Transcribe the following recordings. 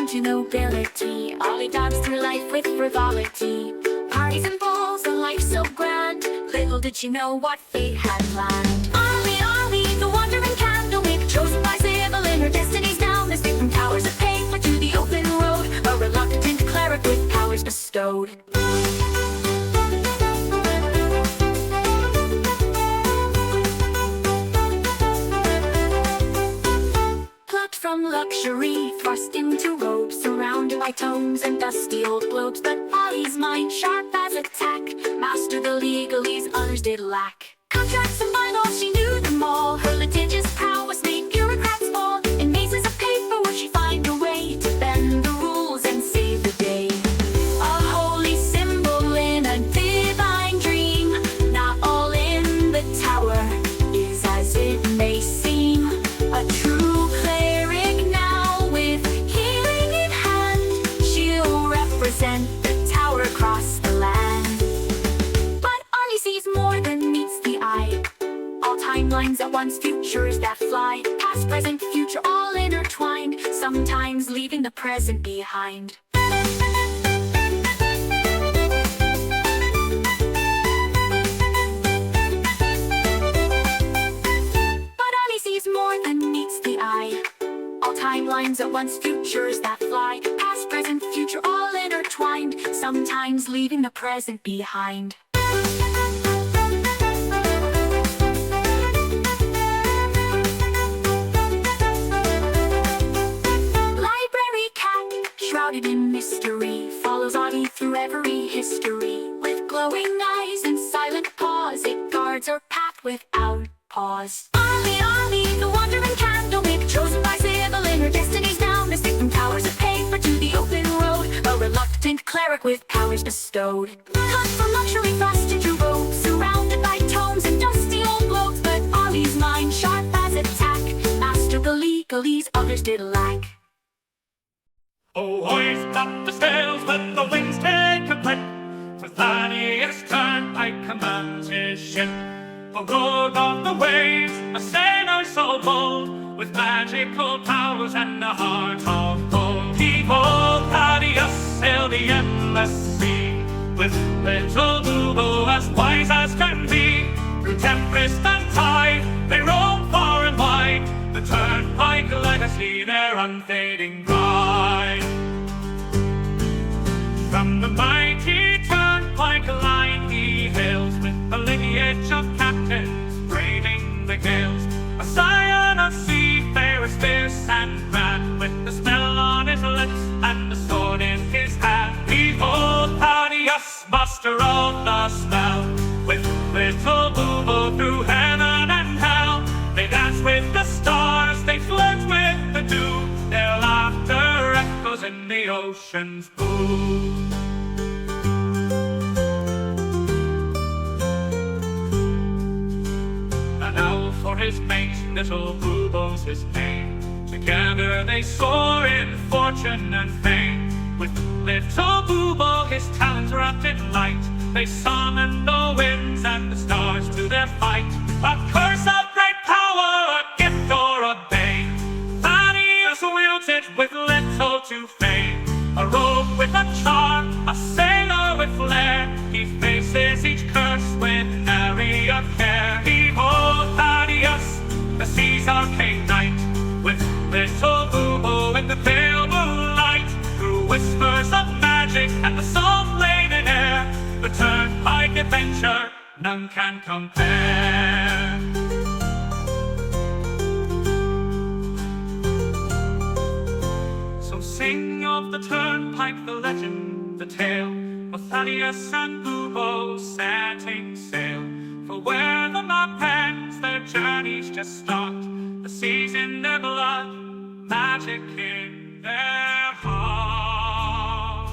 to nobility. Ollie dance through life with frivolity. Parties and balls, a life so grand. Little did she know what fate had planned. Ollie, Ollie, the wandering candlewick, chosen by Sybil in her destiny's down. Escaped from towers of paper to the open road, a reluctant cleric with powers bestowed. From luxury, thrust into robes, surrounded by tomes and dusty old globes. But Ollie's mind, sharp as a tack, mastered the legalese others did lack. Contracts and bylaws, she knew them all. Her litigious prowess made bureaucrats fall. In mazes of paper would she find a way to bend the rules and save the day. A holy symbol in a divine dream. Not all in the tower is as it may seem. A true the tower across the land. But Ollie sees more than meets the eye. All timelines at once, futures that fly. Past, present, future, all intertwined, sometimes leaving the present behind. But Ollie sees more than meets the eye. All timelines at once, futures that fly. Past, present, future, all intertwined, sometimes leaving the present behind. Library cat, shrouded in mystery, follows Ollie through every history. With glowing eyes and silent paws, it guards her path without pause. Ollie, Ollie, the wandering candlewick, chosen by Sybil in her destiny's down. Escaped from towers of paper to the open road, a reluctant cleric with powers bestowed. Cut from luxury, thrust into robes, surrounded by tomes and dusty old globes. But Ollie's mind, sharp as a tack, mastered the legalese others did lack. Oh, hoist up the sails, let the winds take a clip. For Thaddeus Turnpike commands his ship. For good on the waves, a sailor so bold, with magical powers and a heart of gold. Behold, Thaddeus sailed the endless sea, with little Bubo as wise as can be. Through tempest and tide, they roam far and wide, the Turnpike legacy, their unfading pride. From the mighty Turnpike line he hails, with a lineage of captains braving the gales. A scion of seafarers fierce and grand, with the smell on his lips and the sword in his hand. Behold, Thaddeus, master of the smell, with little Bubo through heaven and hell. They dance with the stars, they flirt with the dew, their laughter echoes in the ocean's pool. Now for his mate, little Bubo's his name. Together they soar in fortune and fame. With little Bubo, his talents wrapped in light, they summon the winds and the stars to their fight. A curse of great power, a gift or a bane, Thaddeus wields it with little to fame. A rogue with a charm, a sailor with flair, he faces each curse with nary a care. Behold, Thaddeus, the sea's arcane knight, with little Bubo in the pale moonlight. Through whispers of magic and the salt-laden air, the Turnpike adventure none can compare. So sing of the Turnpike, the legend, the tale, of Thaddeus and Bubo setting sail. For where the map ends, their journeys just start. The sea's in their blood, magic in their heart.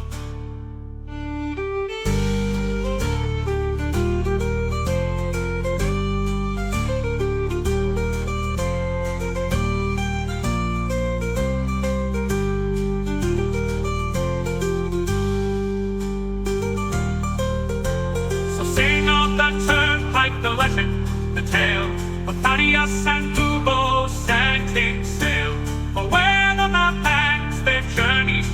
So sing of that Turnpike, the legend, the tale, of Thaddeus and Bubo setting sail. For where the map ends, their journeys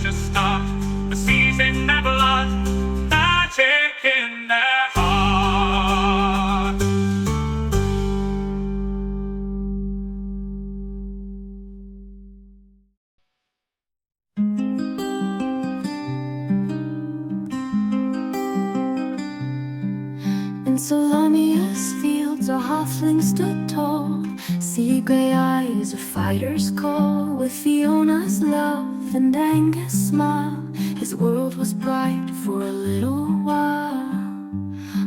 miscellaneous fields, a halfling stood tall. Sea gray eyes, a fighter's call. With Fiona's love and Angus' smile, his world was bright for a little while.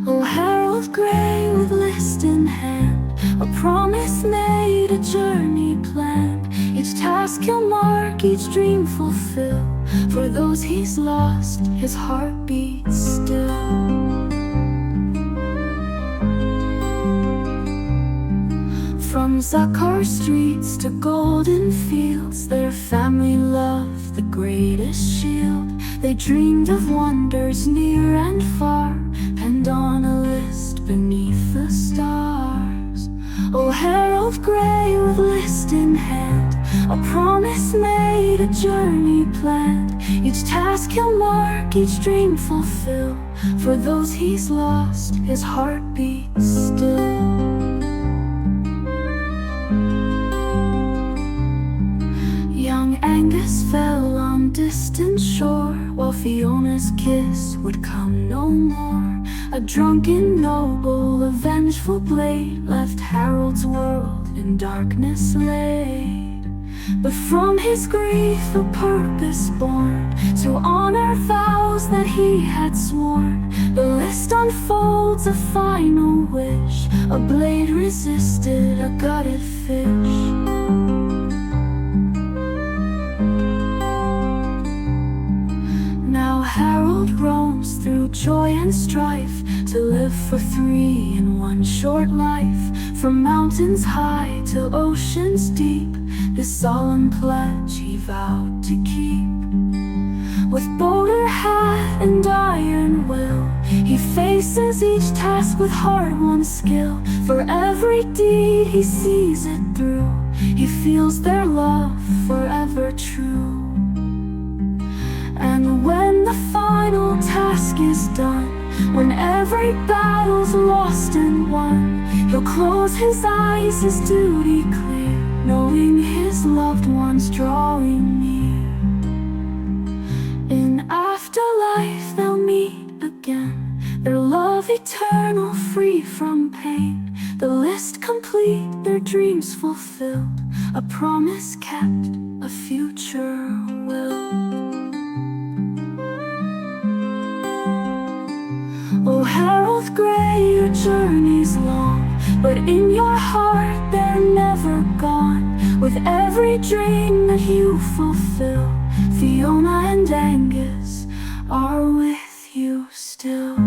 Oh, Harold Grey with list in hand, a promise made, a journey planned. Each task he'll mark, each dream fulfill. For those he's lost, his heart beats still. From Zakar streets to golden fields, their family loved the greatest shield. They dreamed of wonders near and far, penned on a list beneath the stars. Oh, Harold Grey with list in hand, a promise made, a journey planned. Each task he'll mark, each dream fulfill. For those he's lost, his heart beats still. Young Angus fell on distant shore, while Fiona's kiss would come no more. A drunken noble, a vengeful blade, left Harold's world in darkness laid. But from his grief a purpose born, to honor vows that he had sworn. The list unfolds, a final wish, a blade resisted a gutted fish. Harold roams through joy and strife, to live for three in one short life. From mountains high to oceans deep, this solemn pledge he vowed to keep. With boulder hat and iron will, he faces each task with hard-won skill. For every deed he sees it through, he feels their love forever true. And when the final task is done, when every battle's lost and won, he'll close his eyes, his duty clear, knowing his loved ones drawing near. In afterlife they'll meet again, their love eternal, free from pain. The list complete, their dreams fulfilled, a promise kept, a future will. Oh, Harold Grey, your journey's long, but in your heart they're never gone. With every dream that you fulfill, Fiona and Angus are with you still.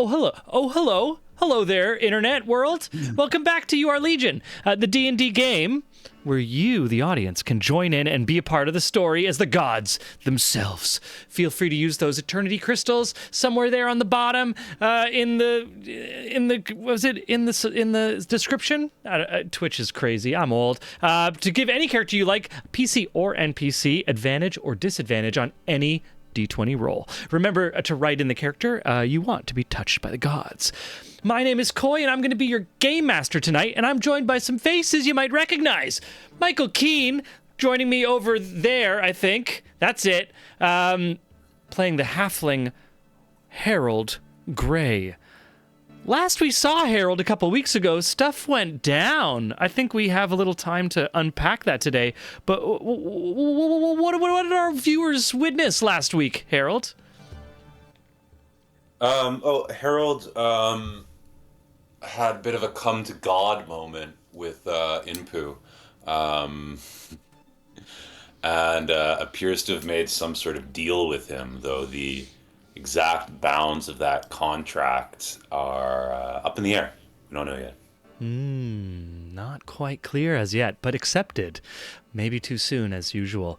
hello. Oh, hello. Hello there, internet world. Welcome back to You Are Legion, the D&D game where you, the audience, can join in and be a part of the story as the gods themselves. Feel free to use those eternity crystals somewhere there on the bottom in the description. Twitch is crazy. I'm old. To give any character you like, PC or NPC, advantage or disadvantage on any D20 roll. Remember to write in the character you want to be touched by the gods. My name is Coy, and I'm going to be your game master tonight, and I'm joined by some faces you might recognize. Michael Keane, joining me over there, I think. That's it. Playing the halfling Harold Gray. Last we saw Harold a couple weeks ago, stuff went down. I think we have a little time to unpack that today. But what did our viewers witness last week, Harold? Harold had a bit of a come to God moment with Inpu, and appears to have made some sort of deal with him, though the exact bounds of that contract are up in the air. We don't know yet. Not quite clear as yet, but accepted. Maybe too soon, as usual.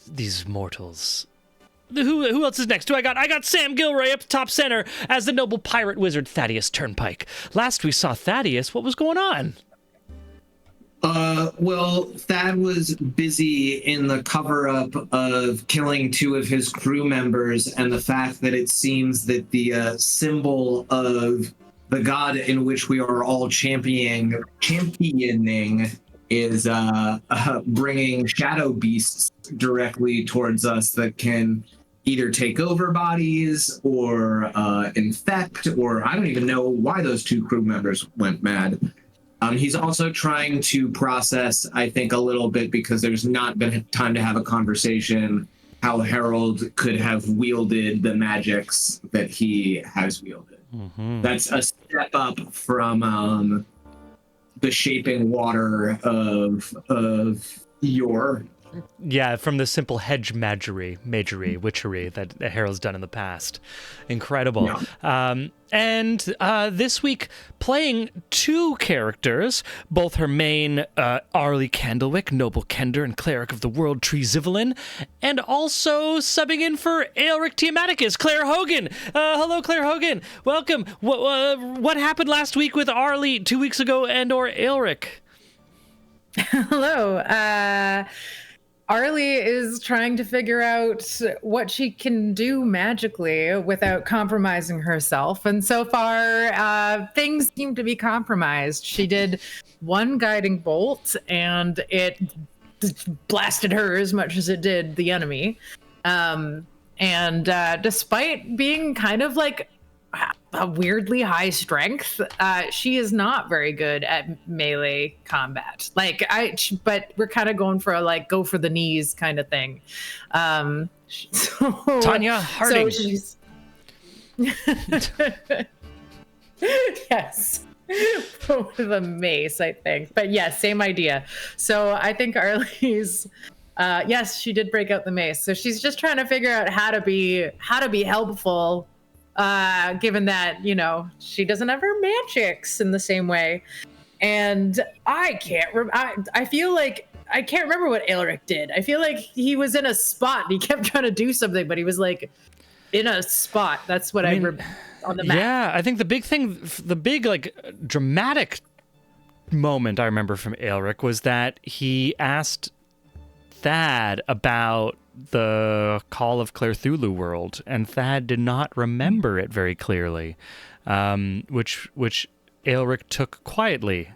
These mortals. Who else is next? I got Sam Gilroy up top center as the noble pirate wizard Thaddeus Turnpike. Last we saw Thaddeus, what was going on? Well, Thad was busy in the cover-up of killing 2 of his crew members, and the fact that it seems that the symbol of the god in which we are all championing is bringing shadow beasts directly towards us that can either take over bodies or infect, or I don't even know why those 2 crew members went mad. He's also trying to process, I think, a little bit, because there's not been time to have a conversation, how Harold could have wielded the magics that he has wielded. Mm-hmm. That's a step up from the shaping water of your... Yeah, from the simple hedge witchery that Harold's done in the past. Incredible. Yeah. And this week, playing 2 characters, both her main Arlie Candlewick, Noble Kender, and Cleric of the World Tree Zivelin, and also subbing in for Aelric Tiamaticus, Claire Hogan. Hello, Claire Hogan. Welcome. What happened last week with Arlie 2 weeks ago and/or Aelric? Hello. Arlie is trying to figure out what she can do magically without compromising herself. And so far, things seem to be compromised. She did 1 guiding bolt, and it blasted her as much as it did the enemy. And despite being kind of like a weirdly high strength, she is not very good at melee combat. But we're kind of going for a go for the knees kind of thing. Tanya Harding. So she's yes, with a mace, I think. But yes, same idea. So I think Arlie's. Yes, she did break out the mace. So she's just trying to figure out how to be helpful. Given that, she doesn't have her magics in the same way. And I can't I feel like I can't remember what Aelric did. I feel like he was in a spot and he kept trying to do something, but he was in a spot. That's what I remember on the map. Yeah, I think the big dramatic moment I remember from Aelric was that he asked Thad about the Call of Cthulhu world, and Thad did not remember it very clearly, which Aelric took quietly,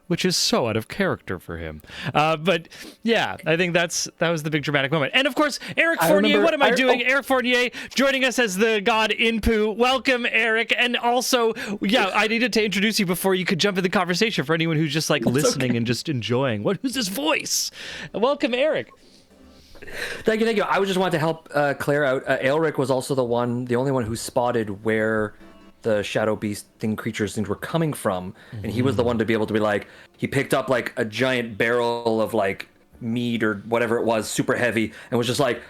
which is so out of character for him. But yeah, I think that was the big dramatic moment. And of course, Eric Fournier, what am I doing? Eric Fournier joining us as the god Inpu. Welcome, Eric. And also, yeah, I needed to introduce you before you could jump in the conversation for anyone who's just listening and just enjoying. Who's his voice? Welcome, Eric. Thank you. I just wanted to help Claire out. Aelric was also the only one who spotted where the shadow beast creatures were coming from, and he was the one to be able to be he picked up a giant barrel of mead or whatever it was, super heavy, and was just it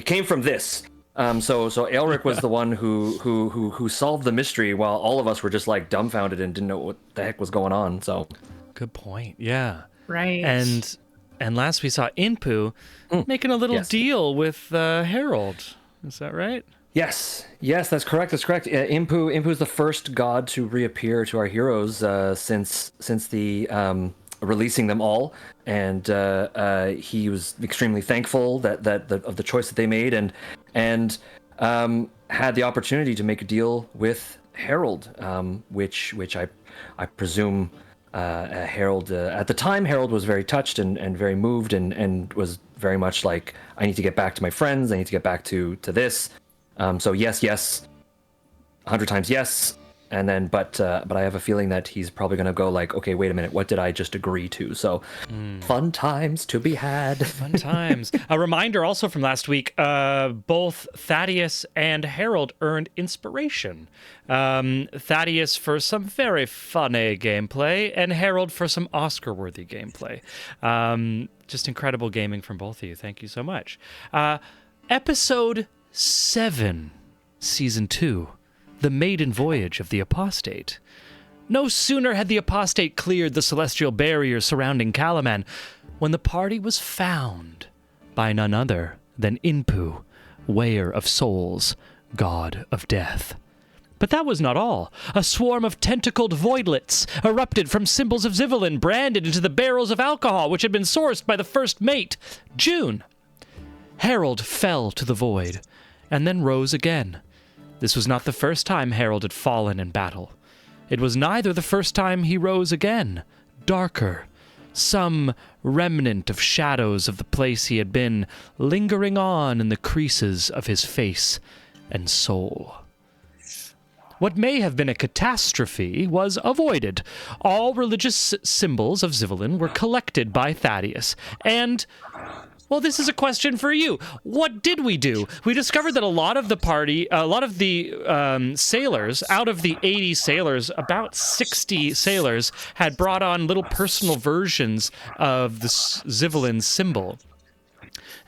came from this. So Aelric was the one who solved the mystery, while all of us were just like dumbfounded and didn't know what the heck was going on. So Good point. Yeah. Right. And last we saw Inpu making a little Yes. deal with Harold. Is that right? yes, that's correct. Inpu is the first god to reappear to our heroes since the releasing them all, and he was extremely thankful that of the choice that they made, and had the opportunity to make a deal with Harold, which I presume Harold at the time Harold was very touched and very moved and was very much like, I need to get back to my friends, I need to get back to this. So yes, 100 times yes. And then, but I have a feeling that he's probably going to go like, okay, wait a minute, what did I just agree to? So, fun times to be had. Fun times. A reminder also from last week, both Thaddeus and Harold earned inspiration. Thaddeus for some very funny gameplay, and Harold for some Oscar-worthy gameplay. Just incredible gaming from both of you. Thank you so much. Episode 7, Season 2. The Maiden Voyage of the Apostate. No sooner had the Apostate cleared the celestial barrier surrounding Kalaman when the party was found by none other than Inpu, Weigher of Souls, God of Death. But that was not all. A swarm of tentacled voidlets erupted from symbols of Zivelin, branded into the barrels of alcohol which had been sourced by the first mate, June. Harold fell to the void, and then rose again. This was not the first time Harold had fallen in battle. It was neither the first time he rose again. Darker, some remnant of shadows of the place he had been, lingering on in the creases of his face and soul. What may have been a catastrophe was avoided. All religious symbols of Zivelin were collected by Thaddeus, and... well, this is a question for you. What did we do? We discovered that a lot of the sailors, out of the 80 sailors, about 60 sailors had brought on little personal versions of the Zivelin symbol.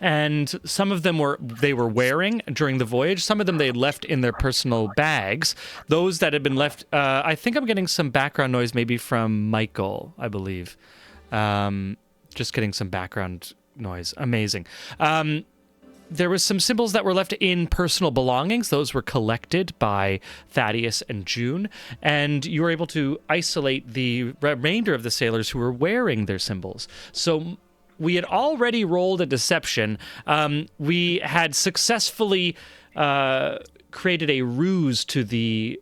And some of them they were wearing during the voyage. Some of them they had left in their personal bags. Those that had been left, I think I'm getting some background noise maybe from Michael, I believe. Just getting some background noise. Amazing. There was some symbols that were left in personal belongings. Those were collected by Thaddeus and June, and you were able to isolate the remainder of the sailors who were wearing their symbols. So we had already rolled a deception. We had successfully created a ruse to the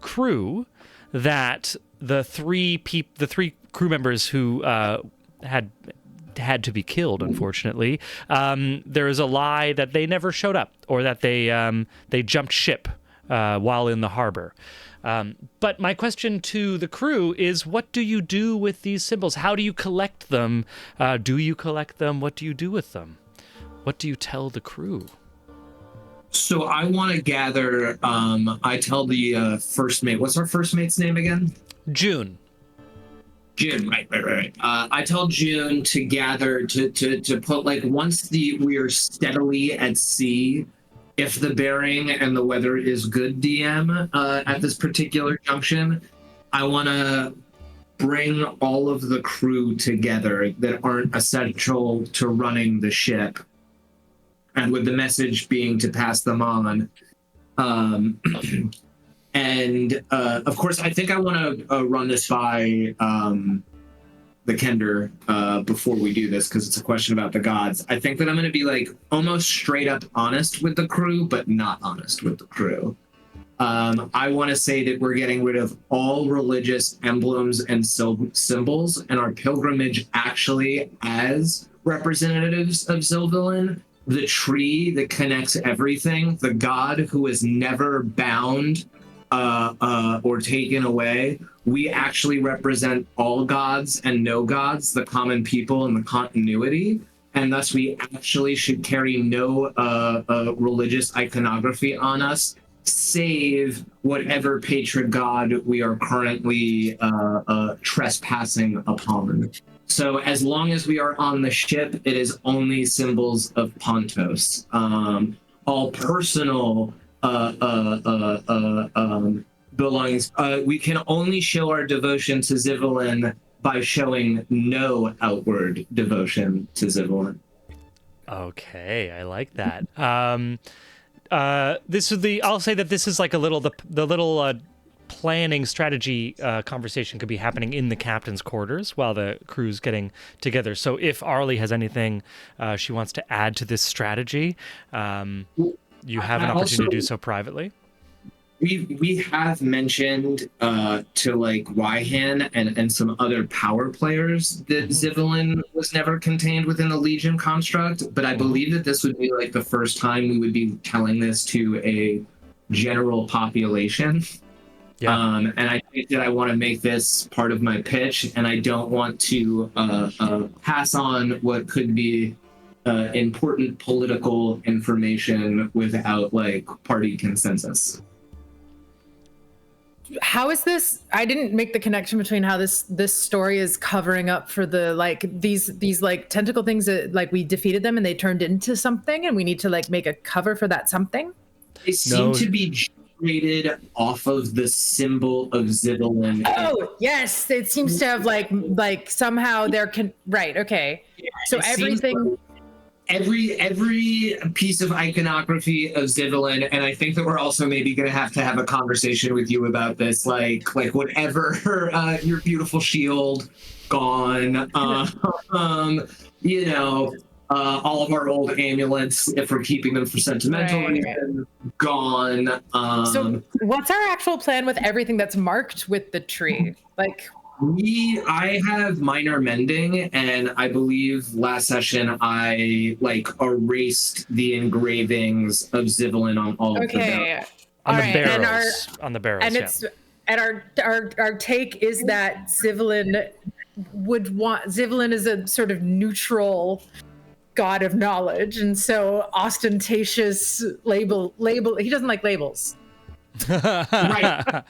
crew that the three crew members who had to be killed, unfortunately. There is a lie that they never showed up, or that they jumped ship while in the harbor. But my question to the crew is, what do you do with these symbols? How do you collect them? Do you collect them? What do you do with them? What do you tell the crew? So I want to gather, I tell the first mate, what's our first mate's name again? June. June, right. I tell June to gather, to put, like, once we are steadily at sea, if the bearing and the weather is good, DM, at this particular junction, I want to bring all of the crew together that aren't essential to running the ship, and with the message being to pass them on. And of course, I think I want to run this by the Kender before we do this, because it's a question about the gods. I think that I'm going to be like almost straight up honest with the crew, but not honest with the crew. I want to say that we're getting rid of all religious emblems and symbols, and our pilgrimage actually as representatives of Zivelin, the tree that connects everything, the god who is never bound or taken away. We actually represent all gods and no gods, the common people and the continuity, and thus we actually should carry no religious iconography on us, save whatever patron god we are currently trespassing upon. So as long as we are on the ship, it is only symbols of Pontos. all personal belongings. We can only show our devotion to Zivlin by showing no outward devotion to Zivlin. Okay, I like that. This is I'll say that this is like a little the little planning strategy conversation could be happening in the captain's quarters while the crew's getting together. So if Arlie has anything she wants to add to this strategy, you have an opportunity to do so privately. We have mentioned to like Wyhan and some other power players that Zivlin was never contained within the Legion construct, but I believe that this would be like the first time we would be telling this to a general population. Yeah. And I think that I want to make this part of my pitch, and I don't want to pass on what could be important political information without like party consensus. How is this? I didn't make the connection between how this story is covering up for the like these like tentacle things that like we defeated them and they turned into something, and we need to like make a cover for that something. They seem to be generated off of the symbol of Zivlin. Oh yes, it seems to have like somehow right. Okay, Yeah, so everything. Every piece of iconography of Zivlin, and I think that we're also maybe going to have a conversation with you about this, like whatever your beautiful shield gone, you know, all of our old amulets, if we're keeping them for sentimental reasons, gone. So what's our actual plan with everything that's marked with the tree? Like, I have minor mending, and I believe last session I like erased the engravings of Zivlin on all of the barrels. On All the right, barrels. On the barrels. and yeah. it's and our take is that Zivlin is a sort of neutral god of knowledge, and so ostentatious label he doesn't like labels. Right.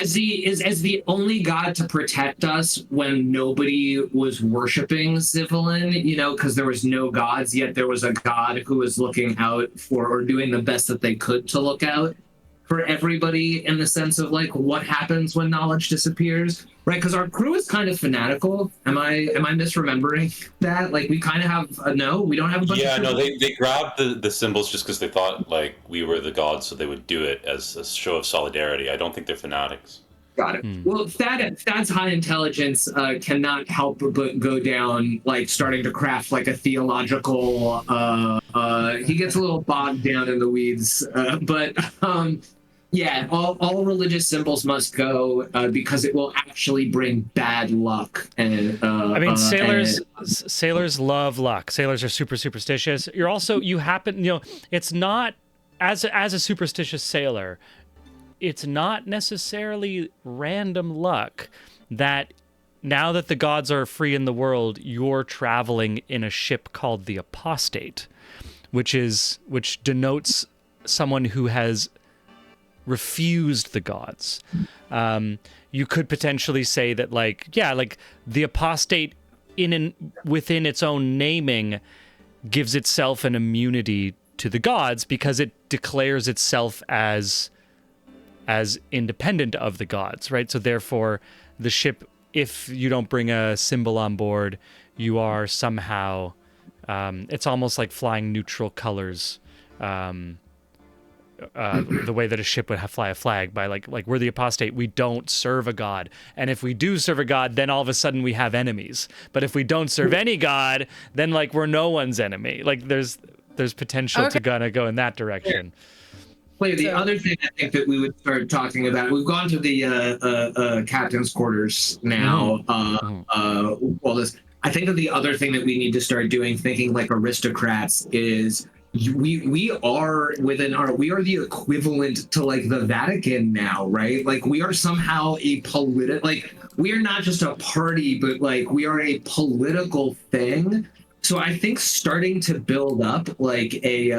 As the only god to protect us when nobody was worshiping Zivlin, you know, because there was no gods, yet there was a god who was looking out for, or doing the best that they could to look out for everybody, in the sense of like what happens when knowledge disappears, right? Because our crew is kind of fanatical. Am I misremembering that? Like we kind of have we don't have a bunch of they grabbed the symbols just because they thought like we were the gods, so they would do it as a show of solidarity. I don't think they're fanatics. Got it. Well, Thad's high intelligence cannot help but go down, like starting to craft like a theological. He gets a little bogged down in the weeds, but yeah, all religious symbols must go because it will actually bring bad luck. And I mean, sailors love luck. Sailors are super superstitious. It's not as a superstitious sailor. It's not necessarily random luck that now that the gods are free in the world, you're traveling in a ship called the Apostate, which denotes someone who has refused the gods. You could potentially say that the Apostate within its own naming gives itself an immunity to the gods because it declares itself as independent of the gods, right? So therefore, the ship, if you don't bring a symbol on board, you are somehow, it's almost like flying neutral colors, the way that a ship would fly a flag by like we're the Apostate, we don't serve a god. And if we do serve a god, then all of a sudden we have enemies. But if we don't serve any god, then like we're no one's enemy. Like there's potential to go in that direction. The other thing I think that we would start talking about, we've gone to the captain's quarters now. I think that the other thing that we need to start doing, thinking like aristocrats, is we are the equivalent to like the Vatican now, right? Like we are somehow a we are not just a party, but like we are a political thing. So I think starting to build up like a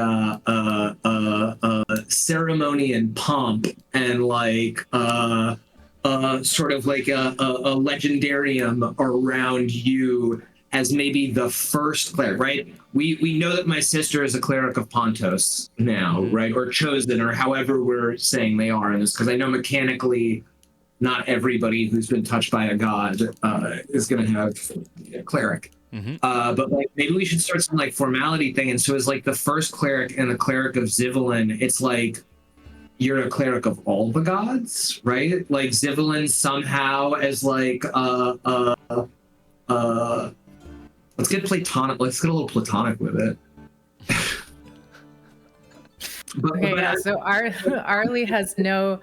ceremony and pomp and like sort of like a legendarium around you as maybe the first cleric, right? We know that my sister is a cleric of Pontos now, right? Or chosen, or however we're saying they are in this, because I know mechanically not everybody who's been touched by a god is going to have a cleric. But like maybe we should start some like formality thing. And so as like the first cleric and the cleric of Zivelin, it's like you're a cleric of all the gods, right? Like Zivelin somehow as like let's get platonic. Let's get a little platonic with it. Okay, yeah. So Arlie has no.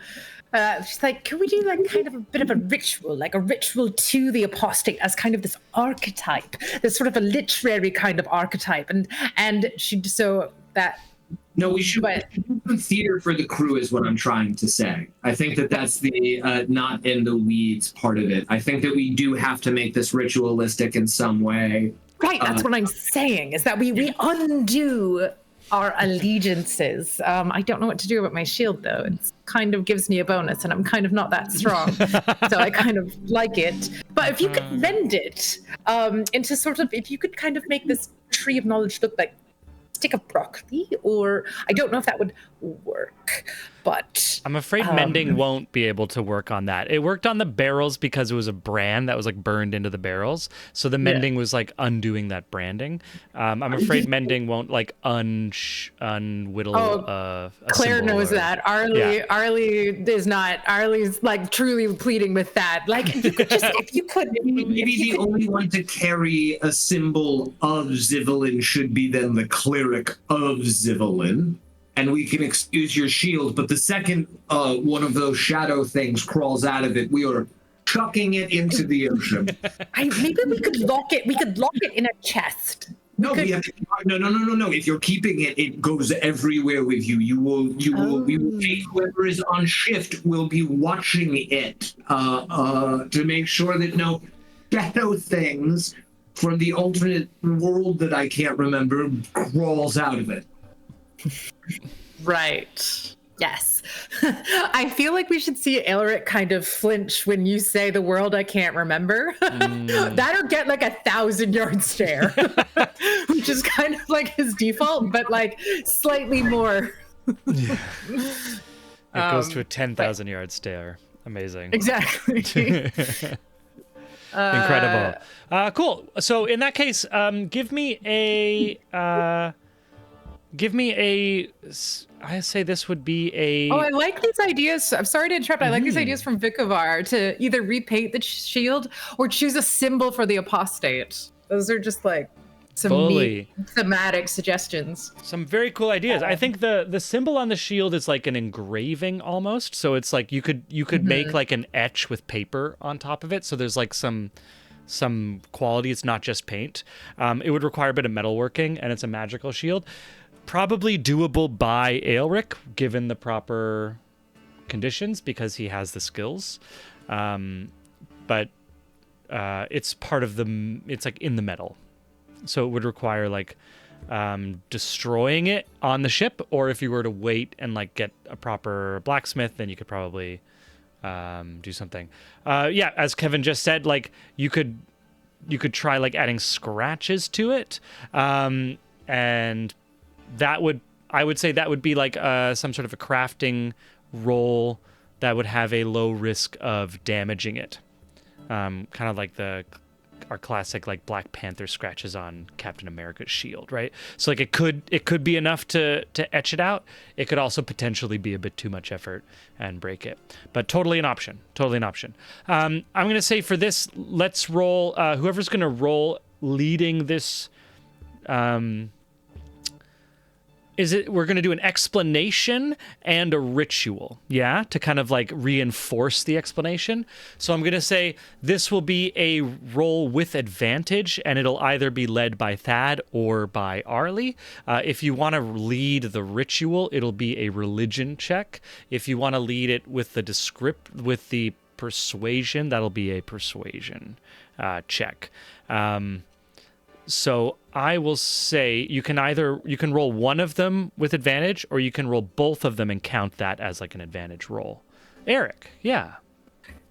She's like, can we do like kind of a bit of a ritual, like a ritual to the apostate as kind of this archetype, this sort of a literary kind of archetype, and she so that. No, we should do theater for the crew is what I'm trying to say. I think that that's the not in the weeds part of it. I think that we do have to make this ritualistic in some way. Right, that's what I'm saying, is that we undo our allegiances. I don't know what to do about my shield, though. It kind of gives me a bonus, and I'm kind of not that strong. So I kind of like it. But if you could mend it into sort of, if you could kind of make this tree of knowledge look like a stick of broccoli, or I don't know if that would work. But I'm afraid mending won't be able to work on that. It worked on the barrels because it was a brand that was like burned into the barrels. So the mending was like undoing that branding. I'm afraid mending won't like unwhittle a Claire symbol knows that. Arlie is not. Arlie's like truly pleading with that. Like if you could just, if you could. Maybe the only one to carry a symbol of Zivelin should be then the cleric of Zivelin. And we can excuse your shield, but the second one of those shadow things crawls out of it, we are chucking it into the ocean. Maybe we could lock it. We could lock it in a chest. No, we have to, no. If you're keeping it, it goes everywhere with you. We will take whoever is on shift will be watching it to make sure that no shadow things from the alternate world that I can't remember crawls out of it. Right. Yes. I feel like we should see Elric kind of flinch when you say the world I can't remember. That or get like 1,000-yard stare, which is kind of like his default, but like slightly more. It goes to a 10,000-yard stare. Amazing. Exactly. Incredible. Cool. So in that case, give me a. I say this would be a. Oh, I like these ideas. I'm sorry to interrupt. I like these ideas from Vikovar to either repaint the shield or choose a symbol for the apostate. Those are just like some neat thematic suggestions. Some very cool ideas. I think the symbol on the shield is like an engraving almost. So it's like you could make like an etch with paper on top of it. So there's like some quality. It's not just paint. It would require a bit of metalworking, and it's a magical shield. Probably doable by Aelric, given the proper conditions, because he has the skills. But it's part of it's like in the metal. So it would require like destroying it on the ship, or if you were to wait and like get a proper blacksmith, then you could probably do something. As Kevin just said, like you could try like adding scratches to it, and I would say that would be like some sort of a crafting roll that would have a low risk of damaging it, kind of like our classic like Black Panther scratches on Captain America's shield, right? So like it could be enough to etch it out. It could also potentially be a bit too much effort and break it, but totally an option. I'm gonna say for this, let's roll. Whoever's gonna roll leading this. We're going to do an explanation and a ritual, to kind of like reinforce the explanation. So I'm going to say this will be a roll with advantage, and it'll either be led by Thad or by Arlie. If you want to lead the ritual, it'll be a religion check. If you want to lead it with the persuasion, that'll be a persuasion check. So I will say you can roll one of them with advantage, or you can roll both of them and count that as like an advantage roll. Eric, yeah.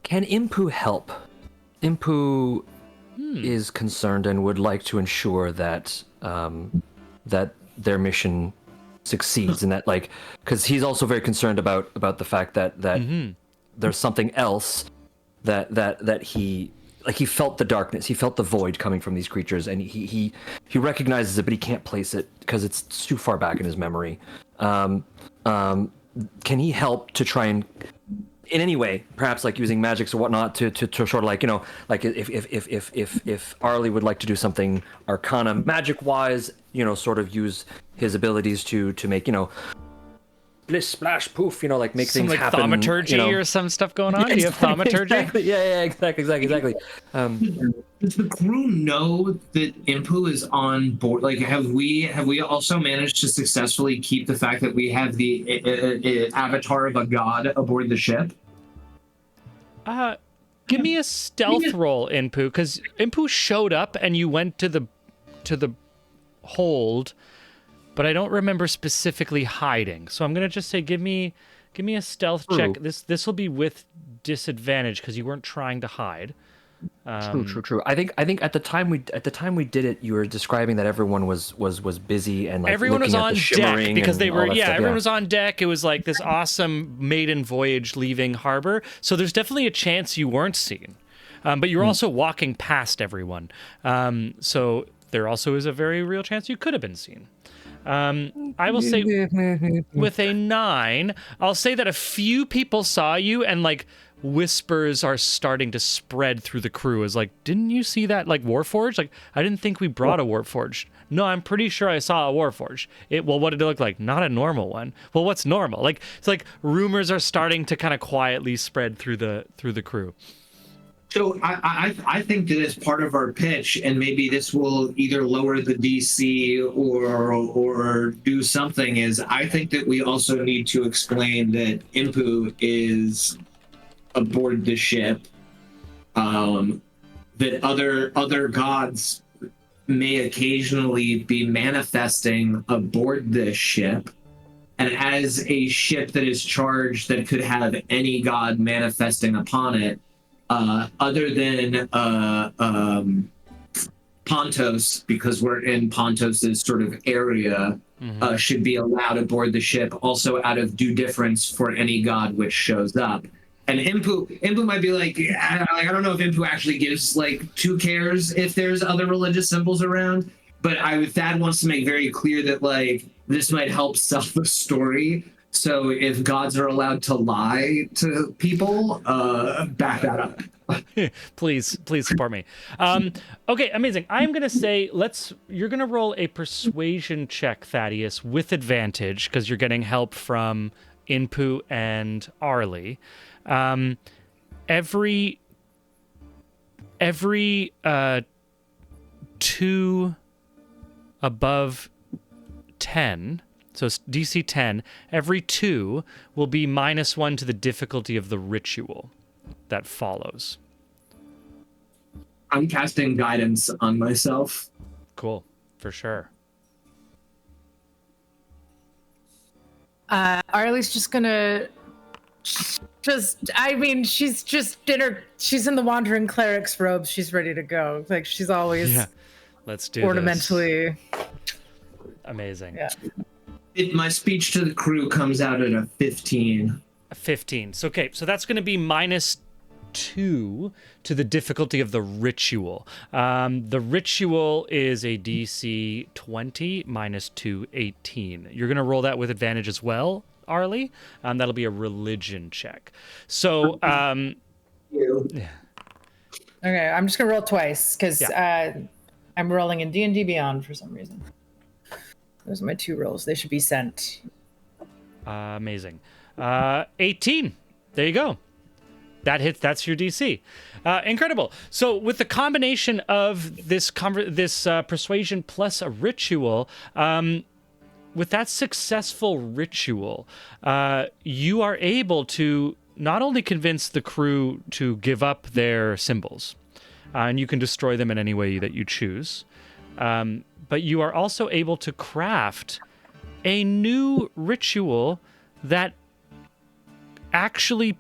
Can Impu help? Impu is concerned and would like to ensure that that their mission succeeds, and that like because he's also very concerned about the fact that there's something else that he like he felt the darkness, he felt the void coming from these creatures, and he recognizes it, but he can't place it because it's too far back in his memory. Can he help to try and in any way, perhaps like using magics or whatnot to sort of like, you know, like if Arlie would like to do something arcana magic wise, you know, sort of use his abilities to make, you know, bliss splash poof, you know, like make Some things like happen, thaumaturgy you know. or some stuff going on. Do you have thaumaturgy? Exactly. Yeah, exactly. Does the crew know that Impu is on board? Like, have we also managed to successfully keep the fact that we have the avatar of a god aboard the ship? Give me a stealth roll, Inpu, because Inpu showed up and you went to the hold, but I don't remember specifically hiding. So I'm gonna just say, give me a stealth check. This will be with disadvantage because you weren't trying to hide. True. I think at the time we did it, you were describing that everyone was busy and like everyone was looking at on the deck shimmering because they and all were that stuff, everyone was on deck. It was like this awesome maiden voyage leaving harbor. So there's definitely a chance you weren't seen, but you're also walking past everyone. So there also is a very real chance you could have been seen. I will say with a 9, I'll say that a few people saw you and like whispers are starting to spread through the crew as like, didn't you see that like Warforged? Like, I didn't think we brought a Warforged. No, I'm pretty sure I saw a Warforged. Well, what did it look like? Not a normal one. Well, what's normal? Like, it's like rumors are starting to kind of quietly spread through the crew. So I think that as part of our pitch, and maybe this will either lower the DC or do something, is I think that we also need to explain that Impu is aboard the ship, that other gods may occasionally be manifesting aboard this ship, and as a ship that is charged that could have any god manifesting upon it, other than Pontos, because we're in Pontos's sort of area, should be allowed aboard the ship, also out of due difference for any god which shows up. And Impu might be like, I don't know if Impu actually gives like 2 cares if there's other religious symbols around, but Thad wants to make very clear that like this might help sell the story. So if gods are allowed to lie to people, back that up. Please support me. Okay, amazing. I'm gonna say you're gonna roll a persuasion check, Thaddeus, with advantage because you're getting help from Inpu and Arlie. Every 2 above 10. So it's DC 10, every 2 will be -1 to the difficulty of the ritual that follows. I'm casting guidance on myself. Cool, for sure. Arlie's just gonna she's in the wandering cleric's robes. She's ready to go. Like she's always Let's do ornamentally. Amazing. Yeah. My speech to the crew comes out at a 15. A 15. So that's going to be -2 to the difficulty of the ritual. The ritual is a DC 20 -2, 18. You're going to roll that with advantage as well, Arlie. That'll be a religion check. So, Okay, I'm just gonna roll twice because I'm rolling in D&D Beyond for some reason. Those are my 2 rolls. They should be sent. Amazing. 18. There you go. That hits. That's your DC. Incredible. So with the combination of this persuasion plus a ritual, with that successful ritual, you are able to not only convince the crew to give up their symbols, and you can destroy them in any way that you choose, but you are also able to craft a new ritual that actually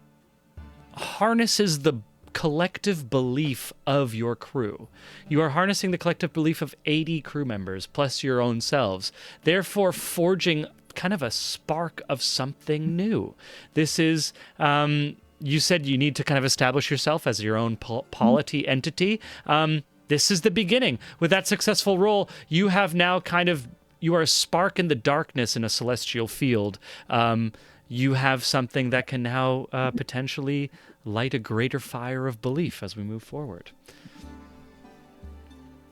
harnesses the collective belief of your crew. You are harnessing the collective belief of 80 crew members plus your own selves, therefore forging kind of a spark of something new. This is, you said you need to kind of establish yourself as your own polity entity. This is the beginning. With that successful roll, you have now you are a spark in the darkness in a celestial field. You have something that can now potentially light a greater fire of belief as we move forward.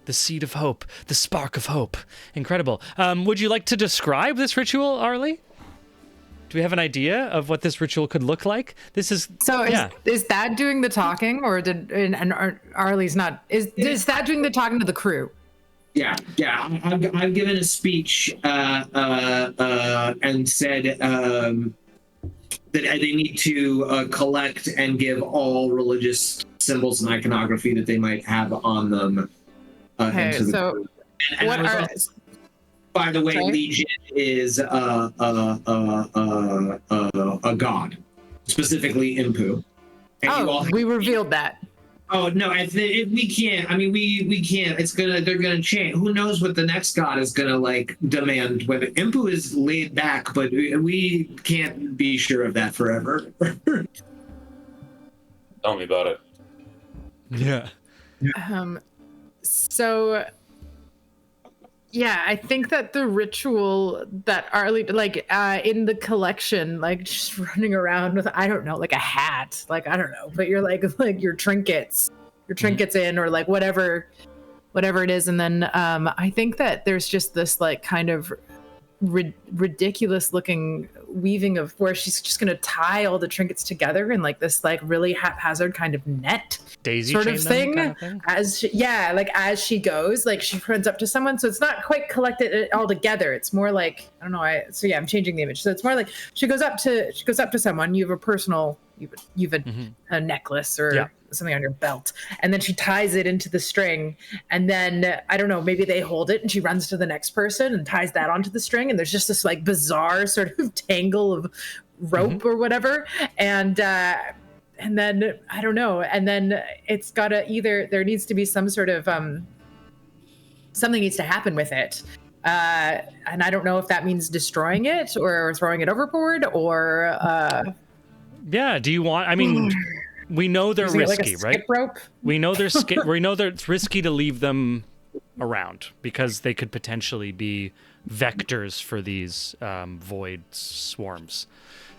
The seed of hope, the spark of hope. Incredible. Would you like to describe this ritual, Arlie? Do we have an idea of what this ritual could look like? This is Is Thad doing the talking, or Arlie's not? Is Thad doing the talking to the crew? Yeah. I've given a speech and said that they need to collect and give all religious symbols and iconography that they might have on them. Okay, so what are? By the way, Sorry? Legion is a god, specifically Impu. And We revealed that. Oh no! We can't. I mean, we can't. They're gonna change. Who knows what the next god is gonna demand? Whether Impu is laid back, but we can't be sure of that forever. Tell me about it. Yeah. So, yeah, I think that the ritual that Arlie, in the collection, just running around with, I don't know, a hat, I don't know, but you're like your trinkets in, or whatever it is. And then I think that there's just this kind of ridiculous looking weaving of where she's just going to tie all the trinkets together in this really haphazard kind of net Daisy sort chain of them thing, kind of thing? as she goes, she runs up to someone, so it's not quite collected all together. It's more I don't know. I'm changing the image, so it's more she goes up to someone. You have a personal, you've a necklace or something on your belt, and then she ties it into the string, and then I don't know, maybe they hold it and she runs to the next person and ties that onto the string, and there's just this bizarre sort of tangle of rope or whatever, and then I don't know, and then it's gotta there needs to be some sort of something needs to happen with it, and I don't know if that means destroying it or throwing it overboard or Do you want? I mean, we know they're risky, a right? skip rope? We know we know that it's risky to leave them around because they could potentially be vectors for these void swarms.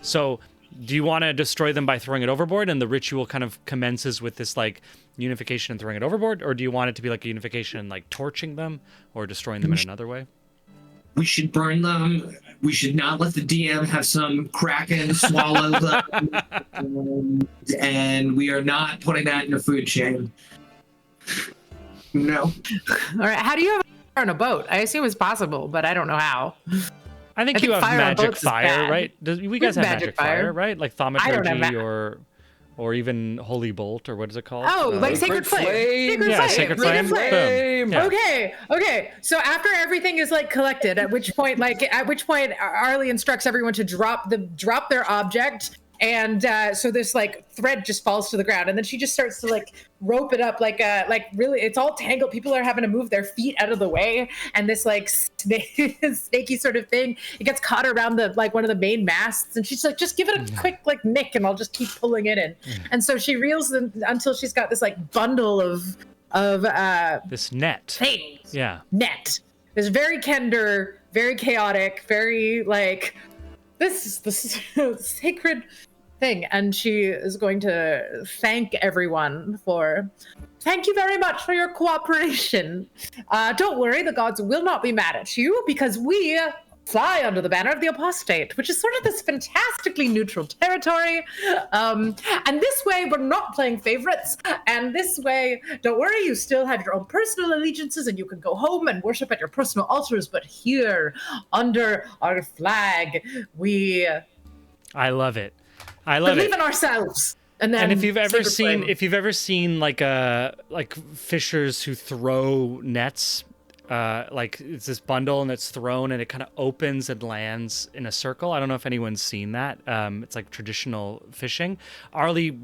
So, do you want to destroy them by throwing it overboard, and the ritual kind of commences with this unification and throwing it overboard, or do you want it to be a unification and torching them or destroying them in another way? We should burn them. We should not let the DM have some kraken swallow them. And we are not putting that in the food chain. No. All right, how do you have fire on a boat? I assume it's possible, but I don't know how. I think you have fire on magic boats is fire, bad. right? We guys have magic fire, right? Like I don't have thaumaturgy or even holy bolt, or what is it called? Oh, sacred flame. Sacred flame. Boom. Yeah. Okay. So after everything is collected, at which point Arlie instructs everyone to drop their object, and so this thread just falls to the ground, and then she just starts to rope it up really, it's all tangled. People are having to move their feet out of the way, and this snaky sort of thing, it gets caught around the one of the main masts, and she's just give it a quick nick, and I'll just keep pulling it in. And so she reels them until she's got this bundle of this net things. Net. It's very Kender, very chaotic, very this is the sacred thing, and she is going to thank everyone thank you very much for your cooperation. Don't worry, the gods will not be mad at you because we fly under the banner of the apostate, which is sort of this fantastically neutral territory. And this way, we're not playing favorites. And this way, don't worry, you still have your own personal allegiances and you can go home and worship at your personal altars. But here, under our flag, we I love it. I love believe it. in ourselves. And if you've ever seen like fishers who throw nets like it's this bundle and it's thrown and it kind of opens and lands in a circle. I don't know if anyone's seen that. It's like traditional fishing. Arlie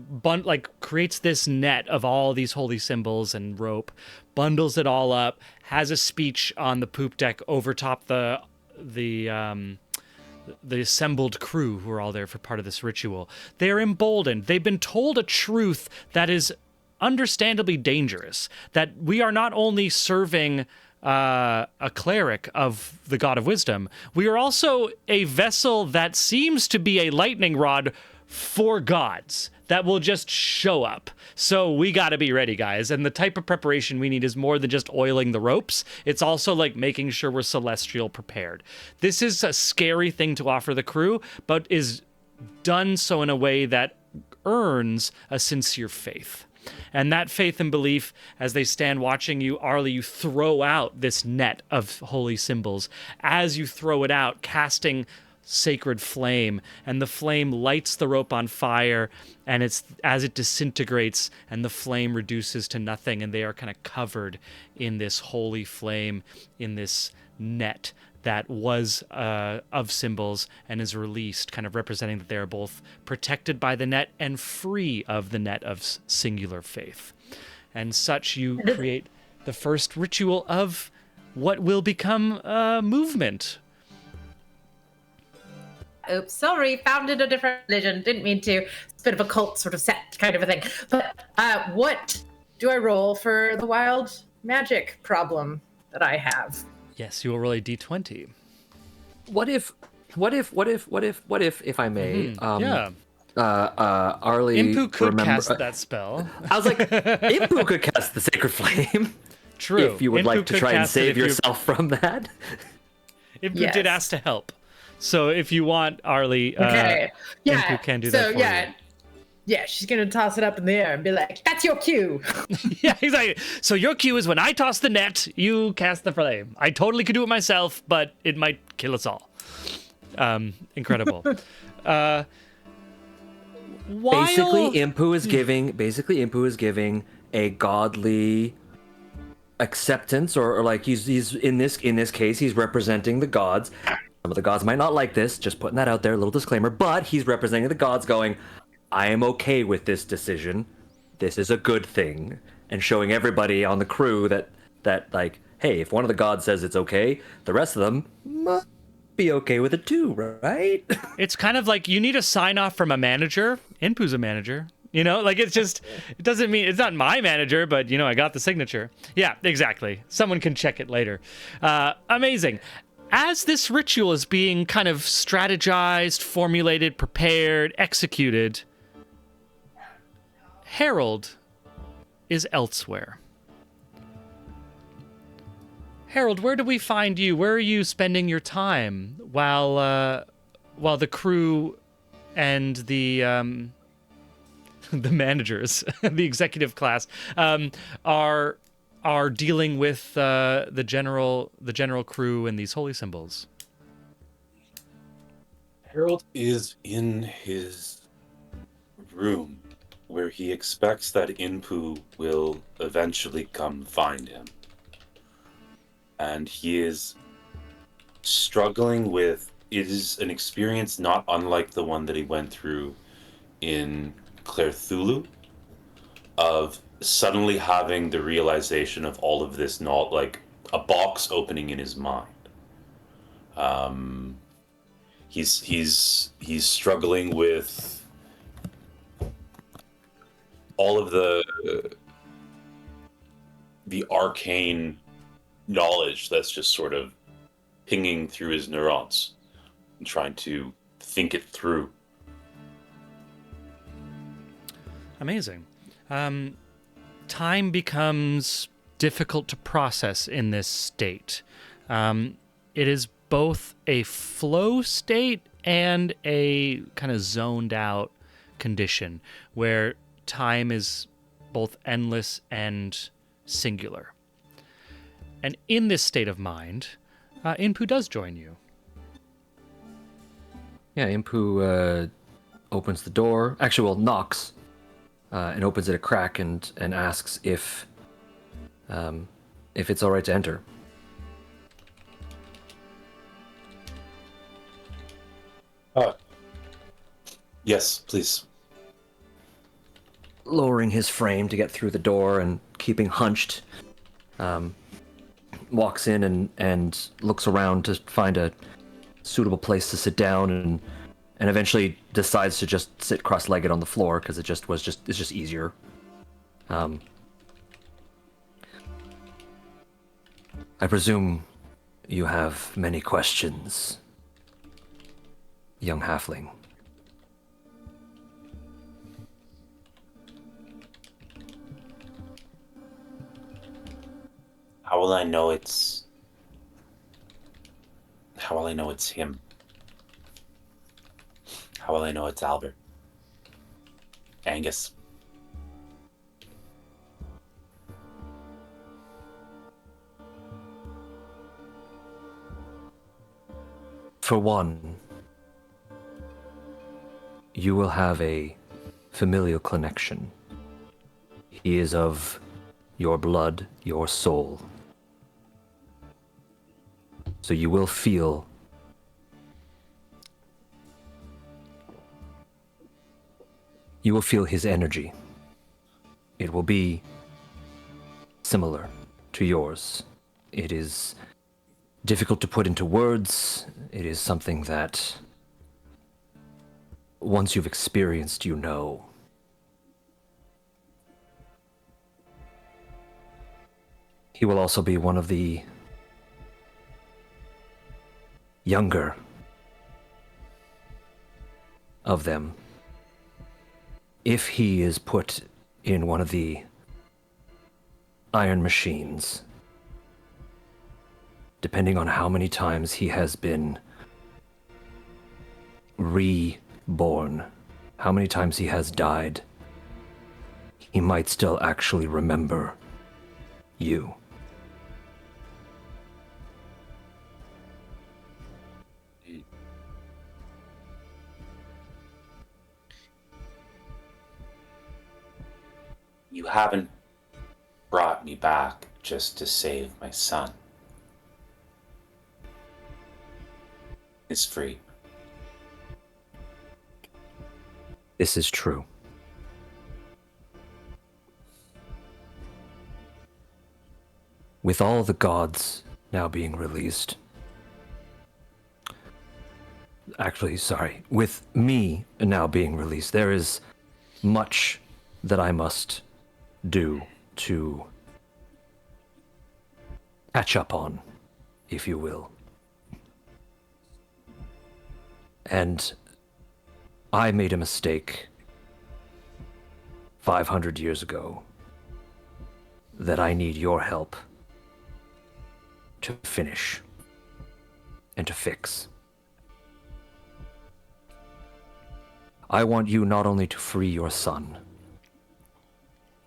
creates this net of all these holy symbols and rope, bundles it all up, has a speech on the poop deck over top the assembled crew who are all there for part of this ritual. They're emboldened. They've been told a truth that is understandably dangerous, that we are not only serving a cleric of the God of Wisdom, we are also a vessel that seems to be a lightning rod for gods that will just show up. So we got to be ready, guys. And the type of preparation we need is more than just oiling the ropes. It's also like making sure we're celestial prepared. This is a scary thing to offer the crew, but is done so in a way that earns a sincere faith. And that faith and belief, as they stand watching you, Arlie, you throw out this net of holy symbols. As you throw it out, casting sacred flame, and the flame lights the rope on fire, and it's as it disintegrates and the flame reduces to nothing, and they are kind of covered in this holy flame, in this net that was of symbols and is released, kind of representing that they are both protected by the net and free of the net of singular faith. And such you create the first ritual of what will become a movement. Oops, sorry, founded a different religion. Didn't mean to. It's a bit of a cult sort of sect kind of a thing. But what do I roll for the wild magic problem that I have? Yes, you will roll a d20. What if, if I may, Yeah. Arlie Impu could remember, cast that spell. I was like, Impu could cast the Sacred Flame. True. If you would Impu like to could try and cast it save if you- yourself from that. Impu Yes. did ask to help. So if you want, Arlie, Okay. Yeah. Impu can do so, that for yeah. you. Yeah, she's gonna toss it up in the air and be like, "That's your cue." Yeah, exactly. So your cue is when I toss the net, you cast the flame. I totally could do it myself, but it might kill us all. Incredible. While... Basically, Impu is giving a godly acceptance, or like he's in this case, he's representing the gods. Some of the gods might not like this, just putting that out there, a little disclaimer, but he's representing the gods going, I am okay with this decision. This is a good thing. And showing everybody on the crew that like, hey, if one of the gods says it's okay, the rest of them must be okay with it too, right? It's kind of like you need a sign off from a manager. Inpu's a manager. You know, like it's just, it doesn't mean, it's not my manager, but you know, I got the signature. Yeah, exactly. Someone can check it later. Amazing. As this ritual is being kind of strategized, formulated, prepared, executed, Harold is elsewhere. Harold, where do we find you? Where are you spending your time while the crew and the the managers, the executive class, are dealing with the general crew and these holy symbols? Harold is in his room, where he expects that Inpu will eventually come find him. And he is struggling with, it is an experience not unlike the one that he went through in Claire Thulu, of suddenly having the realization of all of this, not like a box opening in his mind. He's struggling with all of the arcane knowledge that's just sort of pinging through his neurons and trying to think it through. Amazing. Time becomes difficult to process in this state. It is both a flow state and a kind of zoned out condition where time is both endless and singular. And in this state of mind, Inpu does join you. Yeah, Impu opens the door. Actually, well, knocks and opens it a crack and asks if it's all right to enter. Yes, please. Lowering his frame to get through the door and keeping hunched, walks in and looks around to find a suitable place to sit down and eventually decides to just sit cross-legged on the floor because it's just easier. I presume you have many questions, young halfling. How will I know it's him? How will I know it's Albert? Angus. For one, you will have a familial connection. He is of your blood, your soul. So you will feel his energy. It will be similar to yours. It is difficult to put into words. It is something that once you've experienced, you know. He will also be one of the younger of them. If he is put in one of the iron machines, depending on how many times he has been reborn, how many times he has died, he might still actually remember you. You haven't brought me back just to save my son. He's free. This is true. With all the gods now being released, with me now being released, there is much that I must do to catch up on, if you will. And I made a mistake 500 years ago that I need your help to finish and to fix. I want you not only to free your son,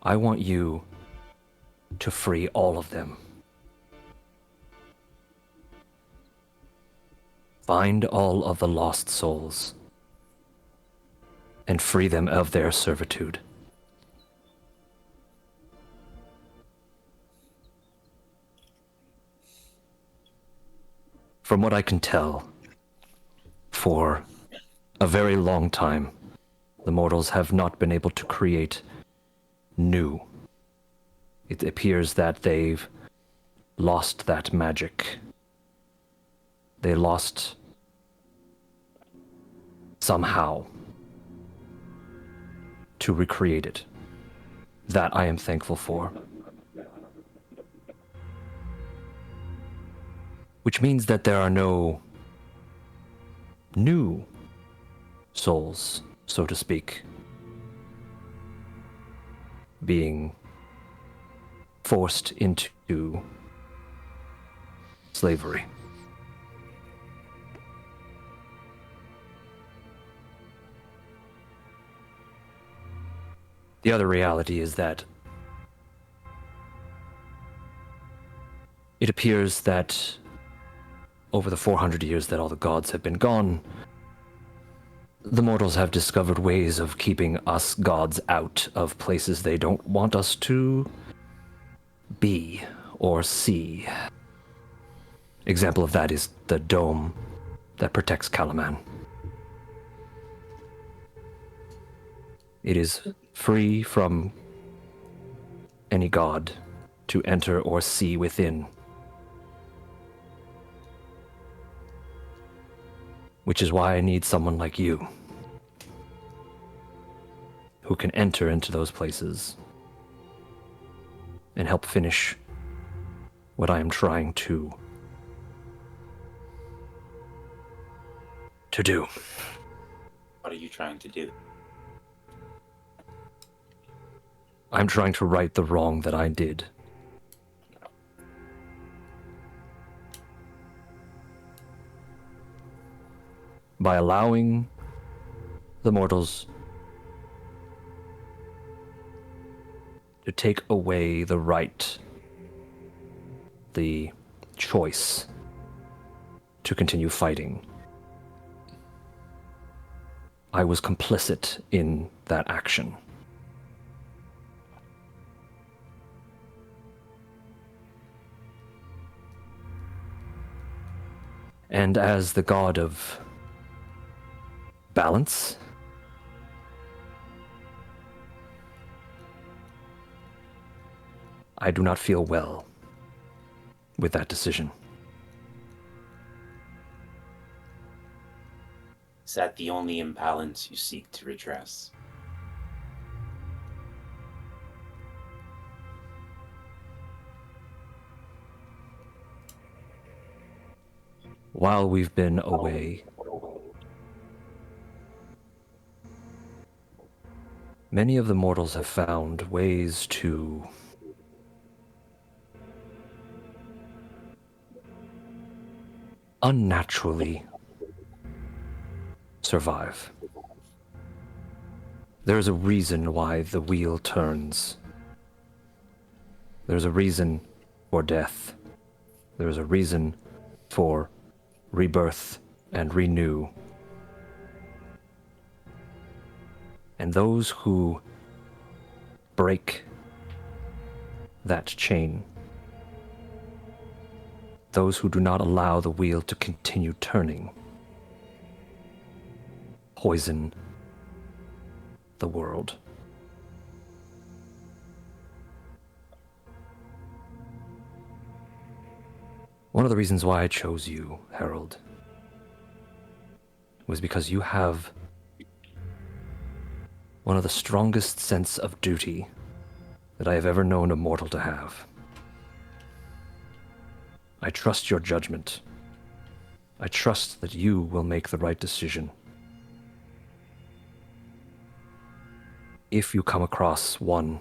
I want you to free all of them. Find all of the lost souls and free them of their servitude. From what I can tell, for a very long time, the mortals have not been able to create new. It appears that they've lost that magic. They lost somehow to recreate it. That I am thankful for. Which means that there are no new souls, so to speak, being forced into slavery. The other reality is that it appears that over the 400 years that all the gods have been gone, the mortals have discovered ways of keeping us gods out of places they don't want us to be or see. Example of that is the dome that protects Kalaman. It is free from any god to enter or see within. Which is why I need someone like you, who can enter into those places and help finish what I am trying to do. What are you trying to do? I'm trying to right the wrong that I did. By allowing the mortals to take away the right, the choice to continue fighting. I was complicit in that action. And as the god of balance, I do not feel well with that decision. Is that the only imbalance you seek to redress? While we've been away, many of the mortals have found ways to unnaturally survive. There's a reason why the wheel turns. There's a reason for death. There's a reason for rebirth and renew. And those who break that chain, those who do not allow the wheel to continue turning, poison the world. One of the reasons why I chose you, Harold, was because you have one of the strongest sense of duty that I have ever known a mortal to have. I trust your judgment. I trust that you will make the right decision. If you come across a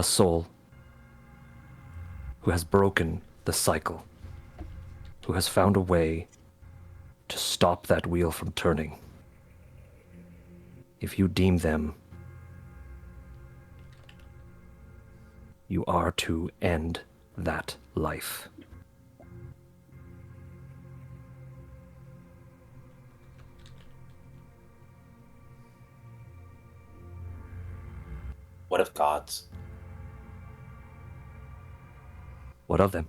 soul who has broken the cycle, who has found a way to stop that wheel from turning, if you deem them, you are to end that life. What of gods? What of them?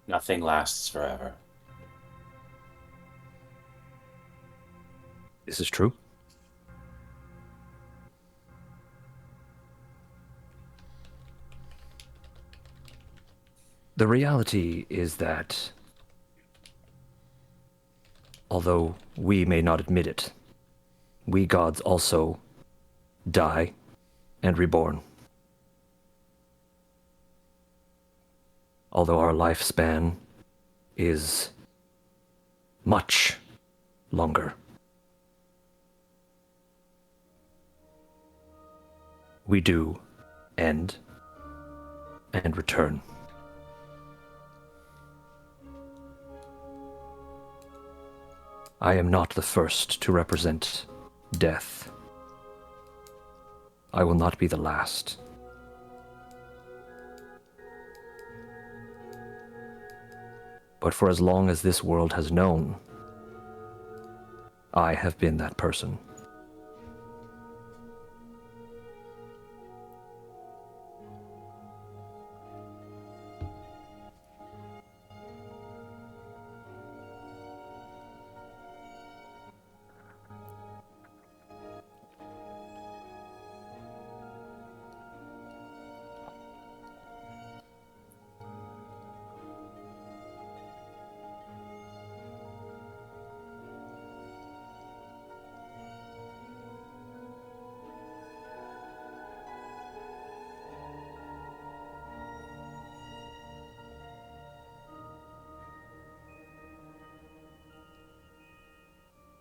Nothing lasts forever. This is true. The reality is that, although we may not admit it, we gods also die and reborn. Although our lifespan is much longer. We do end and return. I am not the first to represent death. I will not be the last. But for as long as this world has known, I have been that person.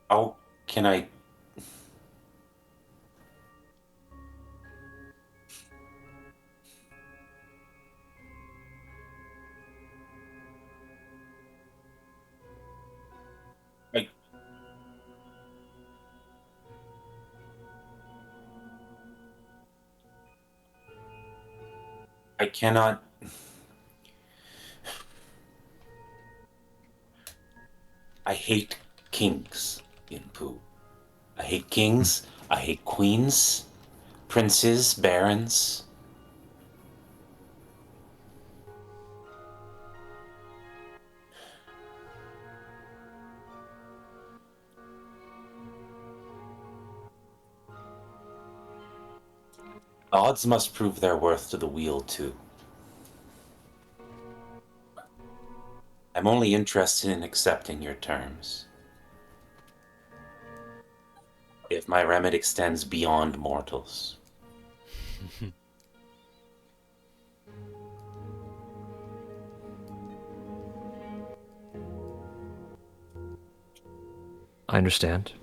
How can I? I, I cannot. I hate kings in Pooh. I hate kings. I hate queens, princes, barons. Odds must prove their worth to the wheel, too. I'm only interested in accepting your terms. If my remit extends beyond mortals. I understand.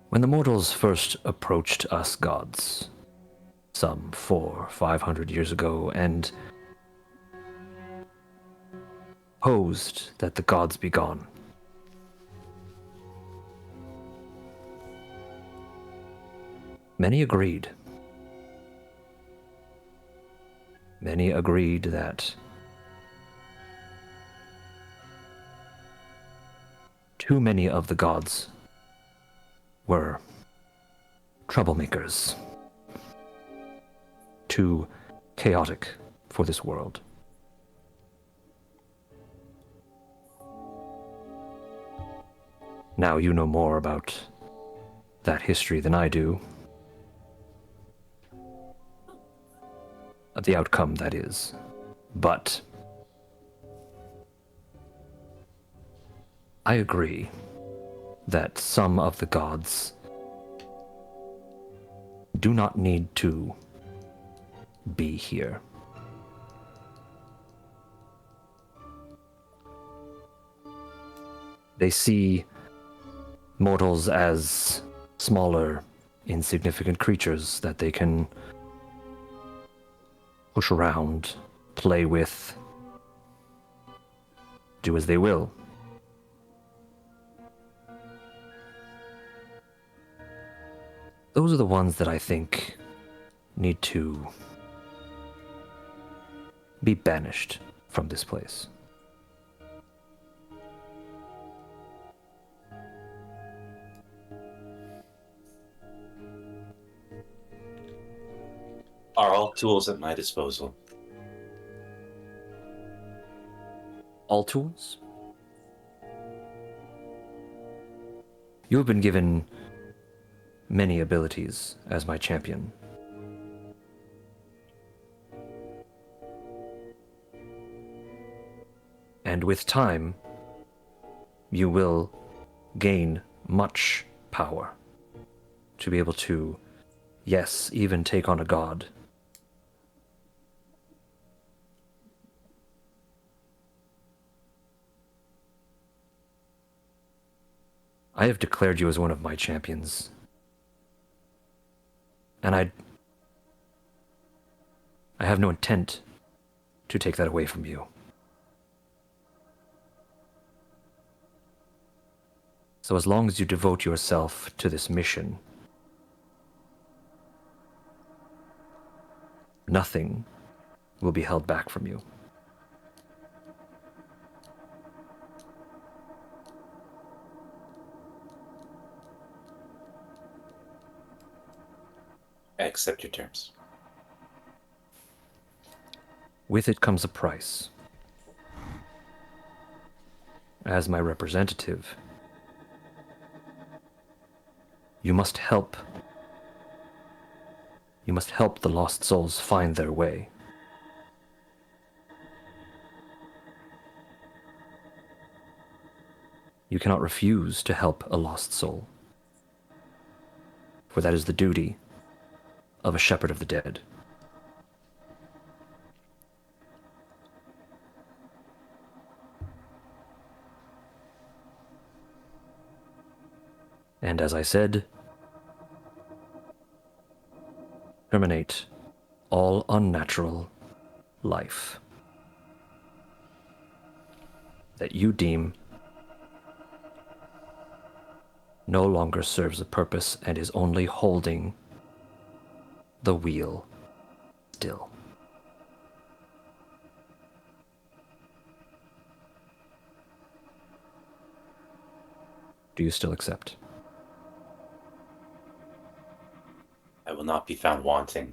When the mortals first approached us gods, some 400-500 years ago, and posed that the gods be gone, many agreed. Many agreed that too many of the gods were troublemakers, too chaotic for this world. Now you know more about that history than I do. The outcome, that is. But I agree that some of the gods do not need to be here. They see mortals as smaller, insignificant creatures that they can push around, play with, do as they will. Those are the ones that I think need to be banished from this place. Are all tools at my disposal? All tools? You have been given many abilities as my champion. And with time, you will gain much power to be able to, yes, even take on a god. I have declared you as one of my champions. And I have no intent to take that away from you. So as long as you devote yourself to this mission, nothing will be held back from you. I accept your terms. With it comes a price. As my representative, you must help. You must help the lost souls find their way. You cannot refuse to help a lost soul. For that is the duty of a shepherd of the dead. And as I said, terminate all unnatural life that you deem no longer serves a purpose and is only holding the wheel still. Do you still accept? I will not be found wanting,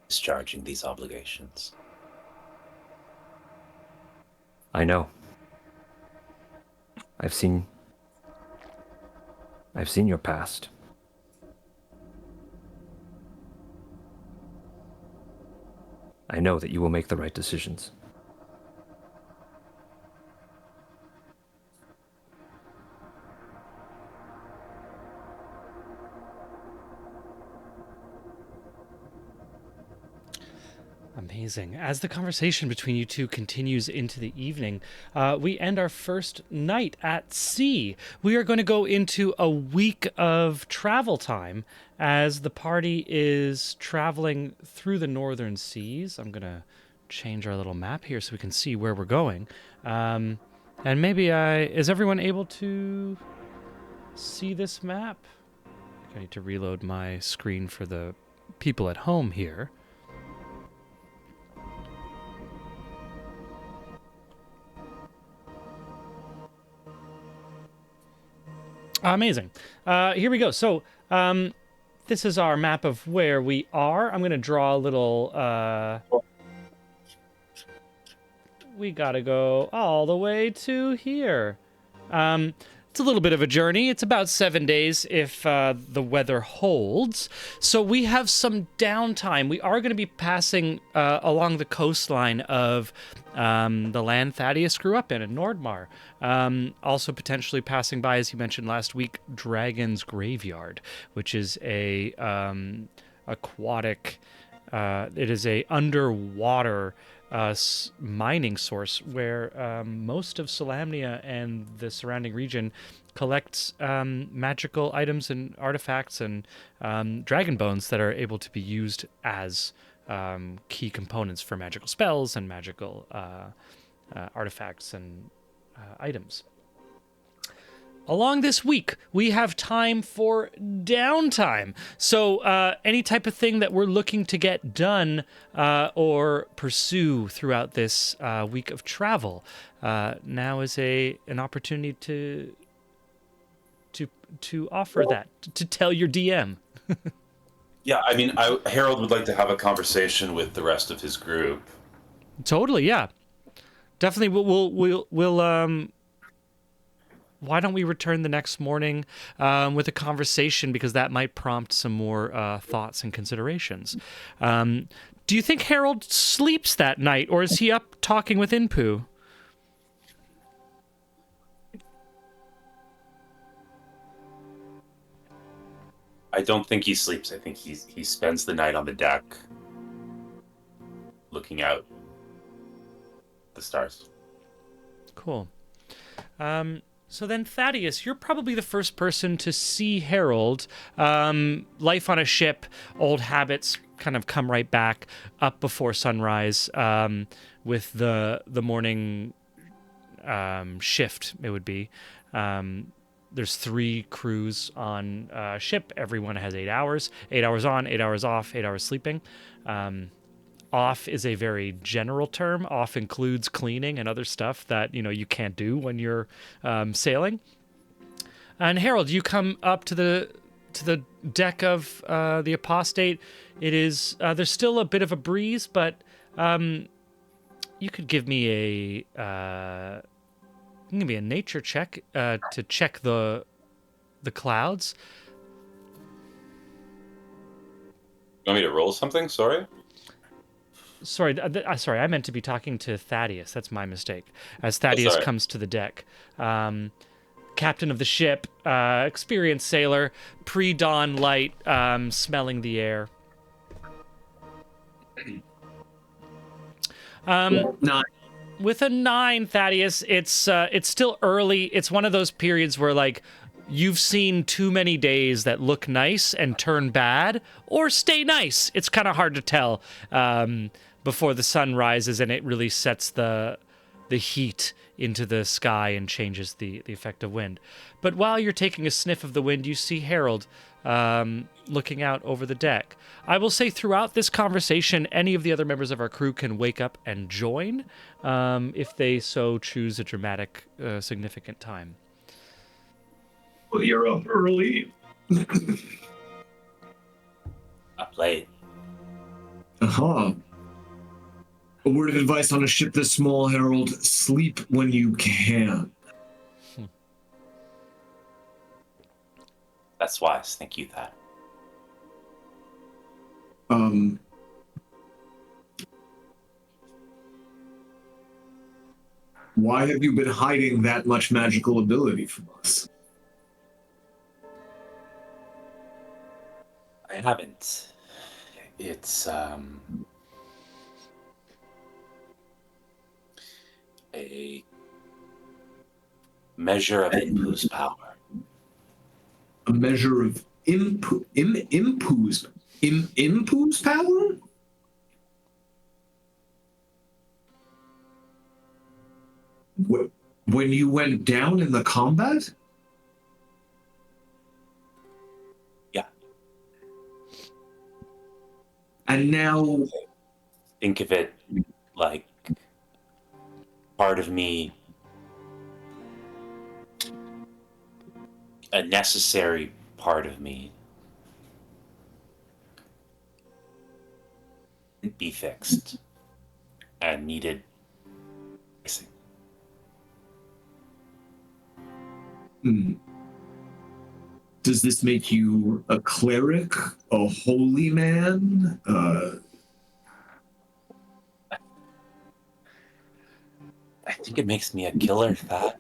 discharging these obligations. I know. I've seen your past. I know that you will make the right decisions. Amazing. As the conversation between you two continues into the evening, we end our first night at sea. We are going to go into a week of travel time as the party is traveling through the northern seas. I'm going to change our little map here so we can see where we're going. And maybe is everyone able to see this map? I need to reload my screen for the people at home here. Amazing. Here we go. So this is our map of where we are. I'm going to draw a little... we got to go all the way to here. It's a little bit of a journey. It's about 7 days if the weather holds. So we have some downtime. We are going to be passing along the coastline of the land Thaddeus grew up in Nordmar. Also potentially passing by, as you mentioned last week, Dragon's Graveyard, which is a aquatic. It is a underwater mining source where most of Solamnia and the surrounding region collects magical items and artifacts and dragon bones that are able to be used as key components for magical spells and magical artifacts and items. Along this week, we have time for downtime. So any type of thing that we're looking to get done or pursue throughout this week of travel, now is an opportunity to offer that, to tell your DM. Yeah, I mean, Harold would like to have a conversation with the rest of his group. Totally, yeah. Definitely, we'll why don't we return the next morning with a conversation, because that might prompt some more thoughts and considerations. Do you think Harold sleeps that night, or is he up talking with Inpu? I don't think he sleeps. I think he spends the night on the deck, looking out the stars. Cool. So then, Thaddeus, you're probably the first person to see Harold. Life on a ship, old habits kind of come right back, up before sunrise with the morning shift, it would be. There's 3 crews on ship. Everyone has 8 hours. 8 hours on, 8 hours off, 8 hours sleeping. Off is a very general term. Off includes cleaning and other stuff that you can't do when you're sailing. And Harold, you come up to the deck of the Apostate. It is there's still a bit of a breeze, but you could give me a nature check to check the clouds. You want me to roll something? Sorry. Sorry, I meant to be talking to Thaddeus. That's my mistake. As Thaddeus comes to the deck, can captain of the ship, experienced sailor, pre-dawn light, smelling the air. Not With a 9, Thaddeus, it's still early. It's one of those periods where, like, you've seen too many days that look nice and turn bad, or stay nice. It's kind of hard to tell before the sun rises and it really sets the heat into the sky and changes the effect of wind. But while you're taking a sniff of the wind, you see Harold looking out over the deck. I will say throughout this conversation, any of the other members of our crew can wake up and join if they so choose a dramatic, significant time. well, you're up early. Up late. Uh-huh. A word of advice on a ship this small, Harold: sleep when you can. That's wise. Thank you, Thad. Why have you been hiding that much magical ability from us? I haven't. It's a measure of Inpu's power. A measure of Impu's power? When you went down in the combat? Yeah. And now Think of it like part of me, a necessary part of me, be fixed and needed fixing. Does this make you a cleric, a holy man? I think it makes me a killer, Thad.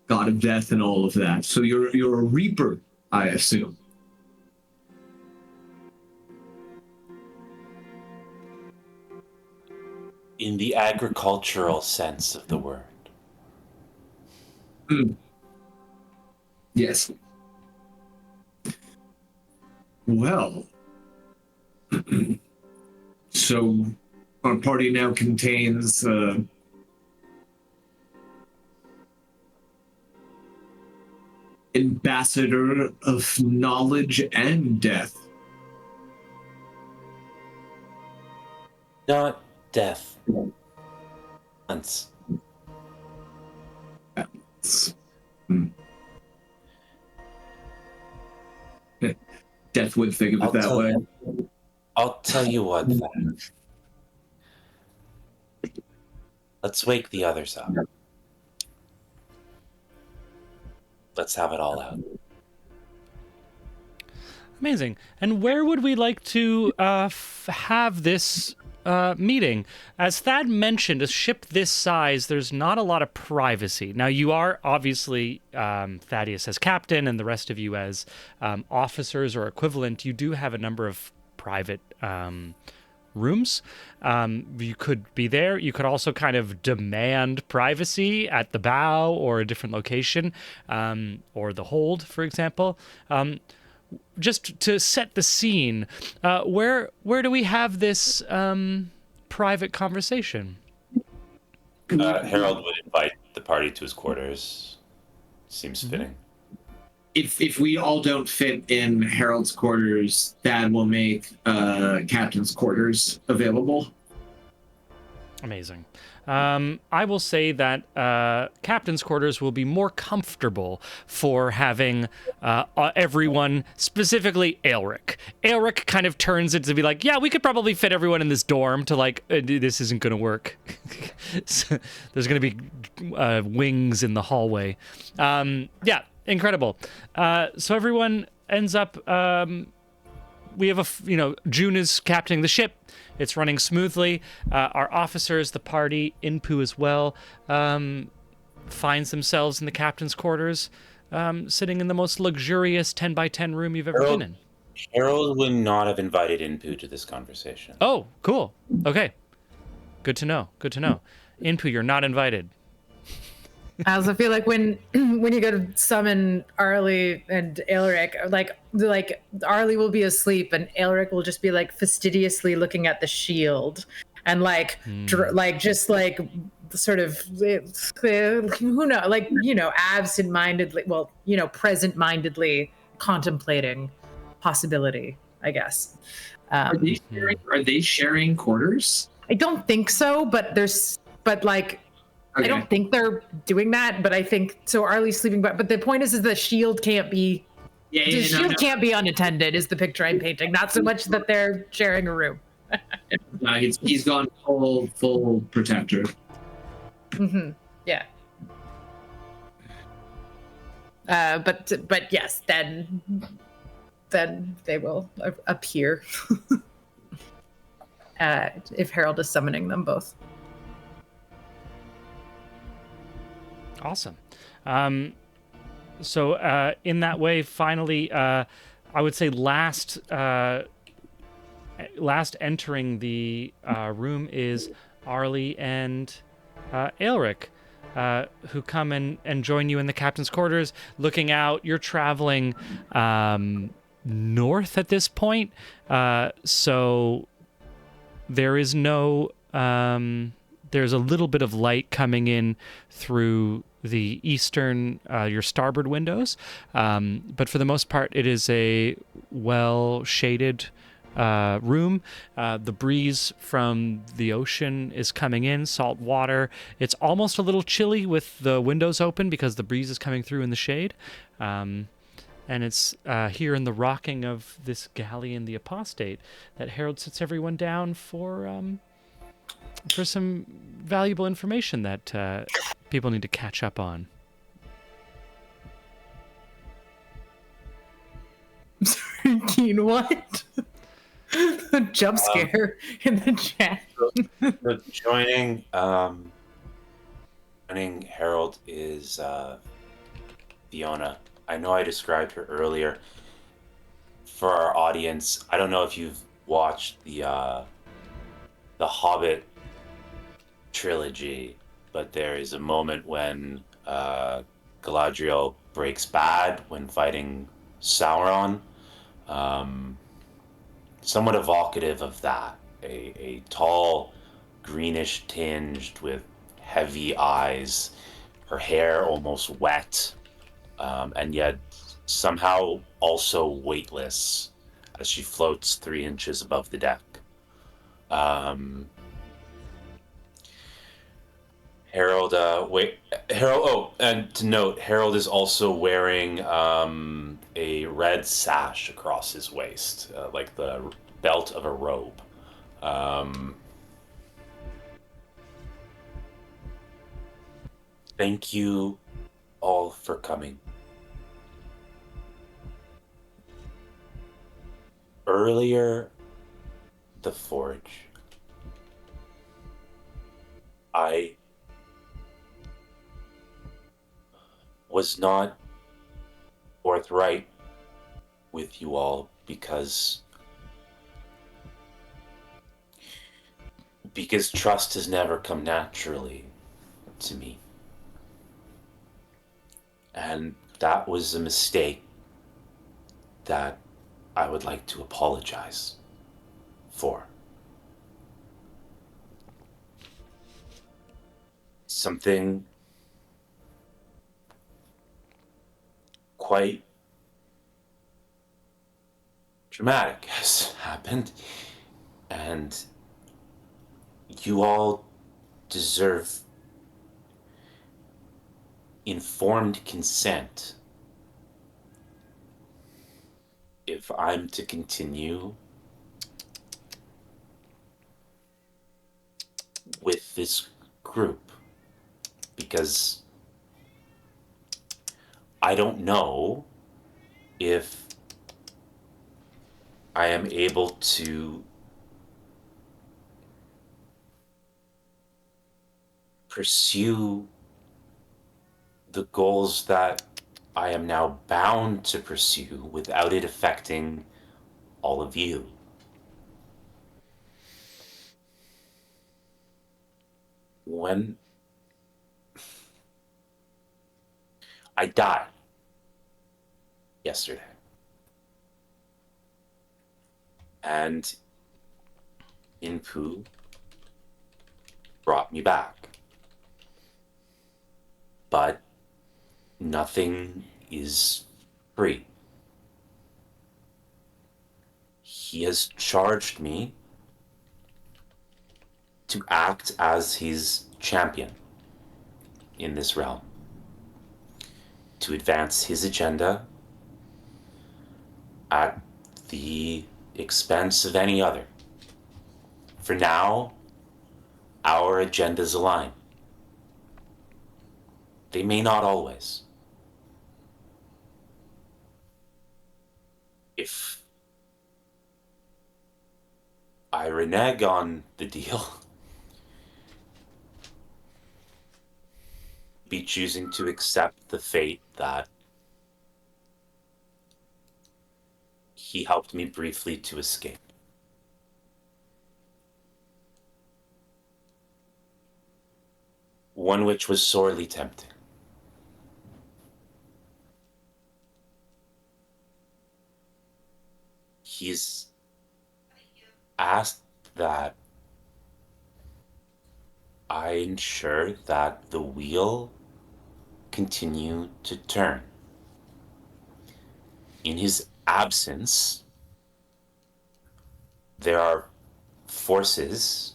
God of death and all of that. So you're a reaper, I assume. In the agricultural sense of the word. Yes. Well, so our party now contains ambassador of knowledge and death. Not death. Once. Death would think of it that way. I'll tell you what, Thad. Let's wake the others up. Let's have it all out. Amazing. And where would we like to have this meeting? As Thad mentioned, a ship this size, there's not a lot of privacy. Now, you are obviously Thaddeus as captain and the rest of you as officers or equivalent. You do have a number of private rooms. You could be there. You could also kind of demand privacy at the bow or a different location, or the hold, for example. Just to set the scene, where do we have this private conversation? Harold would invite the party to his quarters. Seems fitting. If we all don't fit in Harold's quarters, Thad will make Captain's quarters available. Amazing. I will say that captain's quarters will be more comfortable for having everyone, specifically Aelric. Aelric kind of turns it to be like, yeah, we could probably fit everyone in this dorm, to like, this isn't going to work. So, there's going to be wings in the hallway. Yeah, incredible. So everyone ends up we have June is captaining the ship. It's running smoothly. Our officers, the party, Inpu as well, finds themselves in the captain's quarters, sitting in the most luxurious 10 by 10 room you've ever been in. Harold would not have invited Inpu to this conversation. Oh, cool. Okay. Good to know. Good to know. Inpu, you're not invited. I also feel like when you go to summon Arlie and Aelric, like Arlie will be asleep and Aelric will just be like fastidiously looking at the shield and sort of who knows, like, absent-mindedly, present-mindedly contemplating possibility, I guess. Are they sharing quarters? I don't think so, but I don't think they're doing that, but I think so. Arlie's sleeping, but the point is the shield can't be. The shield can't be unattended. Is the picture I'm painting? Not so much that they're sharing a room. No, he's gone full protector. Mm-hmm. Yeah. But yes, then they will appear. If Harold is summoning them both. Awesome. So in that way, finally, I would say last entering the room is Arlie and Aelric, who come and join you in the captain's quarters. Looking out, you're traveling north at this point, so there is no. There's a little bit of light coming in through the eastern, your starboard windows, but for the most part, it is a well-shaded room. The breeze from the ocean is coming in, salt water. It's almost a little chilly with the windows open because the breeze is coming through in the shade. And it's here in the rocking of this galleon, the Apostate, that Harold sits everyone down for some valuable information that people need to catch up on. Sorry, Keen, what? A jump scare in the chat. So joining Harold is Fiona. I know I described her earlier. For our audience, I don't know if you've watched the Hobbit trilogy, but there is a moment when Galadriel breaks bad when fighting Sauron. Somewhat evocative of that. A tall, greenish tinged with heavy eyes, her hair almost wet, and yet somehow also weightless as she floats 3 inches above the deck. Harold, and to note, Harold is also wearing a red sash across his waist, like the belt of a robe. Thank you all for coming. Earlier, the Forge. I was not forthright with you all because trust has never come naturally to me. And that was a mistake that I would like to apologize for. Something quite dramatic has happened, and you all deserve informed consent if I'm to continue with this group, because I don't know if I am able to pursue the goals that I am now bound to pursue without it affecting all of you. When I died yesterday, and Inpu brought me back, but nothing is free. He has charged me to act as his champion in this realm, to advance his agenda at the expense of any other. For now, our agendas align. They may not always. If I renege on the deal, be choosing to accept the fate that he helped me briefly to escape. One which was sorely tempting. He's asked that I ensure that the wheel continue to turn. In his absence, there are forces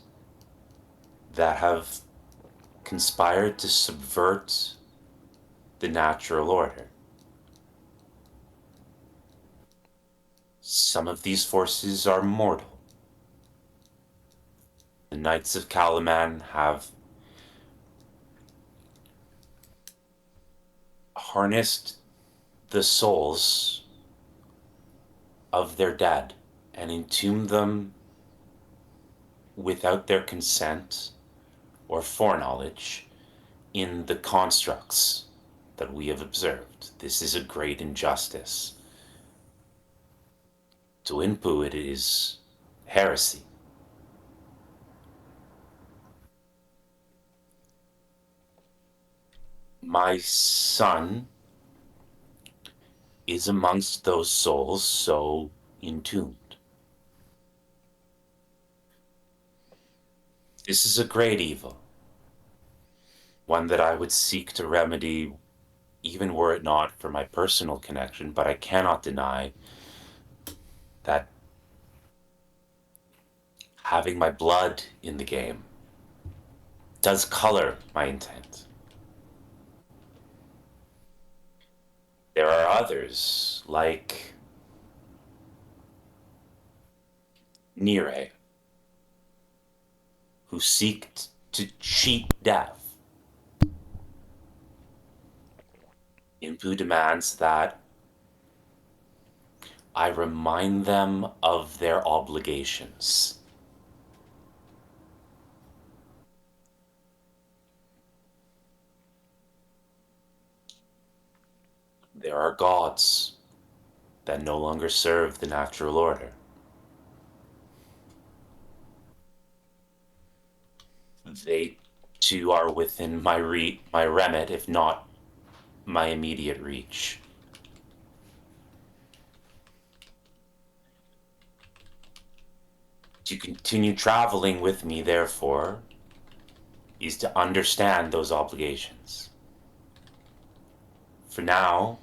that have conspired to subvert the natural order. Some of these forces are mortal. The Knights of Kalaman have harnessed the souls of their dead and entombed them without their consent or foreknowledge in the constructs that we have observed. This is a great injustice. To Inpu, it is heresy. My son is amongst those souls so entombed. This is a great evil, one that I would seek to remedy even were it not for my personal connection, but I cannot deny that having my blood in the game does color my intent. There are others, like Nire, who seek to cheat death. Inpu demands that I remind them of their obligations. There are gods that no longer serve the natural order. They too are within my remit, if not my immediate reach. To continue traveling with me, therefore, is to understand those obligations. For now,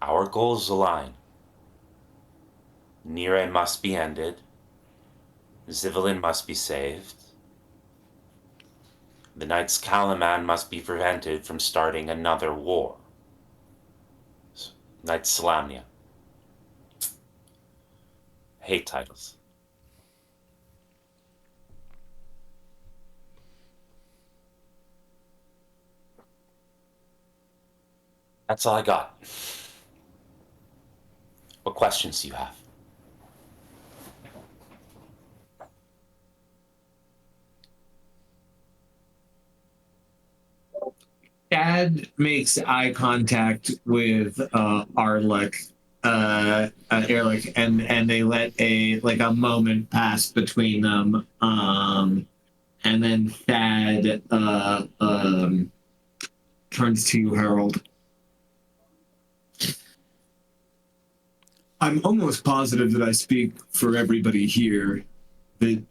our goals align. Nire must be ended. Zivalin must be saved. The Knights Kalaman must be prevented from starting another war. Knights Salamnia. Hate titles. That's all I got. What questions do you have? Thad makes eye contact with Arlick, Erlich, and they let a moment pass between them. And then Thad turns to you, Harold. I'm almost positive that I speak for everybody here that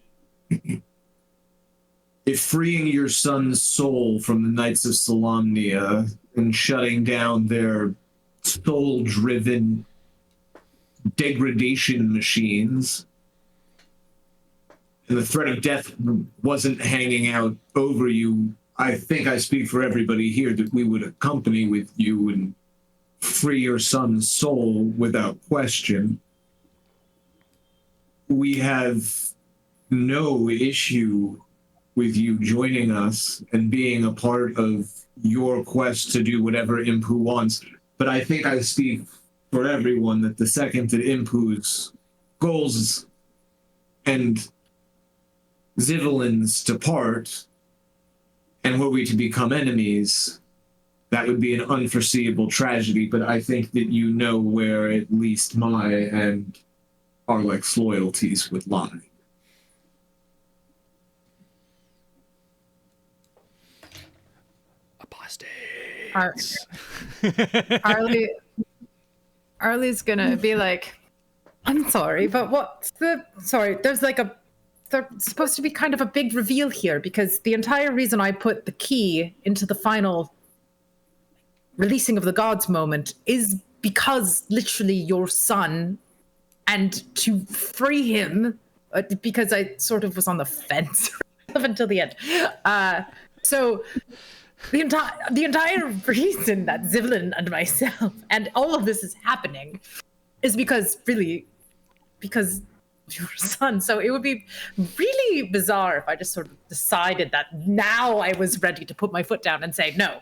if freeing your son's soul from the Knights of Solamnia and shutting down their soul-driven degradation machines and the threat of death wasn't hanging out over you, I think I speak for everybody here that we would accompany with you and free your son's soul without question. We have no issue with you joining us and being a part of your quest to do whatever Impu wants. But I think I speak for everyone that the second that Impu's goals and Zivalin's depart, and were we to become enemies, that would be an unforeseeable tragedy. But I think that you know where at least my and Arlek's loyalties would lie. Arlie's gonna be like, I'm sorry, but there's supposed to be kind of a big reveal here, because the entire reason I put the key into the final releasing of the gods moment is because literally your son, and to free him, because I sort of was on the fence up until the end. So the entire reason that Zivalin and myself and all of this is happening is because your son. So it would be really bizarre if I just sort of decided that now I was ready to put my foot down and say no.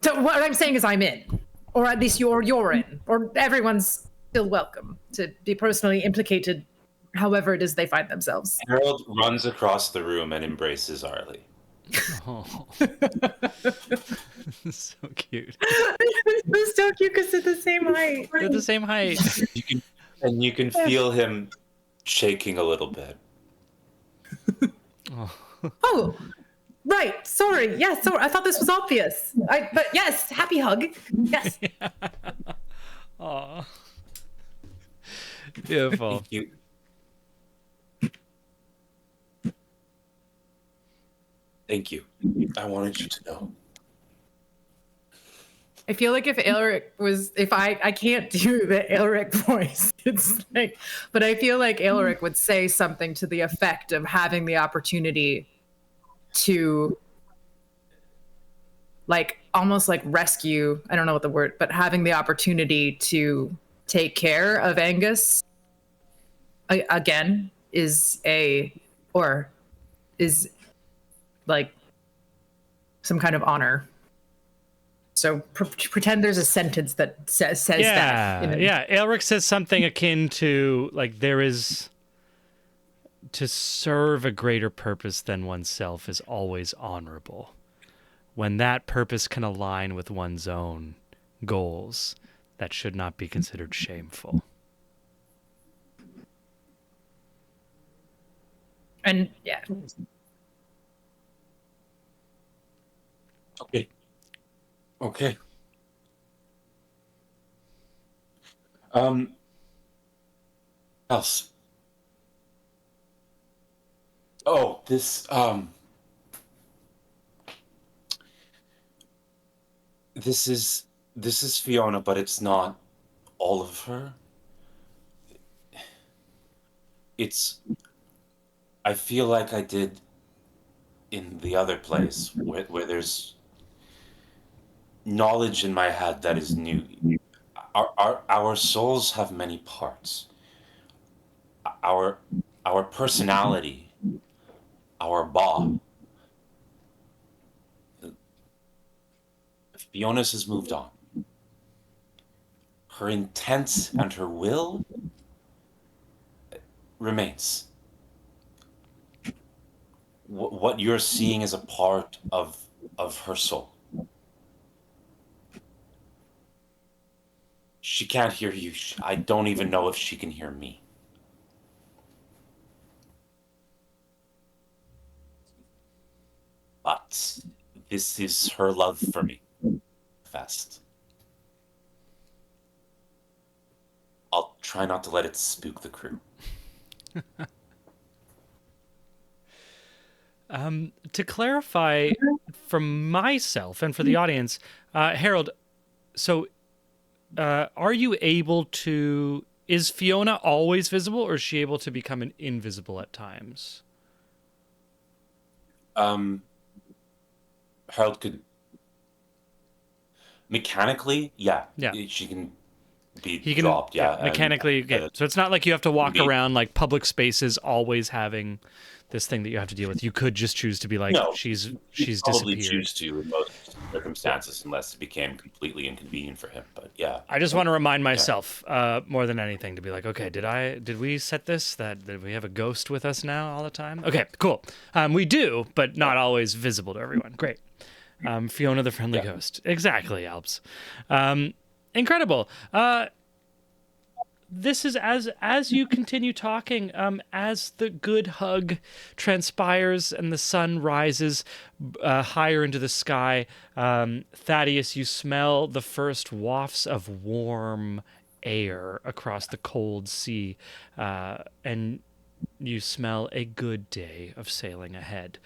So what I'm saying is I'm in, or at least you're in, or everyone's still welcome to be personally implicated however it is they find themselves. Harold runs across the room and embraces Arlie. Oh. So cute. It's so cute because they're the same height. They're the same height. You can feel him shaking a little bit. Oh, right. Sorry. Yes. Sorry. I thought this was obvious. But yes, happy hug. Yes. Aw. Beautiful. Thank you. Thank you. I wanted you to know. I feel like if I can't do the Elric voice, it's like, but I feel like Elric would say something to the effect of having the opportunity to, like, almost like rescue, I don't know what the word, but having the opportunity to take care of Angus again is like some kind of honor. So pretend there's a sentence that says that. Yeah. Elric says something akin to, like, there is, to serve a greater purpose than oneself is always honorable. When that purpose can align with one's own goals, that should not be considered shameful. And yeah. Okay. Else. Oh, this is Fiona, but it's not all of her. I feel like I did in the other place where there's knowledge in my head that is new. Our souls have many parts. Our personality, our bond. Fiona's has moved on. Her intent and her will remains. what you're seeing is a part of her soul. She can't hear you. I don't even know if she can hear me. But this is her love for me. Fest. I'll try not to let it spook the crew. To clarify for myself and for the audience, Harold, so are you able to... Is Fiona always visible, or is she able to become invisible at times? Harold could... Mechanically, yeah. Yeah. She can be He can dropped, yeah. mechanically. and, Okay. So it's not like you have to walk me- around like public spaces always having this thing that you have to deal with. You could just choose to be like, No, she's probably disappeared. choose to in most circumstances unless it became completely inconvenient for him. But yeah. I just want to remind myself more than anything to be like, okay, did we set this? Did we have a ghost with us now all the time? Okay, cool. We do, but not always visible to everyone. Great. Fiona the Friendly Ghost. Exactly, Alps. Incredible. This is as you continue talking, as the good hug transpires and the sun rises higher into the sky, Thaddeus, you smell the first wafts of warm air across the cold sea, and you smell a good day of sailing ahead.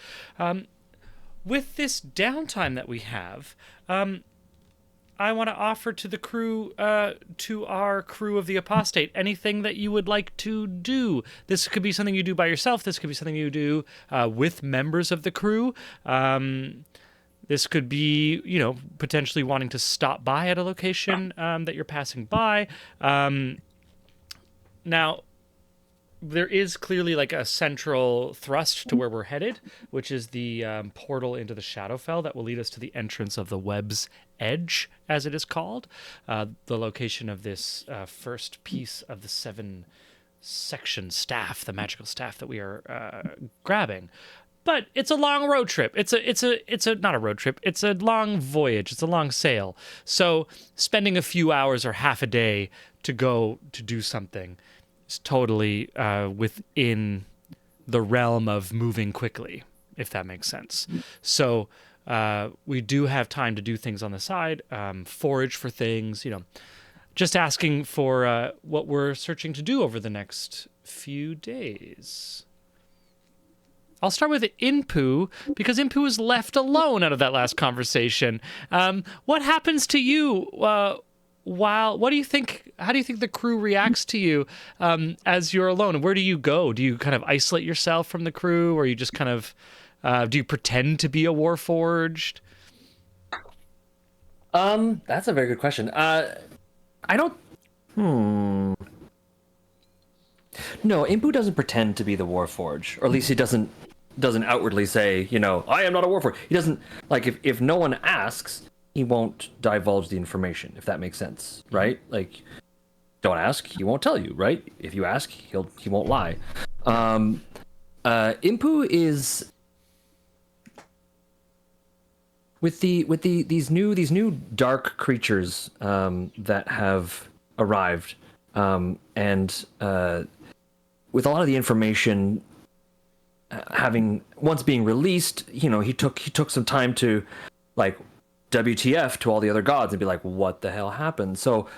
With this downtime that we have, I want to offer to the crew, to our crew of the Apostate, anything that you would like to do. This could be something you do by yourself. This could be something you do with members of the crew. This could be, potentially wanting to stop by at a location that you're passing by. Now, there is clearly like a central thrust to where we're headed, which is the portal into the Shadowfell that will lead us to the entrance of the Web's Edge, as it is called, the location of this first piece of the 7-section staff, the magical staff that we are grabbing. But it's a long road trip. It's not a road trip. It's a long voyage. It's a long sail. So spending a few hours or half a day to go to do something is totally within the realm of moving quickly, if that makes sense. So we do have time to do things on the side, forage for things, just asking for what we're searching to do over the next few days. I'll start with Inpu, because Inpu was left alone out of that last conversation. What happens to you what do you think? How do you think the crew reacts to you as you're alone? Where do you go? Do you kind of isolate yourself from the crew, or you just kind of do you pretend to be a Warforged? That's a very good question. I don't. No, Impu doesn't pretend to be the Warforged, or at least he doesn't outwardly say, I am not a Warforged. He doesn't, like, if no one asks, he won't divulge the information, if that makes sense, right? Like, don't ask, he won't tell you, right? If you ask, he won't lie. Impu is with these new dark creatures that have arrived, and with a lot of the information having once being released, he took some time to, like, WTF to all the other gods and be like, what the hell happened? So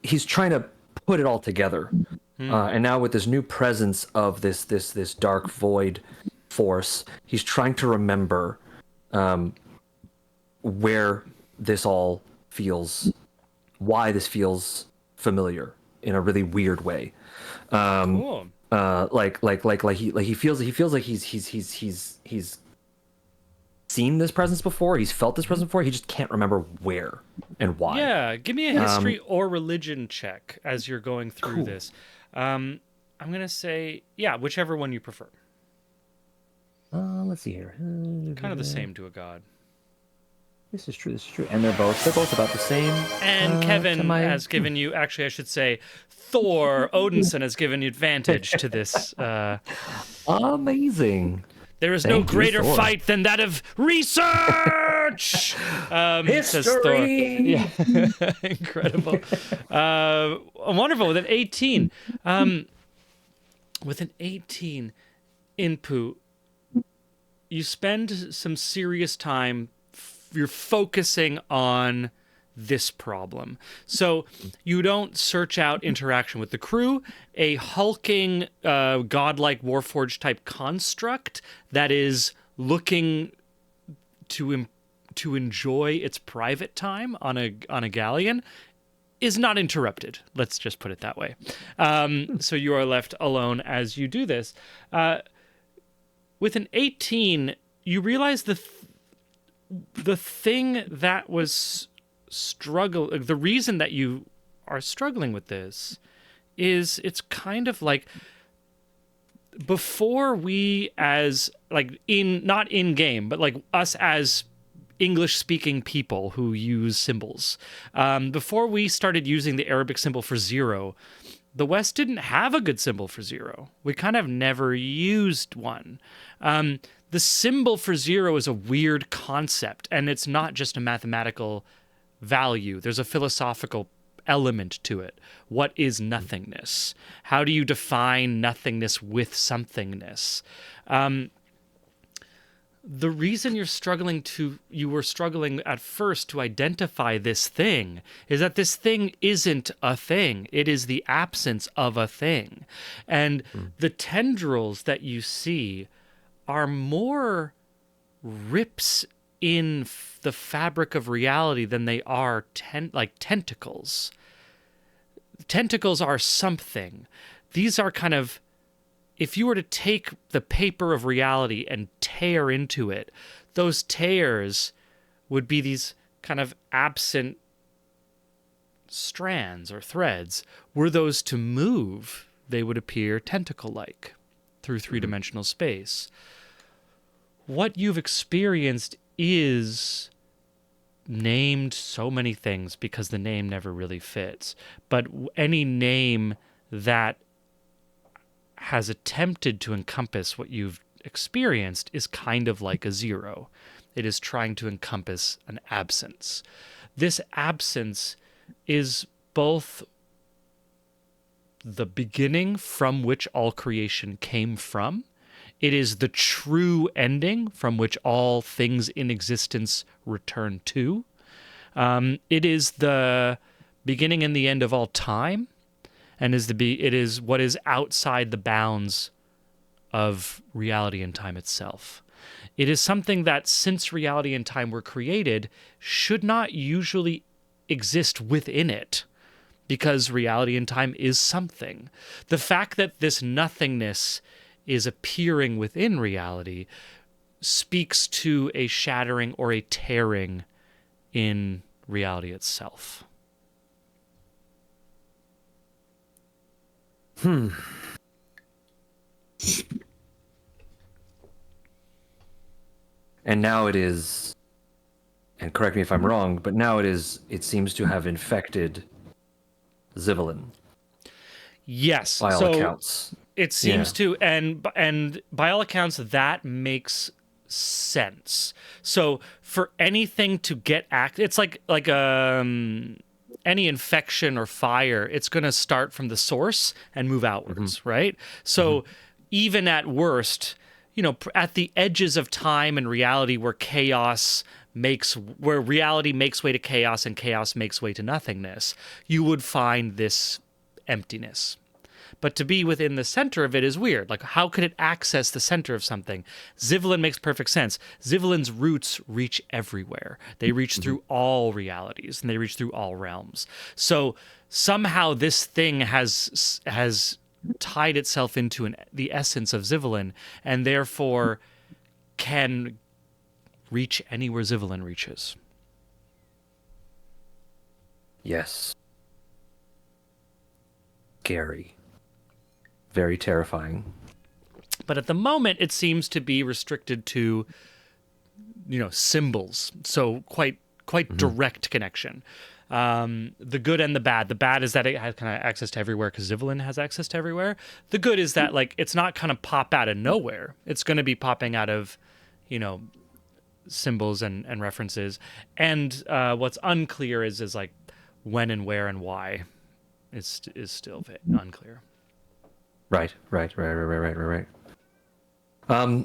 he's trying to put it all together. And now with this new presence of this dark void force, he's trying to remember where this all feels, why this feels familiar in a really weird way. Cool. He feels like he's seen this presence before, he's felt this presence before, he just can't remember where and why. Yeah, give me a history or religion check as you're going through this. I'm gonna say, whichever one you prefer. Let's see here. Kind of the same to a god. This is true. This is true. And they're both about the same. And Kevin to my- has given you, actually, I should say, Thor Odinson has given you advantage to this. Amazing. There is no Thank you, greater Thor. fight than that of research. Says Thor. History. Yeah, incredible. Wonderful. With an 18, Inpu, you spend some serious time. You're focusing on this problem. So you don't search out interaction with the crew. A hulking, godlike Warforged type construct that is looking to enjoy its private time on a galleon is not interrupted. Let's just put it that way. So you are left alone as you do this. With an 18, you realize the thing that was the reason that you are struggling with this is it's kind of like before we as like not in game, but like us as English speaking people who use symbols, before we started using the Arabic symbol for 0, the West didn't have a good symbol for 0. We kind of never used one. The symbol for 0 is a weird concept, and it's not just a mathematical value. There's a philosophical element to it. What is nothingness? How do you define nothingness with somethingness? The reason you were struggling at first to identify this thing is that this thing isn't a thing. It is the absence of a thing. And the tendrils that you see are more rips in the fabric of reality than they are like tentacles. Tentacles are something. These are kind of, if you were to take the paper of reality and tear into it, those tears would be these kind of absent strands or threads. Were those to move, they would appear tentacle-like through three-dimensional space. What you've experienced is named so many things because the name never really fits. But any name that has attempted to encompass what you've experienced is kind of like a 0. It is trying to encompass an absence. This absence is both the beginning from which all creation came from. It is the true ending from which all things in existence return to. It is the beginning and the end of all time, and it is what is outside the bounds of reality and time itself. It is something that, since reality and time were created, should not usually exist within it, because reality and time is something. The fact that this nothingness is appearing within reality speaks to a shattering or a tearing in reality itself. And now it is, and correct me if I'm wrong, but now it seems to have infected Zivelin Yes. by all accounts. It seems to, and by all accounts, that makes sense. So for anything to get it's like any infection or fire, it's going to start from the source and move outwards, right? So even at worst, at the edges of time and reality where reality makes way to chaos and chaos makes way to nothingness, you would find this emptiness. But to be within the center of it is weird. Like, how could it access the center of something? Zivelin makes perfect sense. Zivelin's roots reach everywhere. They reach through all realities, and they reach through all realms. So somehow this thing has tied itself into the essence of Zivelin, and therefore can reach anywhere Zivelin reaches. Yes. Scary. Very terrifying. But at the moment, it seems to be restricted to, symbols. So quite quite direct connection. The good and the bad. The bad is that it has kind of access to everywhere because Zivlin has access to everywhere. The good is that like it's not kind of pop out of nowhere. It's going to be popping out of, symbols and references. And what's unclear is like when and where and why is still unclear. Right. I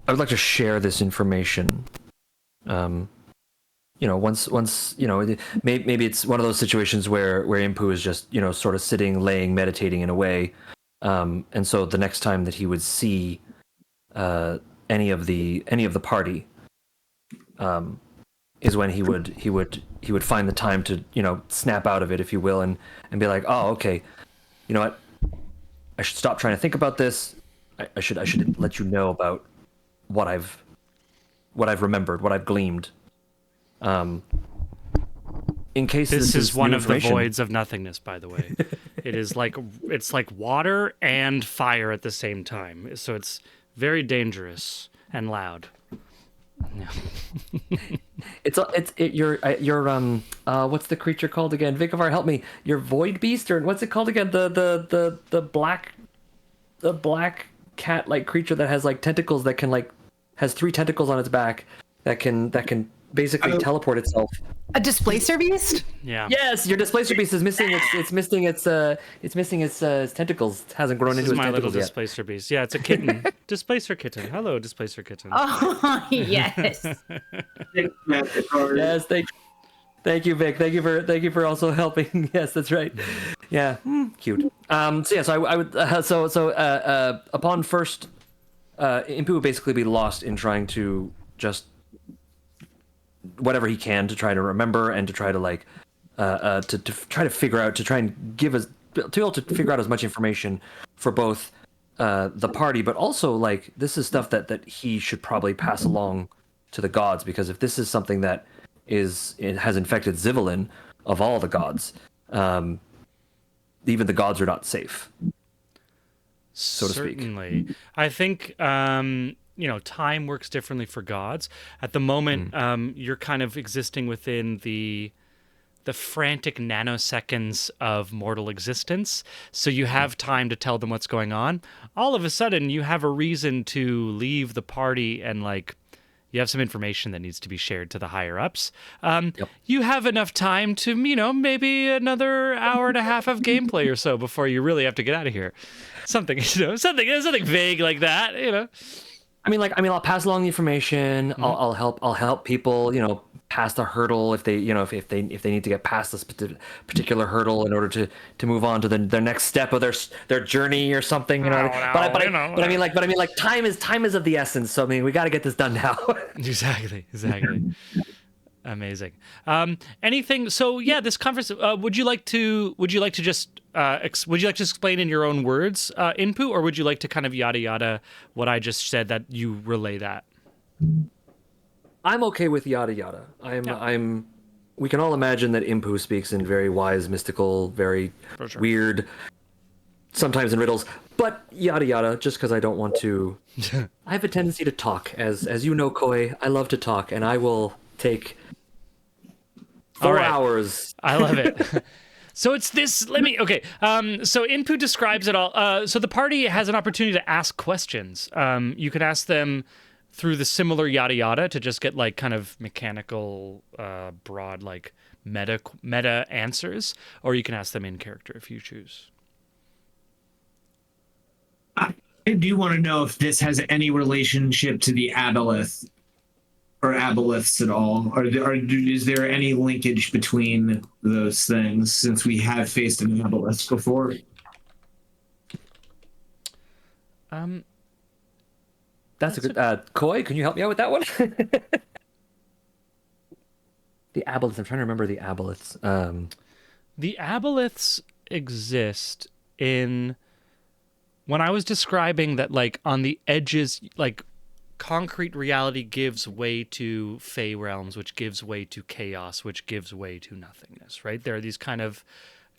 would like to share this information. Once maybe it's one of those situations where Impu is just sort of sitting, laying, meditating in a way, and so the next time that he would see any of the party, is when he would find the time to snap out of it, if you will, and be like, oh, okay, you know what, I should stop trying to think about this. I should let you know about what I've remembered, what I've gleamed. In case this is one of the information. voids of nothingness, by the way. It's like water and fire at the same time. So it's very dangerous and loud. Yeah. Your what's the creature called again? Vikivar, help me. Your void beast, or what's it called again? The black cat-like creature that has like tentacles that can has 3 tentacles on its back that can basically teleport itself. A displacer beast? Yeah. Yes, your displacer beast is missing it's missing its tentacles. It hasn't grown into This is its my little tentacles yet. displacer beast. Yeah, it's a kitten. Displacer kitten. Hello, displacer kitten. Oh, yes. Yes, thank you, Vic. Thank you for also helping. Yes, that's right. Yeah, cute. So I would upon first, Impu would basically be lost in trying to just whatever he can to try to remember and to try to to try to figure out, to try and give us to be able to figure out as much information for both the party, but also this is stuff that he should probably pass along to the gods, because if this is something that it has infected Zivlin of all the gods, even the gods are not safe, so to speak. Certainly. I think time works differently for gods. At the moment, you're kind of existing within the frantic nanoseconds of mortal existence. So you have time to tell them what's going on. All of a sudden, you have a reason to leave the party and you have some information that needs to be shared to the higher ups. You have enough time to, maybe another hour and a half of gameplay or so before you really have to get out of here. Something vague like that, I mean, I'll pass along the information. Mm-hmm. I'll help people, pass the hurdle if they, if they need to get past this particular hurdle in order to move on to their next step of their journey or something. But I mean, time is of the essence. So I mean, we got to get this done now. Exactly. Amazing. Anything? So yeah, this conference. Would you like to just explain in your own words, Inpu, or would you like to kind of yada yada what I just said, that you relay that? I'm okay with yada yada. We can all imagine that Impu speaks in very wise, mystical, very weird, sometimes in riddles, but yada yada, just because I don't want to. I have a tendency to talk, as you know, Koi. I love to talk, and I will take 4 hours. I love it. So it's this. So Inpu describes it all. So the party has an opportunity to ask questions. You can ask them through the similar yada yada to just get kind of mechanical, broad, meta answers, or you can ask them in character if you choose. I do want to know if this has any relationship to the Aboleth or Aboleths at all, or is there any linkage between those things, since we have faced an Aboleth before? That's a good. Koi, can you help me out with that one? The Aboleths. I'm trying to remember the Aboleths. The Aboleths exist in. When I was describing that, on the edges, concrete reality gives way to Fey realms, which gives way to chaos, which gives way to nothingness, right? There are these kind of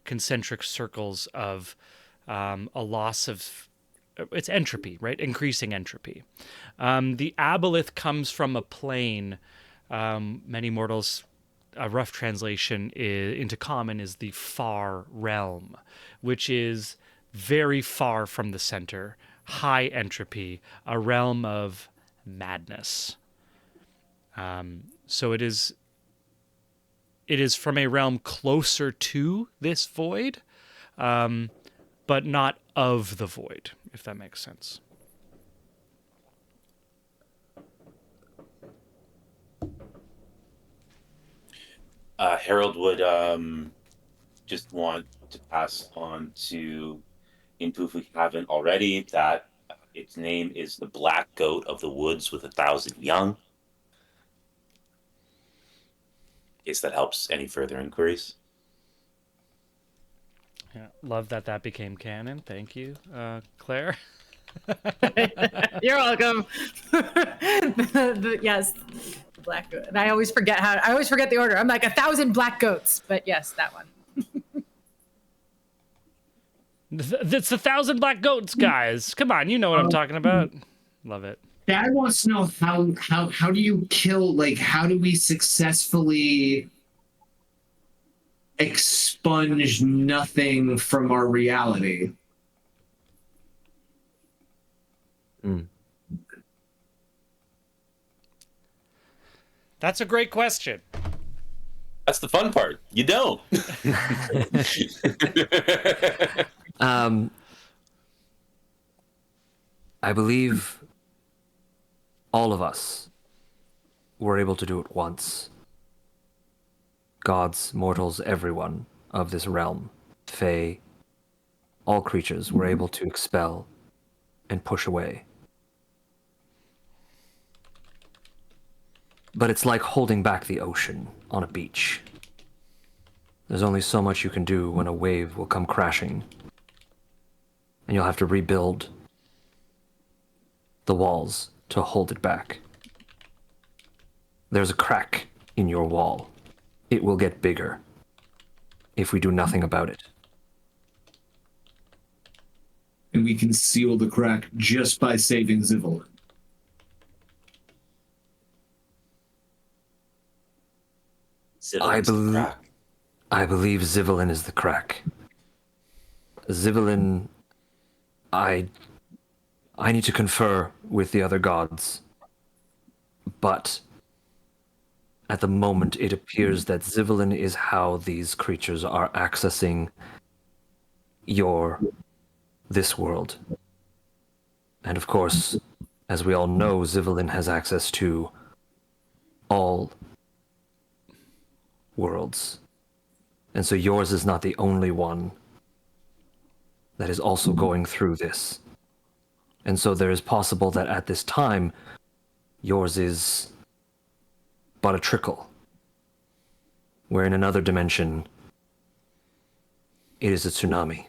concentric circles of a loss of... It's entropy, right? Increasing entropy. The Aboleth comes from a plane many mortals, a rough translation into common is the far realm, which is very far from the center, high entropy, a realm of madness. So it is from a realm closer to this void, but not of the void, if that makes sense. Harold would just want to pass on to Inpu, if we haven't already, that its name is the Black Goat of the Woods with 1,000 young. In case that helps any further inquiries. Yeah, love that became canon. Thank you, Claire. You're welcome. Yes, black goat. And I always forget the order. I'm like 1,000 black goats, but yes, that one. It's 1,000 black goats, guys. Come on, you know what I'm talking about. Love it. Dad wants to know how do you kill, like, how do we successfully expunge nothing from our reality? That's a great question. That's the fun part. You don't. I believe all of us were able to do it once. Gods, mortals, everyone of this realm, Fae, all creatures were able to expel and push away. But it's like holding back the ocean on a beach. There's only so much you can do when a wave will come crashing, and you'll have to rebuild the walls to hold it back. There's a crack in your wall. It will get bigger if we do nothing about it. And we can seal the crack just by saving Zivelin. I believe Zivelin is the crack. Zivelin, I need to confer with the other gods, but at the moment it appears that Zivelin is how these creatures are accessing this world. And of course, as we all know, Zivelin has access to all worlds. And so yours is not the only one that is also going through this. And so there is possible that at this time, yours is but a trickle. Where in another dimension, it is a tsunami.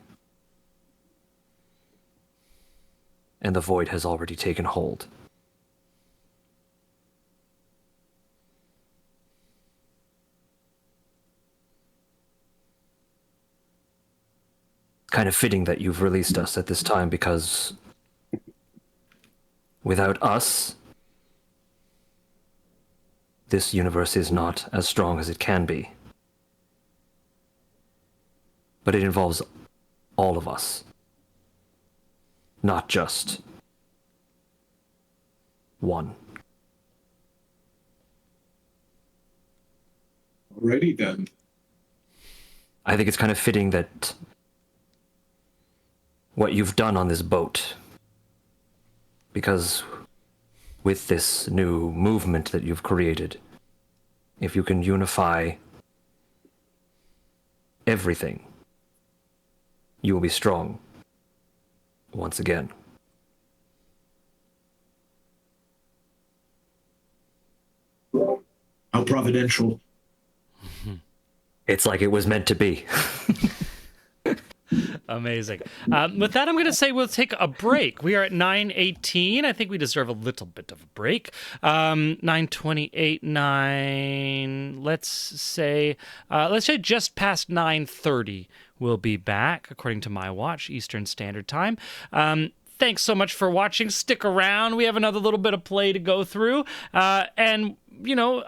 And the void has already taken hold. Kind of fitting that you've released us at this time, because without us, this universe is not as strong as it can be. But it involves all of us, not just one. Alrighty then. I think it's kind of fitting that what you've done on this boat, because with this new movement that you've created, if you can unify everything, you will be strong once again. How providential. It's like it was meant to be. Amazing. With that, I'm going to say we'll take a break. We are at 9:18. I think we deserve a little bit of a break. 9:28, 9. Let's say just past 9:30. We'll be back, according to my watch, Eastern Standard Time. Thanks so much for watching. Stick around. We have another little bit of play to go through. And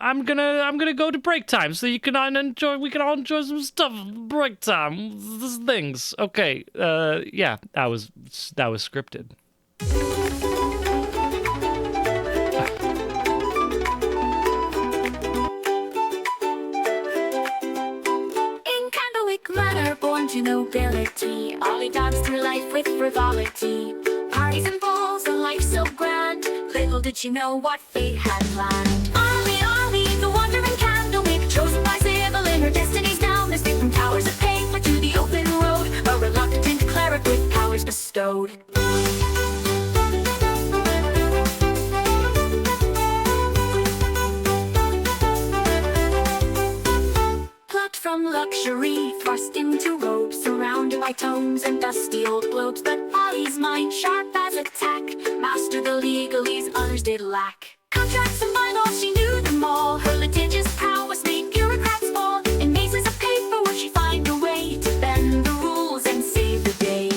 I'm gonna go to break time so we can all enjoy some stuff. Break time, these things. Okay, yeah, that was scripted. In Candlewick Manor, born to nobility, Ollie danced through life with frivolity. Parties and balls, a life so grand. Little did she know what fate had planned. Ollie, the wandering Candlewick, chosen by Sybil in her destinies down. Escaped from towers of paper to the open road, a reluctant cleric with powers bestowed. Plucked from luxury, thrust into robes, surrounded by tomes and dusty old globes. But Ollie's mind, sharp as a tack, mastered the legalese others did lack. Contracts and bylaws, she knew them all. Her litigious prowess made bureaucrats fall. In mazes of paper would she find a way to bend the rules and save the day.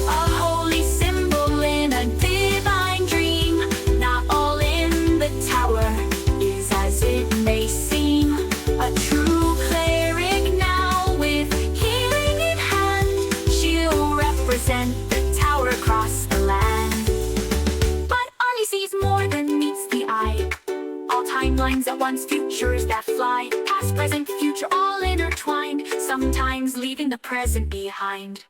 A holy symbol in a divine dream. Not all in the tower is as it may seem. A true cleric now with healing in hand. She'll represent the tower across the land. But Ollie sees more than meets the eye. All timelines at once, futures that fly. Past, present, future, all intertwined. Sometimes leaving the present behind.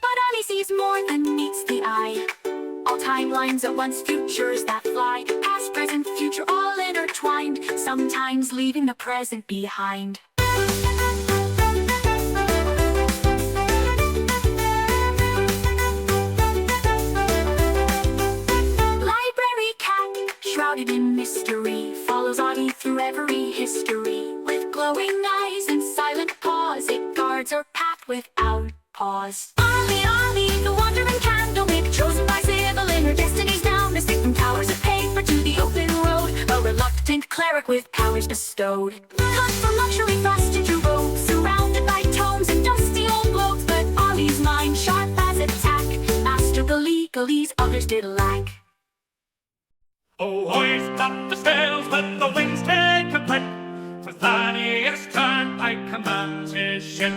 But Ollie sees more than meets the eye. All timelines at once, futures that fly. Past, present, future, all intertwined. Sometimes leaving the present behind. Library cat, shrouded in mystery, follows Ollie through every history. With glowing eyes and silent paws, it guards her path without pause. Ollie, the wandering Candlewick, chosen by Sybil in her destinies down. Escaped from towers of paper to the open road, a reluctant cleric with powers bestowed. Cut from luxury, thrust into robes, surrounded by tomes and dusty old globes. But Ollie's mind, sharp as a tack, mastered the legalese others did lack. Oh, hoist up the sails, let the winds take a grip. For Thaddeus Turnpike commands his ship.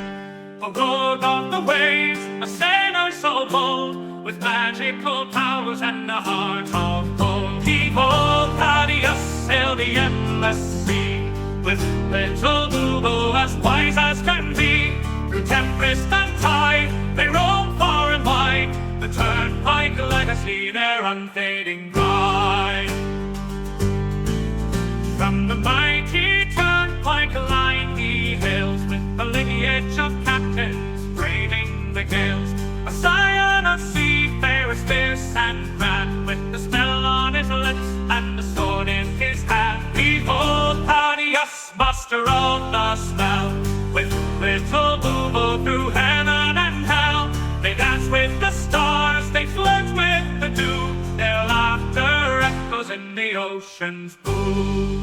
For road on the waves, a sailor so bold, with magical powers and a heart of gold. Behold, Thaddeus sailed the endless sea, with little Boobo as wise as can be. Through tempest and tide, they roam far and wide. The Turnpike legacy, their unfading pride. From the mighty Turnpike line he hails, with the lineage of captains braving the gales. A scion of seafarers fierce and grand, with the smell on his lips and the sword in his hand. Behold, Thaddeus, master of the smell, with little Boobo through heaven and hell. They dance with the stars, they flirt with the dew. Their laughter echoes in the ocean's blue.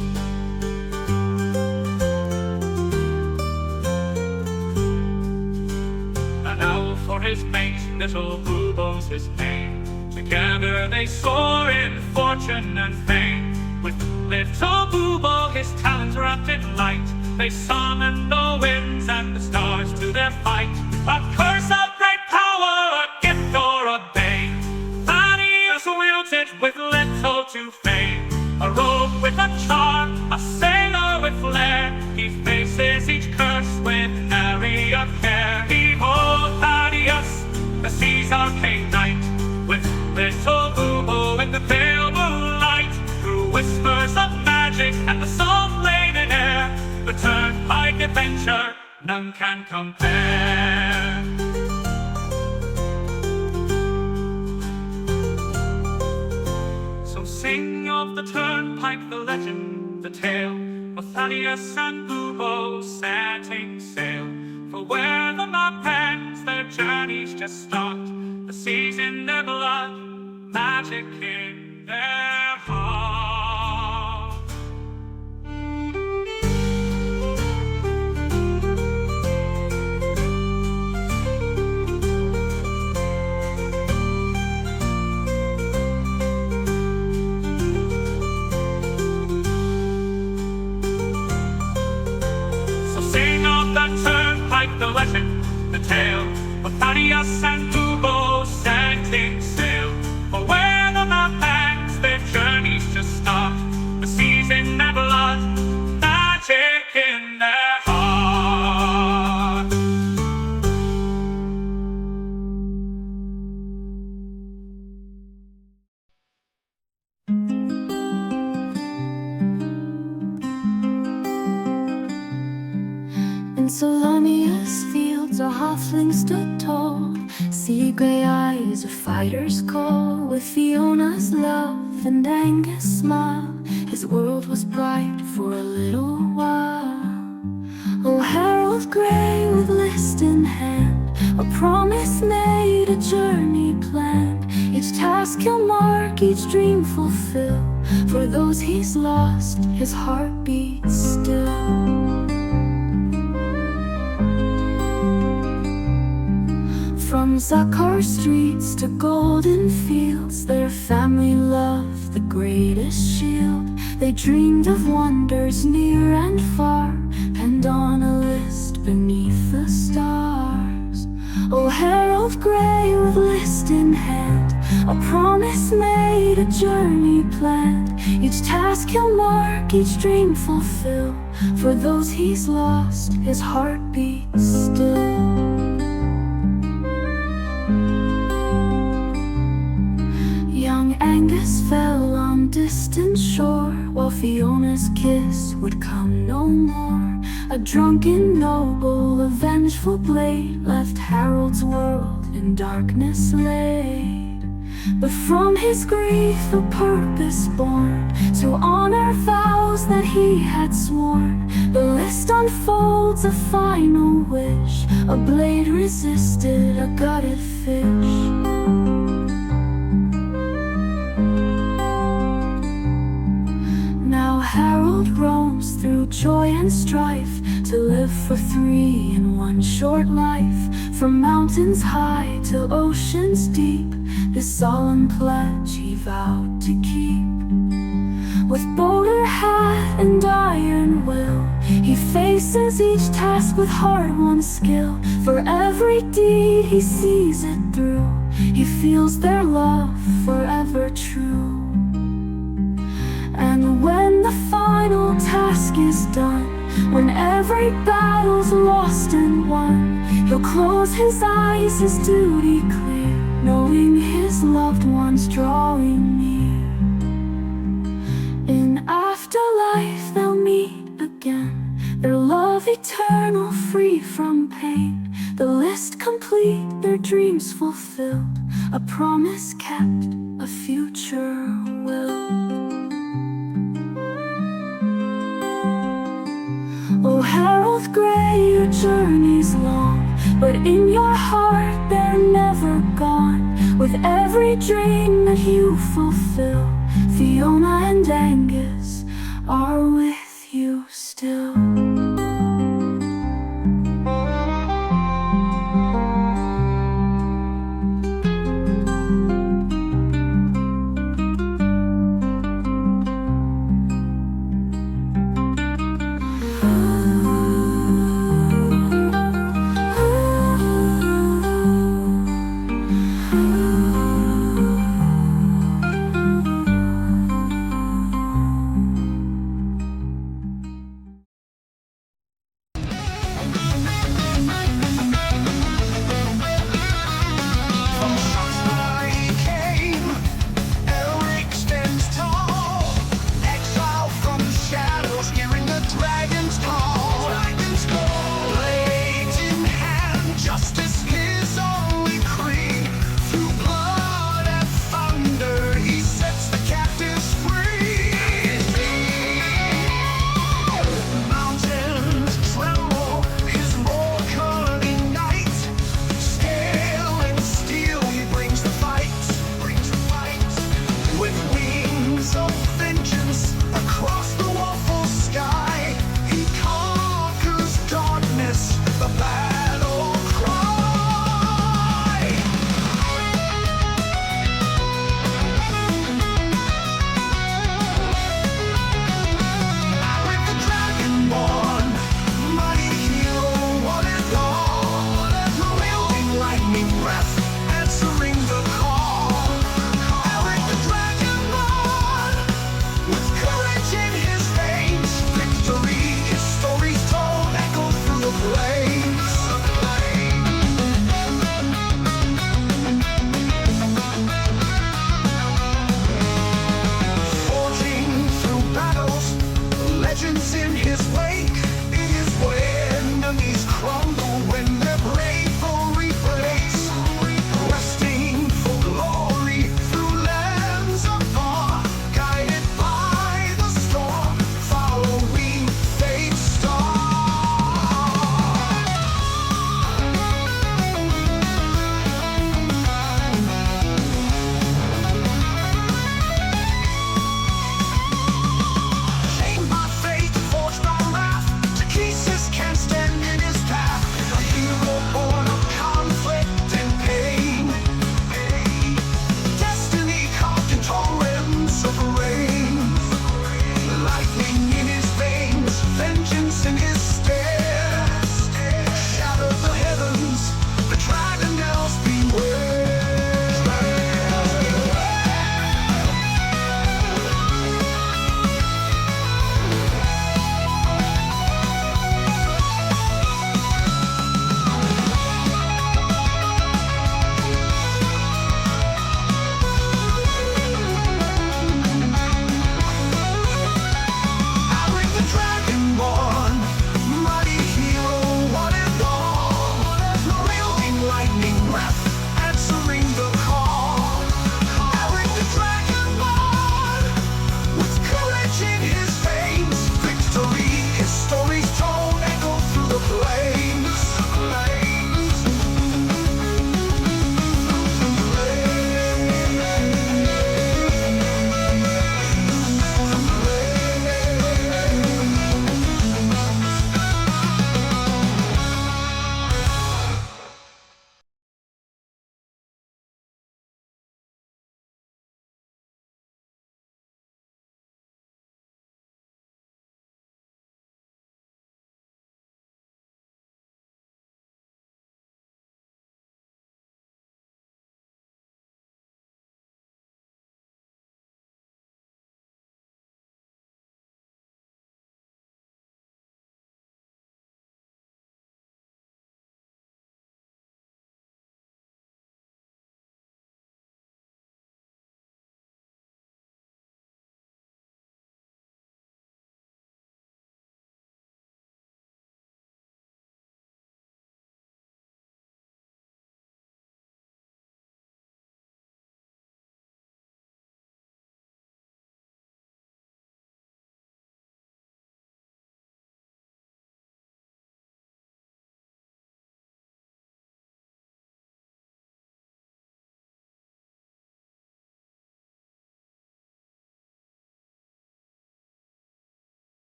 And now for his mate, little Boobo's his name. Together they soar in fortune and fame. With little Boobo, his talents wrapped in light, they summon the winds and the stars to their fight. A curse of great power, a gift or a bane, Thaddeus wields it with little to fame. A rogue with a charm, a sailor with flair, he faces each curse with nary a care. Behold, Thaddeus, the sea's arcane knight, with little Boobo in the pale moonlight. Through whispers of magic and the salt-laden air, the Turnpike adventure none can compare. So sing of the Turnpike, the legend, the tale, of Thaddeus and Boobo setting sail. For where the map ends, their journeys just start. The sea's in their blood, magic in their heart. like the legend, the tale of Thaddeus and Bubo setting sail. For where the map ends, their journeys just stop. The seas in their blood, magic in their heart. In Solania's fields a halfling stood tall, sea grey eyes, a fighter's call. With Fiona's love and Angus' smile, his world was bright for a little while. Oh, Harold Grey with list in hand, a promise made, a journey planned. Each task he'll mark, each dream fulfill. For those he's lost, his heart beats still. From Zakar streets to golden fields, their family loved the greatest shield. They dreamed of wonders near and far, penned on a list beneath the stars. Oh, Harold Grey with list in hand, a promise made, a journey planned. Each task he'll mark, each dream fulfill. For those he's lost, his heart beats still. Young Angus fell on distant shore, while Fiona's kiss would come no more. A drunken noble, a vengeful blade, left Harold's world in darkness laid. But from his grief a purpose born, to honor vows that he had sworn. The list unfolds a final wish, a blade resisted a gutted fish. Harold roams through joy and strife, to live for three in one short life. From mountains high to oceans deep, this solemn pledge he vowed to keep. With boulder hat and iron will, he faces each task with hard-won skill. For every deed he sees it through, he feels their love forever true. And when the final task is done, when every battle's lost and won, he'll close his eyes, his duty clear, knowing his loved ones drawing near. In afterlife they'll meet again, their love eternal, free from pain. The list complete, their dreams fulfilled, a promise kept, a future will. Oh, Harold Grey, your journey's long, but in your heart they're never gone. With every dream that you fulfill, Fiona and Angus are with you still.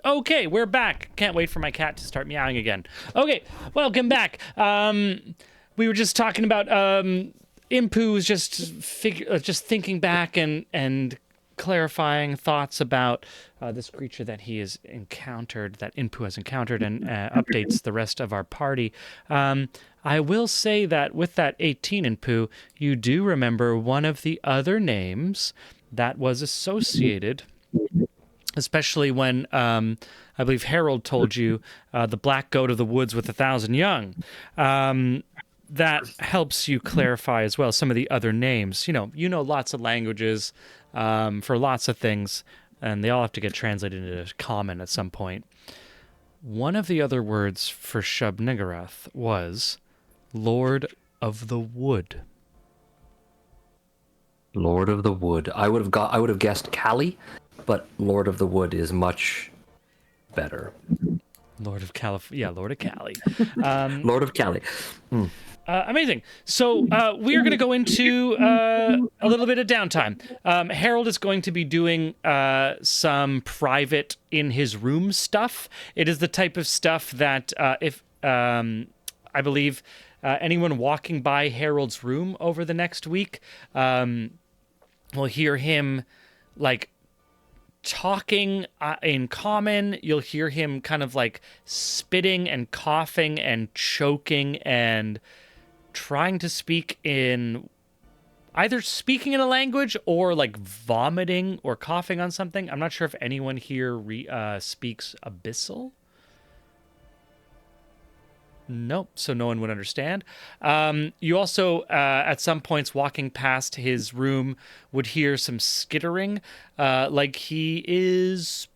Okay, we're back. Can't wait for my cat to start meowing again. Okay, welcome back. We were just talking about Impu was just thinking back and clarifying thoughts about this creature that he has encountered, that Impu has encountered, and updates the rest of our party. I will say that with that 18 Impu, you do remember one of the other names that was associated, especially when I believe Harold told you the black goat of the woods with 1,000 young. That helps you clarify as well some of the other names. You know lots of languages for lots of things, and they all have to get translated into common at some point. One of the other words for Shub-Niggurath was Lord of the Wood. Lord of the Wood. I would have guessed Cali, but Lord of the Wood is much better. Lord of California. Yeah, Lord of Cali. Lord of Cali. Amazing. So we are going to go into a little bit of downtime. Harold is going to be doing some private in his room stuff. It is the type of stuff that if I believe anyone walking by Harold's room over the next week will hear him like talking in common. You'll hear him kind of like spitting and coughing and choking and trying to speak in either speaking in a language or like vomiting or coughing on something. I'm not sure if anyone here speaks Abyssal. Nope, so no one would understand. You also, at some points, walking past his room, would hear some skittering, like he is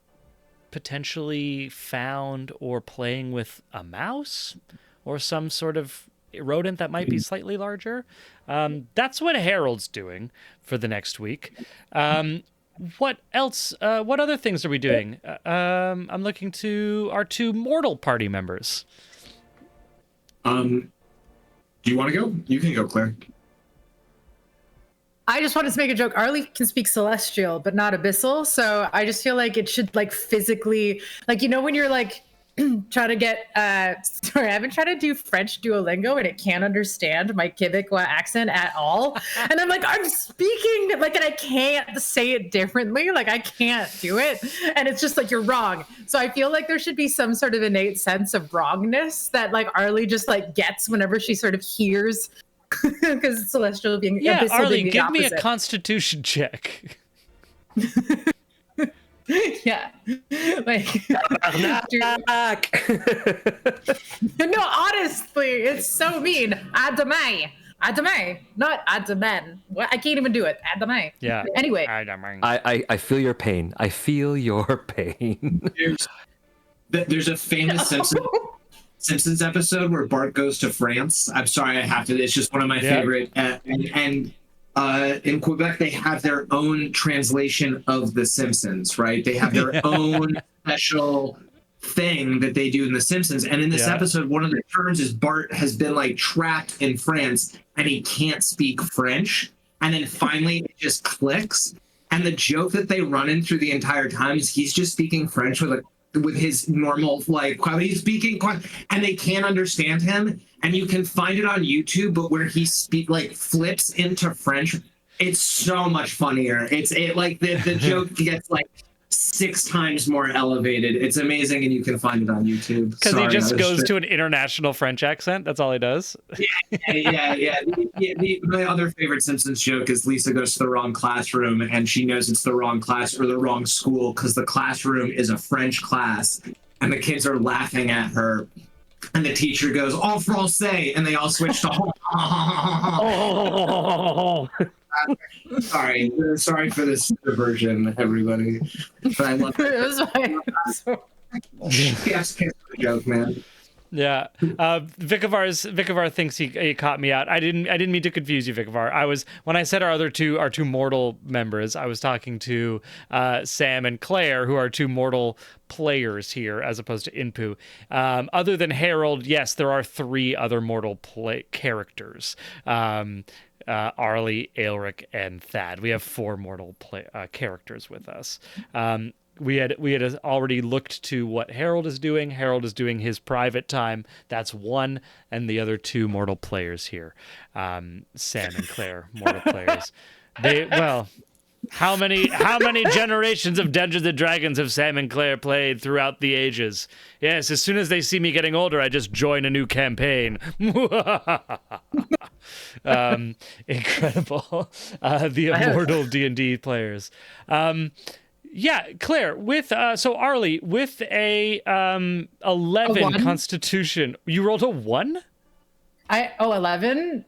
potentially found or playing with a mouse or some sort of rodent that might be slightly larger. That's what Harold's doing for the next week. What else? What other things are we doing? I'm looking to our two mortal party members. Do you want to go? You can go, Claire. I just wanted to make a joke. Arlie can speak Celestial, but not Abyssal. So I just feel like it should like physically, like, when you're like trying to get, sorry, I've been trying to do French Duolingo and it can't understand my Quebecois accent at all. And I'm like, I'm speaking like, and I can't say it differently. Like I can't do it. And it's just like, you're wrong. So I feel like there should be some sort of innate sense of wrongness that like Arlie just like gets whenever she sort of hears because Celestial being Abyssal Arlie, being the give me a opposite. Constitution check. Yeah. Like, no, honestly, it's so mean. Adamai. Adamai. Not Adamen. What? I can't even do it. Adamai. Yeah. Anyway. I feel your pain. I feel your pain. There's a famous Simpsons episode where Bart goes to France. I'm sorry, I have to. It's just one of my favorite. And in Quebec, they have their own translation of The Simpsons, right? They have their own special thing that they do in The Simpsons. And in this episode, one of the terms is Bart has been like trapped in France and he can't speak French. And then finally it just clicks. And the joke that they run in through the entire time is he's just speaking French with his normal like he's speaking and they can't understand him, and you can find it on YouTube, but where he flips into French, it's so much funnier. The joke gets like 6 times more elevated. It's amazing, and you can find it on YouTube because he just goes to an international French accent. That's all he does. Yeah. My other favorite Simpsons joke is Lisa goes to the wrong classroom and she knows it's the wrong class or the wrong school because the classroom is a French class and the kids are laughing at her and the teacher goes en français and they all switch to sorry for this diversion, everybody, but I love it. It was fine. Yes, joke, man. Yeah, Vicavar thinks he caught me out. I didn't mean to confuse you, Vicavar. When I said our two mortal members, I was talking to Sam and Claire, who are two mortal players here, as opposed to Inpu. Other than Harold, yes, there are 3 other mortal characters. Arlie, Aelric, and Thad. We have 4 mortal characters with us. we had already looked to what Harold is doing. Harold is doing his private time. That's one, and the other two mortal players here, Sam and Claire, mortal players. How many generations of Dungeons and Dragons have Sam and Claire played throughout the ages? Yes, as soon as they see me getting older, I just join a new campaign. Incredible. The immortal D&D players. Yeah, Claire, with so Arlie, with a 11 1? Constitution, you rolled a 1? 11?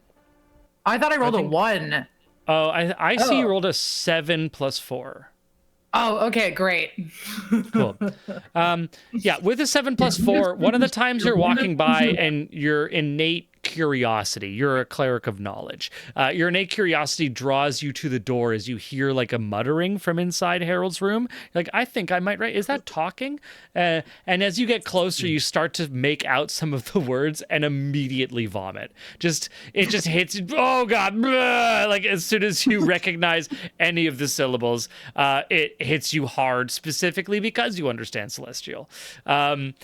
I thought I rolled a 1. Oh, I see you rolled a 7 plus 4. Oh, okay, great. Cool. Yeah, with a 7 plus 4, one of the times you're walking by and your innate curiosity, you're a cleric of knowledge. Your innate curiosity draws you to the door as you hear like a muttering from inside Harold's room. You're like, I think I might write. Is that talking? And as you get closer, you start to make out some of the words and immediately vomit. It just hits you. Oh God! Like as soon as you recognize any of the syllables, it hits you hard, specifically because you understand Celestial. And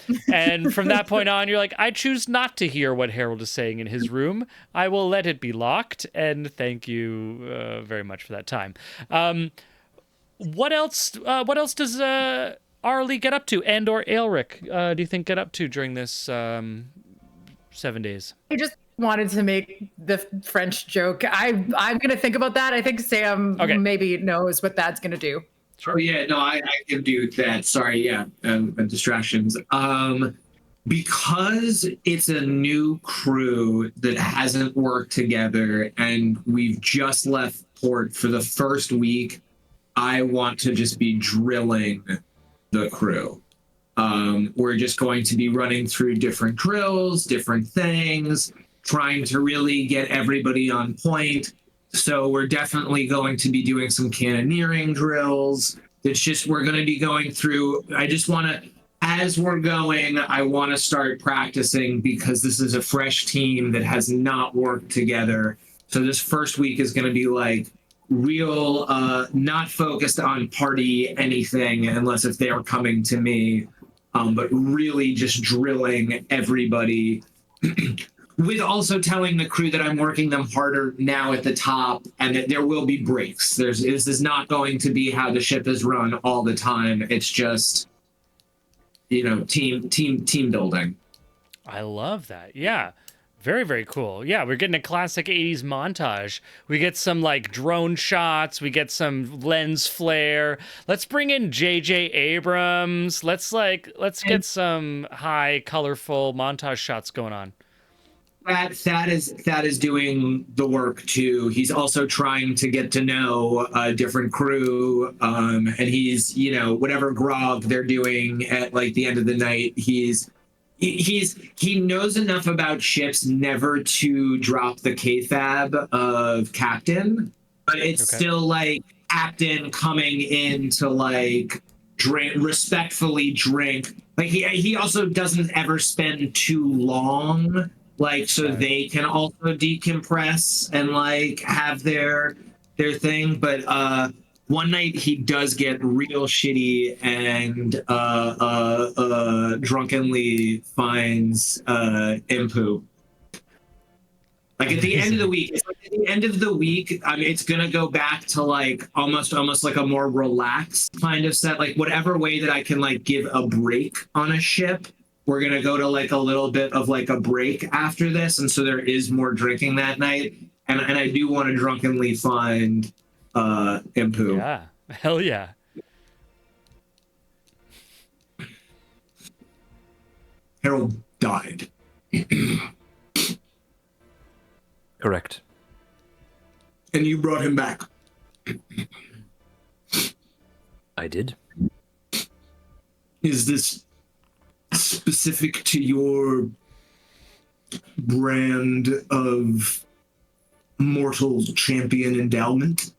from that point on, you're like, I choose not to hear what Harold is saying in his room. I will let it be locked, and thank you very much for that time. What else does Arlie get up to, and or Aelric do you think get up to during this 7 days? I just wanted to make the French joke. I'm gonna think about that. I think Sam maybe knows what that's gonna do. Sure. Oh yeah, no, I can do that. Sorry, yeah, distractions. Because it's a new crew that hasn't worked together and we've just left port for the first week, I want to just be drilling the crew. We're just going to be running through different drills, different things, trying to really get everybody on point. So we're definitely going to be doing some cannoneering drills. It's just, we're going to be going through, I just want to, as we're going, I want to start practicing because this is a fresh team that has not worked together. So this first week is going to be like real, not focused on party anything unless if they are coming to me, but really just drilling everybody. With also telling the crew that I'm working them harder now at the top and that there will be breaks. This is not going to be how the ship is run all the time. It's just, team building. I love that. Yeah. Very, very cool. Yeah, we're getting a classic 80s montage. We get some like drone shots. We get some lens flare. Let's bring in J.J. Abrams. Let's get some high, colorful montage shots going on. Thad is doing the work too. He's also trying to get to know a different crew, and he's whatever grog they're doing at like the end of the night. He knows enough about ships never to drop the KFAB of captain, but it's still like captain coming in to like respectfully drink. Like he also doesn't ever spend too long. Like, so they can also decompress and like have their thing. But one night he does get real shitty and drunkenly finds Impu. Like at the end of the week, it's gonna go back to like almost like a more relaxed kind of set. Like whatever way that I can like give a break on a ship. We're going to go to like a little bit of like a break after this. And so there is more drinking that night. And I do want to drunkenly find Impu. Yeah. Hell yeah. Harold died. Correct. And you brought him back. I did. Is this specific to your brand of mortal champion endowment?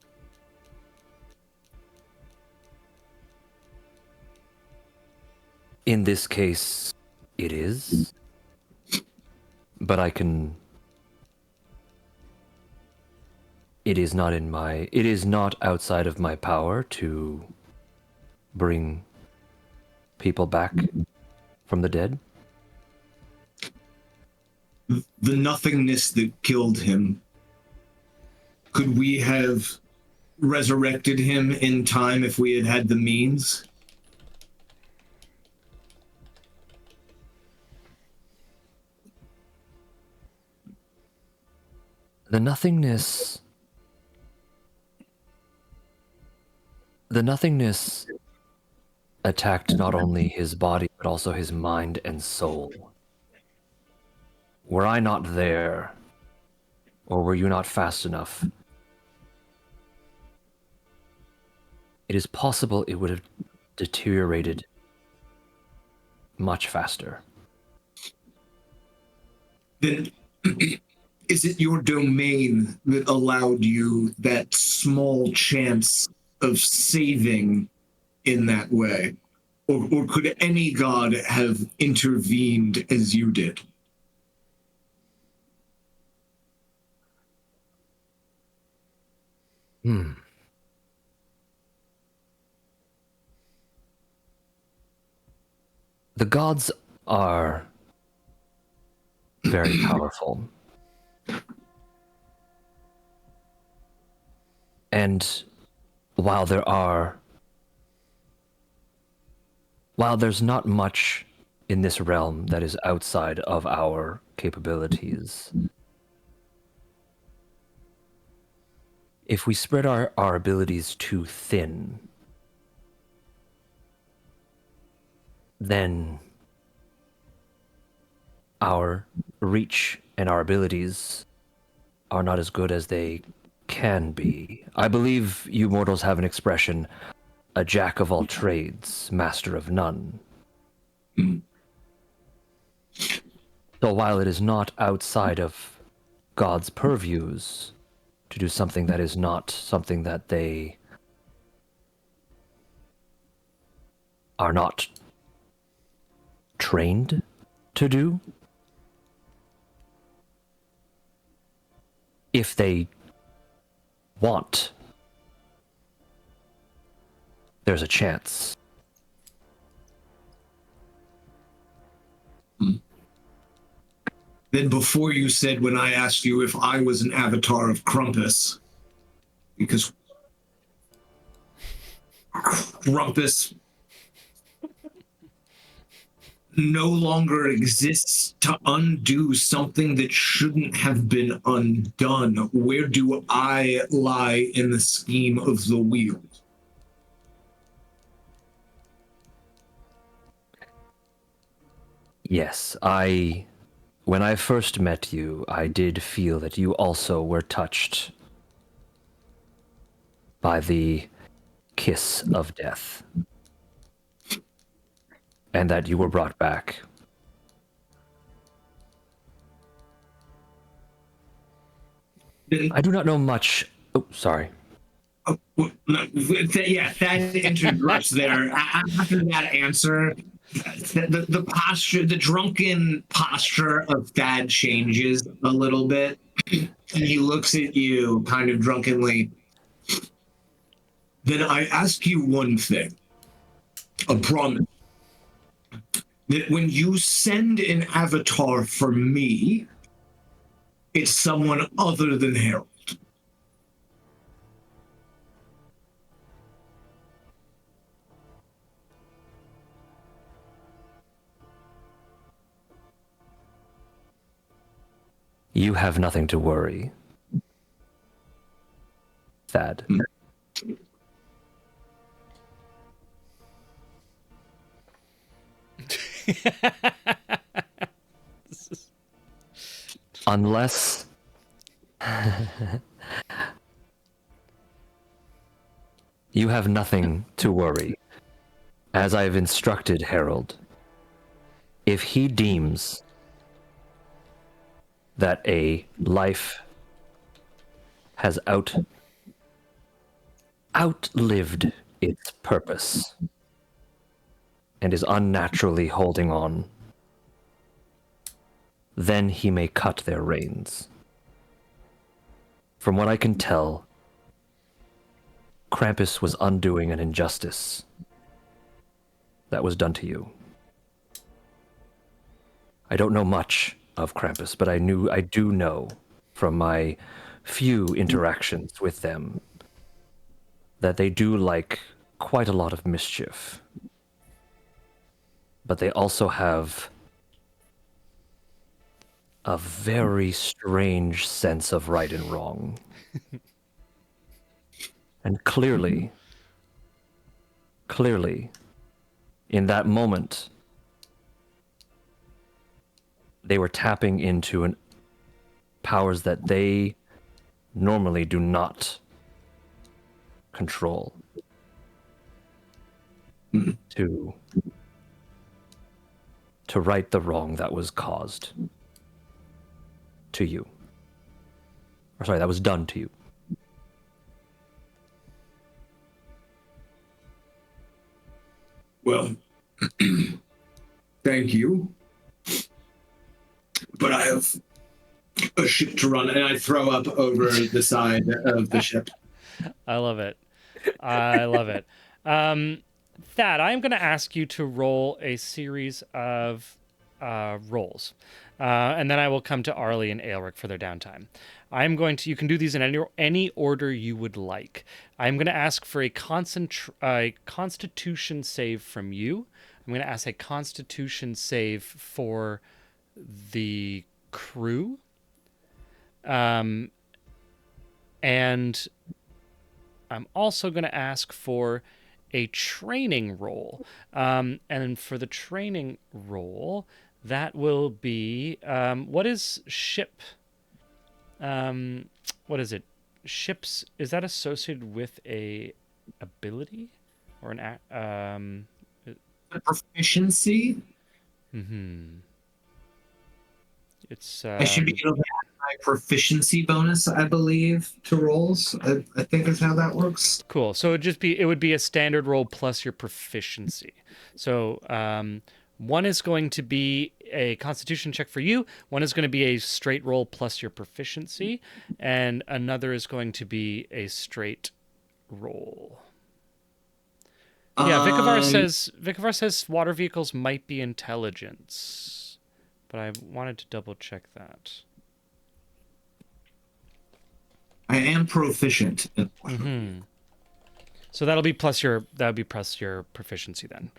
In this case, it is. But I can... It is not outside of my power to bring people back from the dead? The nothingness that killed him. Could we have resurrected him in time if we had had the means? The nothingness attacked not only his body, but also his mind and soul. Were I not there, or were you not fast enough, it is possible it would have deteriorated much faster. Then is it your domain that allowed you that small chance of saving in that way? Or could any god have intervened as you did? The gods are very powerful. And while there's not much in this realm that is outside of our capabilities, if we spread our abilities too thin, then our reach and our abilities are not as good as they can be. I believe you mortals have an expression, a jack of all trades, master of none. So while it is not outside of God's purviews to do something that is not something that they are not trained to do, if they want, there's a chance. Then before you said when I asked you if I was an avatar of Krampus, because Krampus no longer exists to undo something that shouldn't have been undone. Where do I lie in the scheme of the wheel? Yes, when I first met you, I did feel that you also were touched by the kiss of death, and that you were brought back. I do not know much. Oh, sorry. Oh, well, no, yeah, that interrupts there. After that answer, the posture, the drunken posture of Thad changes a little bit. And he looks at you kind of drunkenly. Then I ask you one thing, a promise. That when you send an avatar for me, it's someone other than Harold. You have nothing to worry, Thad. Unless you have nothing to worry, as I have instructed Harold. If he deems that a life has outlived its purpose and is unnaturally holding on, then he may cut their reins. From what I can tell, Krampus was undoing an injustice. that was done to you. I don't know much of Krampus, but I do know from my few interactions with them that they do like quite a lot of mischief. But they also have a very strange sense of right and wrong. And clearly, in that moment, they were tapping into powers that they normally do not control to right the wrong that was caused to you. Or sorry, that was done to you. Well, thank you. But I have a ship to run, and I throw up over the side of the ship. I love it. I love it. Thad, I'm going to ask you to roll a series of rolls. And then I will come to Arlie and Aelric for their downtime. You can do these in any order you would like. I'm going to ask for a constitution save from you. I'm going to ask a constitution save for the crew. And I'm also going to ask for a training roll. And for the training roll, that will be what is ship? What is it? Ships, is that associated with a ability or an Proficiency? It's I should be able to add my proficiency bonus, I believe, to rolls. I think is how that works. cool. So it would be a standard roll plus your proficiency. So one is going to be a constitution check for you. One is going to be a straight roll plus your proficiency, and another is going to be a straight roll. Yeah, Vicavar says water vehicles might be intelligence, but I wanted to double check that. I am proficient. So that would be plus your proficiency then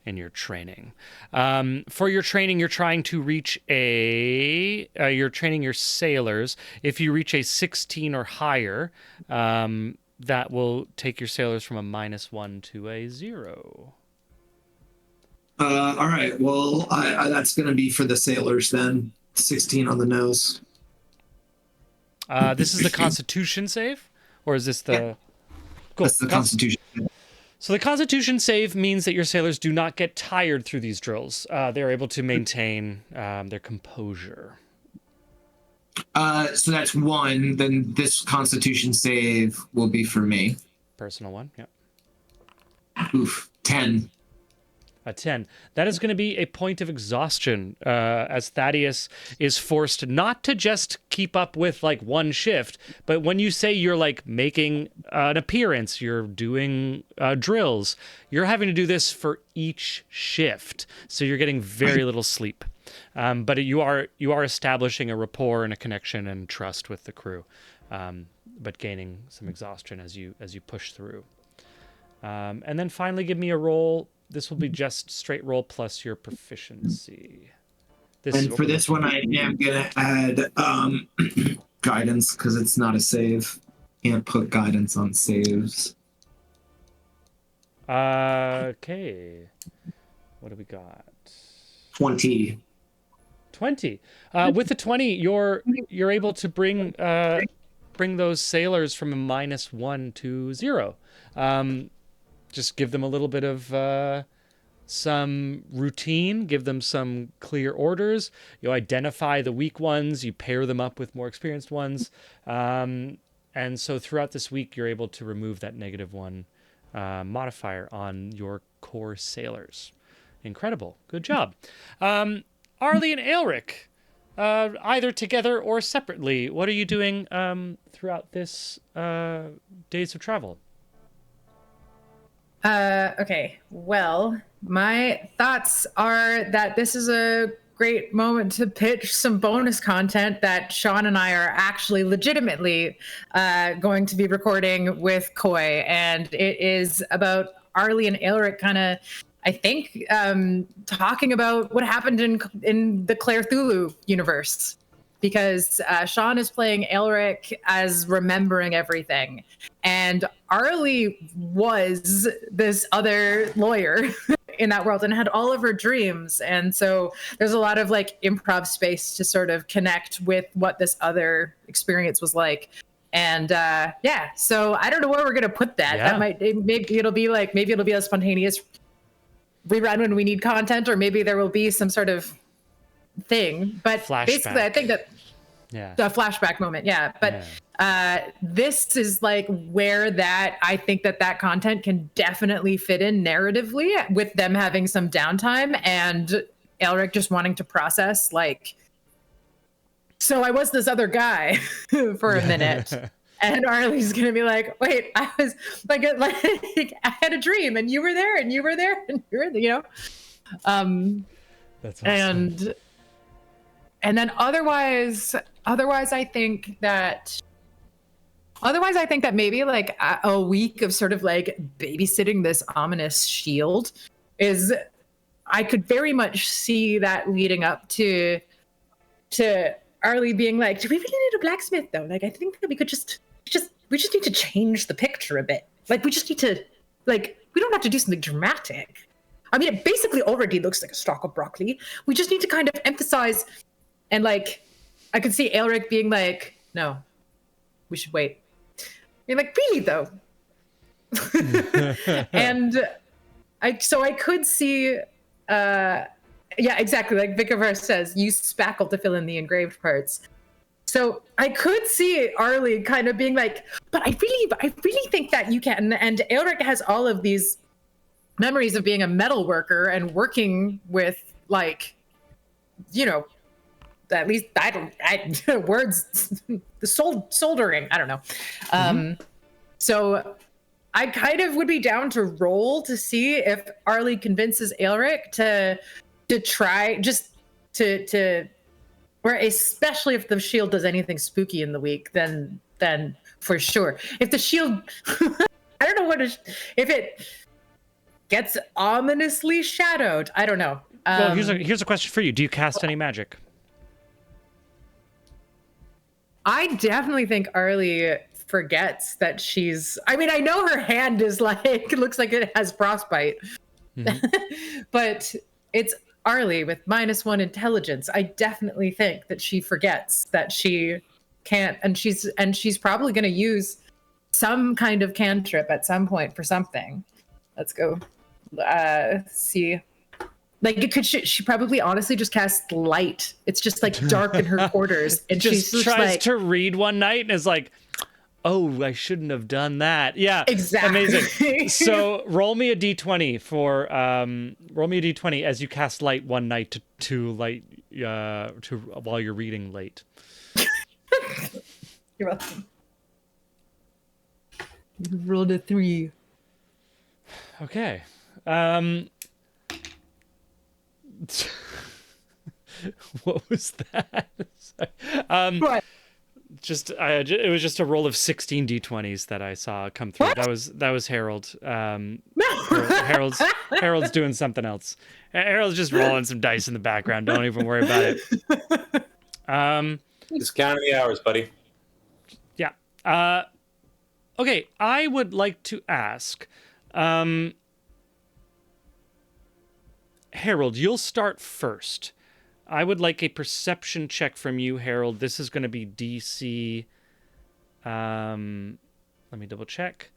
in your training. For your training, you're trying to reach you're training your sailors. If you reach a 16 or higher, that will take your sailors from a -1 to a 0. All right. Well, that's going to be for the sailors then. 16 on the nose. This is the Constitution save, or is this the? Yeah. Cool. That's the Constitution. So the Constitution save means that your sailors do not get tired through these drills. They're able to maintain their composure. So that's 1. Then this Constitution save will be for me. Personal 1, yeah. Oof, 10. A 10. That is going to be a point of exhaustion, as Thaddeus is forced not to just keep up with like one shift, but when you say you're like making an appearance, you're doing drills, you're having to do this for each shift. So you're getting very little sleep. But you are establishing a rapport and a connection and trust with the crew, but gaining some exhaustion as you push through. And then finally, give me a roll. This will be just straight roll plus your proficiency. For this one, I am gonna add guidance because it's not a save. Can't put guidance on saves. Okay. What do we got? 20. 20. With the 20, you're able to bring those sailors from a -1 to 0. Just give them a little bit of some routine, give them some clear orders. You identify the weak ones, you pair them up with more experienced ones. And so throughout this week, you're able to remove that -1 modifier on your core sailors. Incredible. Good job. Arlie and Aelric, either together or separately, what are you doing throughout this days of travel? Okay. Well, my thoughts are that this is a great moment to pitch some bonus content that Sean and I are actually legitimately going to be recording with Koi, and it is about Arlie and Aelric kind of, I think, talking about what happened in the Claire Thulu universe. Because Sean is playing Aelric as remembering everything. And Arlie was this other lawyer in that world and had all of her dreams. And so there's a lot of like improv space to sort of connect with what this other experience was like. And yeah, so I don't know where we're gonna put that. Yeah. Maybe it'll be a spontaneous rerun when we need content, or maybe there will be some sort of thing. But Flashback. basically, I think that Yeah. a flashback moment, yeah. But this is like where that I think that content can definitely fit in narratively, with them having some downtime and Elric just wanting to process like, so I was this other guy for a minute. And Arlie's gonna be like, wait, I was like I had a dream and you were there and you were there and you were there, you know? That's awesome. And then otherwise I think that maybe like a week of sort of like babysitting this ominous shield is, I could very much see that leading up to Arlie being like, do we really need a blacksmith though? Like, I think that we could we just need to change the picture a bit. Like, we just need to, like, we don't have to do something dramatic. I mean, it basically already looks like a stalk of broccoli. We just need to kind of emphasize. And like, I could see Aelric being like, no, we should wait. You're like, really though? And I could see, yeah, exactly. Like Vicavar says, use spackle to fill in the engraved parts. So I could see Arlie kind of being like, but I really think that you can. And Aelric has all of these memories of being a metal worker and working with, like, you know, at least words, the soldering, I don't know. So I kind of would be down to roll to see if Arlie convinces Aelric to try just to or especially if the shield does anything spooky in the week, then for sure. If the shield I don't know if it gets ominously shadowed, I don't know. Well, here's a question for you. Do you cast any magic? I definitely think Arlie forgets that she's, I mean, I know her hand is like, it looks like it has frostbite, but it's Arlie with -1 intelligence. I definitely think that she forgets that she can't, and she's probably going to use some kind of cantrip at some point for something. Let's go see. Like, she probably honestly just casts light. It's just like dark in her quarters, and Just she's tries like, to read one night and is like, oh, I shouldn't have done that. Yeah, Exactly. amazing. So roll me a d20 for roll me a d20 as you cast light one night to light to while you're reading late. You're welcome. You rolled a 3. Okay. What was that? What? It was just a roll of 16 d20s that I saw come through. What? That was Harold. Harold's doing something else. Harold's just rolling some dice in the background. Don't even worry about it. Just counting the hours, buddy. Yeah. Okay, I would like to ask, Harold, you'll start first. I would like a perception check from you, Harold. This is going to be DC. Let me double check.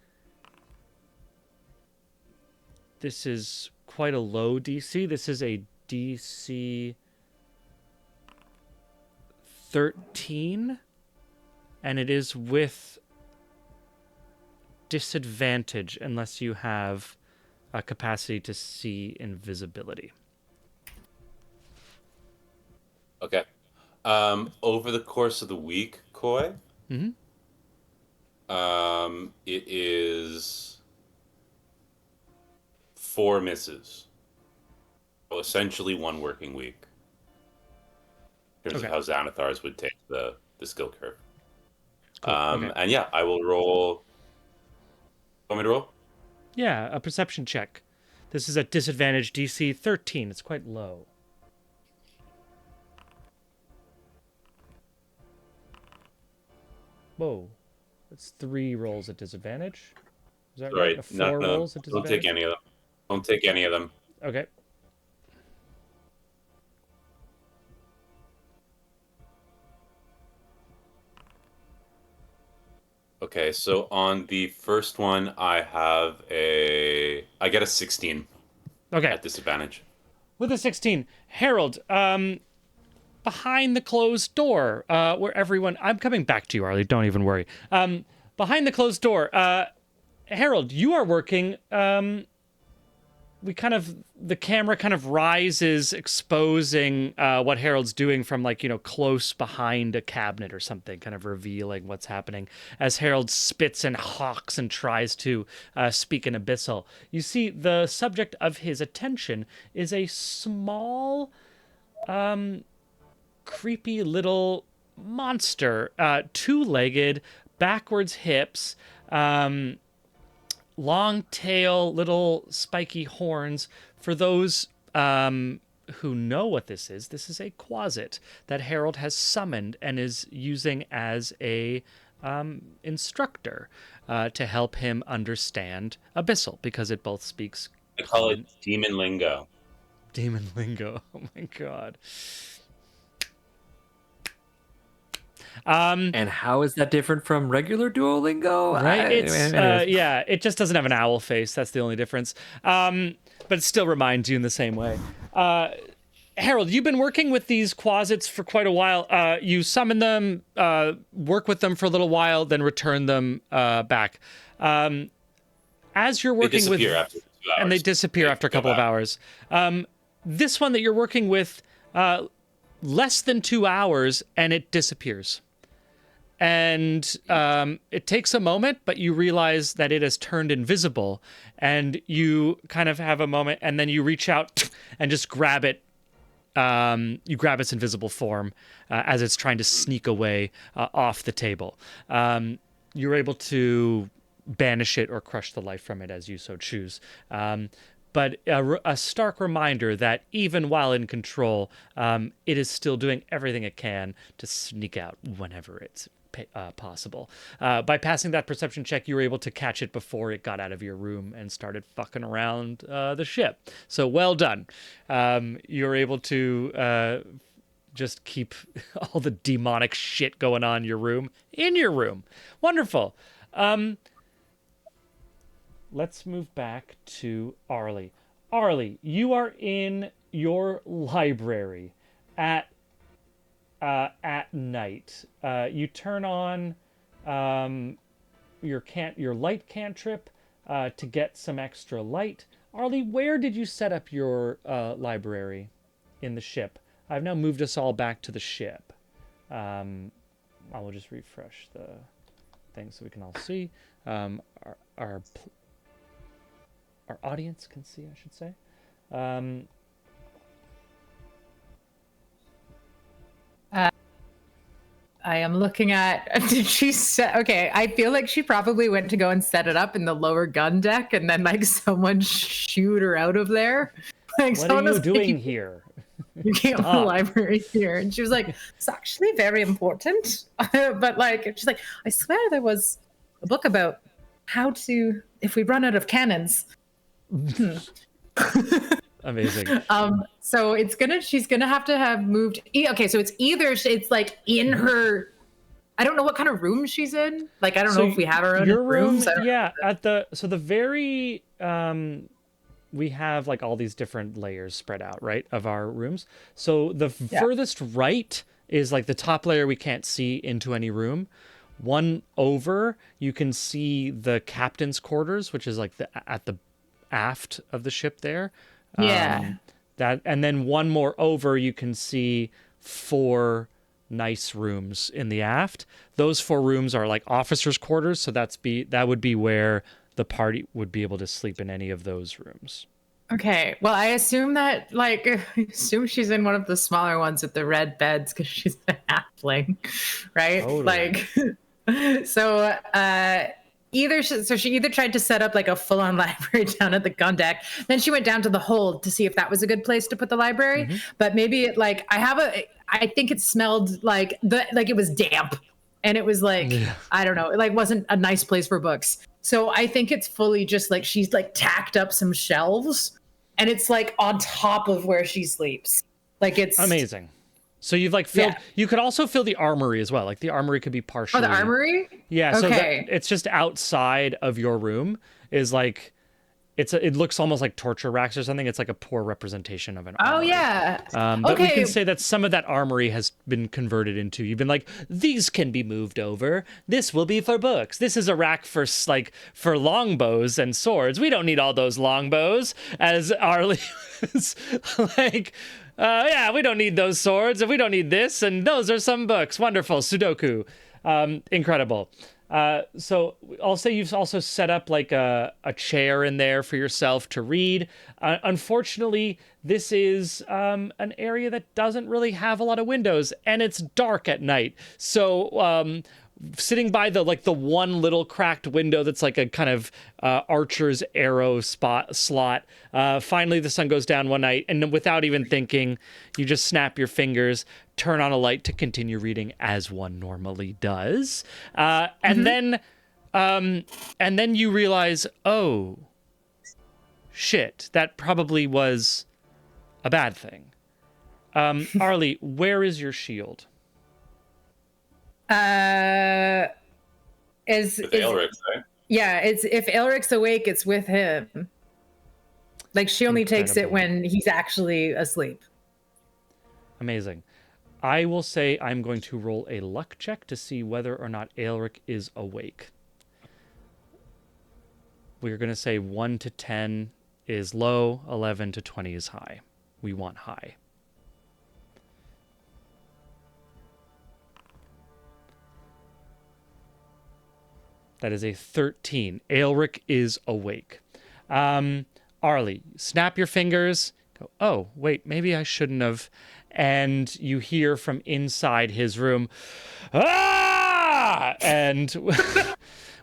This is quite a low DC. This is a DC 13, and it is with disadvantage unless you have a capacity to see invisibility. Okay. Over the course of the week, Koi, it is 4 misses. Well, essentially 1 working week. In terms Okay. of how Xanathars would take the skill curve. Cool. Okay. And yeah, I will roll. Want me to roll? Yeah, a perception check. This is at disadvantage DC 13. It's quite low. Whoa. That's 3 rolls at disadvantage. Is that right? Right. 4 No, rolls at don't disadvantage? take any of them. Don't take any of them. Okay. Okay, so on the first one, I get a 16 Okay. at disadvantage. With a 16, Harold, behind the closed door, where everyone... I'm coming back to you, Arlie. Don't even worry. Behind the closed door, Harold, you are working... the camera kind of rises, exposing what Harold's doing from, like, you know, close behind a cabinet or something, kind of revealing what's happening as Harold spits and hawks and tries to speak in Abyssal. You see, the subject of his attention is a small, creepy little monster, 2-legged, backwards hips, long tail, little spiky horns. For those who know what this is a Quasit that Harold has summoned and is using as a instructor to help him understand Abyssal, because it both speaks I call it demon lingo. demon lingo. Oh my god. And how is that different from regular Duolingo? Right? Yeah, it just doesn't have an owl face. That's the only difference. But it still reminds you in the same way. Harold, you've been working with these Quasits for quite a while. You summon them, work with them for a little while, then return them back. As you're working with... They disappear after 2 hours. And they disappear after a couple of hours. This one that you're working with, less than 2 hours, and it disappears. And it takes a moment, but you realize that it has turned invisible, and you kind of have a moment, and then you reach out and just grab it. You grab its invisible form as it's trying to sneak away off the table. You're able to banish it or crush the life from it as you so choose. But a stark reminder that even while in control, it is still doing everything it can to sneak out whenever it's possible. By passing that perception check, you were able to catch it before it got out of your room and started fucking around the ship. So well done. You're able to just keep all the demonic shit going on in your room. Wonderful. Let's move back to Arlie. Arlie, you are in your library at night. You turn on your light cantrip to get some extra light. Arlie, where did you set up your library in the ship? I've now moved us all back to the ship. I will just refresh the thing so we can all see. Our audience can see, I should say. I am looking at. Did she set? Okay, I feel like she probably went to go and set it up in the lower gun deck, and then like someone shoot her out of there. Like, What someone are you was doing like, here? You came to the library here, and she was like, "It's actually very important." But like, she's like, "I swear there was a book about how to if we run out of cannons." Amazing. So she's gonna have to have moved. Okay, so it's either it's like in her. I don't know what kind of room she's in. Like, I don't know if we have our own your room. rooms. Yeah, the very we have like all these different layers spread out, right, of our rooms. So the furthest right is like the top layer we can't see into any room. One over, you can see the captain's quarters, which is like at the aft of the ship there. Yeah. And then one more over, you can see 4 nice rooms in the aft. Those 4 rooms are like officers' quarters, so that would be where the party would be able to sleep in any of those rooms. Okay. Well, I assume that, like, I assume she's in one of the smaller ones with the red beds because she's a halfling, right? Totally. Like, so she either tried to set up like a full-on library down at the gun deck, then she went down to the hold to see if that was a good place to put the library. But maybe it, like, I think it smelled like it was damp, and it was like I don't know, it like wasn't a nice place for books. So I think it's fully just like she's like tacked up some shelves, and it's like on top of where she sleeps. Like it's Amazing. So you've like filled. Yeah. You could also fill the armory as well. Like the armory could be partially. Oh, the armory? Yeah. So Okay. it's just outside of your room. Is like, it looks almost like torture racks or something. It's like a poor representation of an Oh armory. yeah. But we Okay. can say that some of that armory has been converted into. You've been like, these can be moved over. This will be for books. This is a rack for for longbows and swords. We don't need all those longbows. As Arlie was like, yeah, we don't need those swords, and we don't need this, and those are some books. Wonderful. Sudoku. Incredible. So I'll say you've also set up like a chair in there for yourself to read. Unfortunately, this is an area that doesn't really have a lot of windows, and it's dark at night. So sitting by the one little cracked window that's like a kind of archer's arrow slot. Finally, the sun goes down one night, and without even thinking, you just snap your fingers, turn on a light to continue reading as one normally does, and then you realize, oh, shit, that probably was a bad thing. Arlie, where is your shield? Is Aelric, right? yeah, it's if Elric's awake, it's with him. Like she only takes it Incredible. when he's actually asleep. Amazing. I will say I'm going to roll a luck check to see whether or not Aelric is awake. We're going to say 1 to 10 is low, 11 to 20 is high. We want high. That is a 13. Aelric is awake. Arlie, snap your fingers. Go, oh, wait, maybe I shouldn't have. And you hear from inside his room, ah! And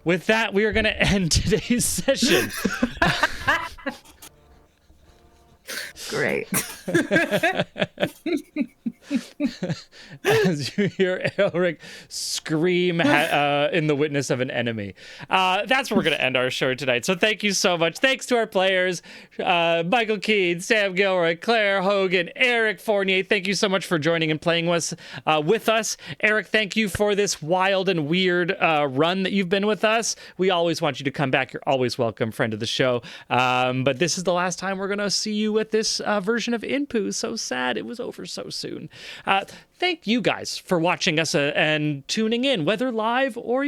with that, we are going to end today's session. Great. As you hear Elric scream in the witness of an enemy. That's where we're going to end our show tonight. So thank you so much. Thanks to our players, Michael Keane, Sam Gilroy, Claire Hogan, Eric Fournier. Thank you so much for joining and playing with us. Eric, thank you for this wild and weird run that you've been with us. We always want you to come back. You're always welcome, friend of the show. But this is the last time we're going to see you with this version of Inpu. So sad it was over so soon. Thank you guys for watching us and tuning in, whether live or,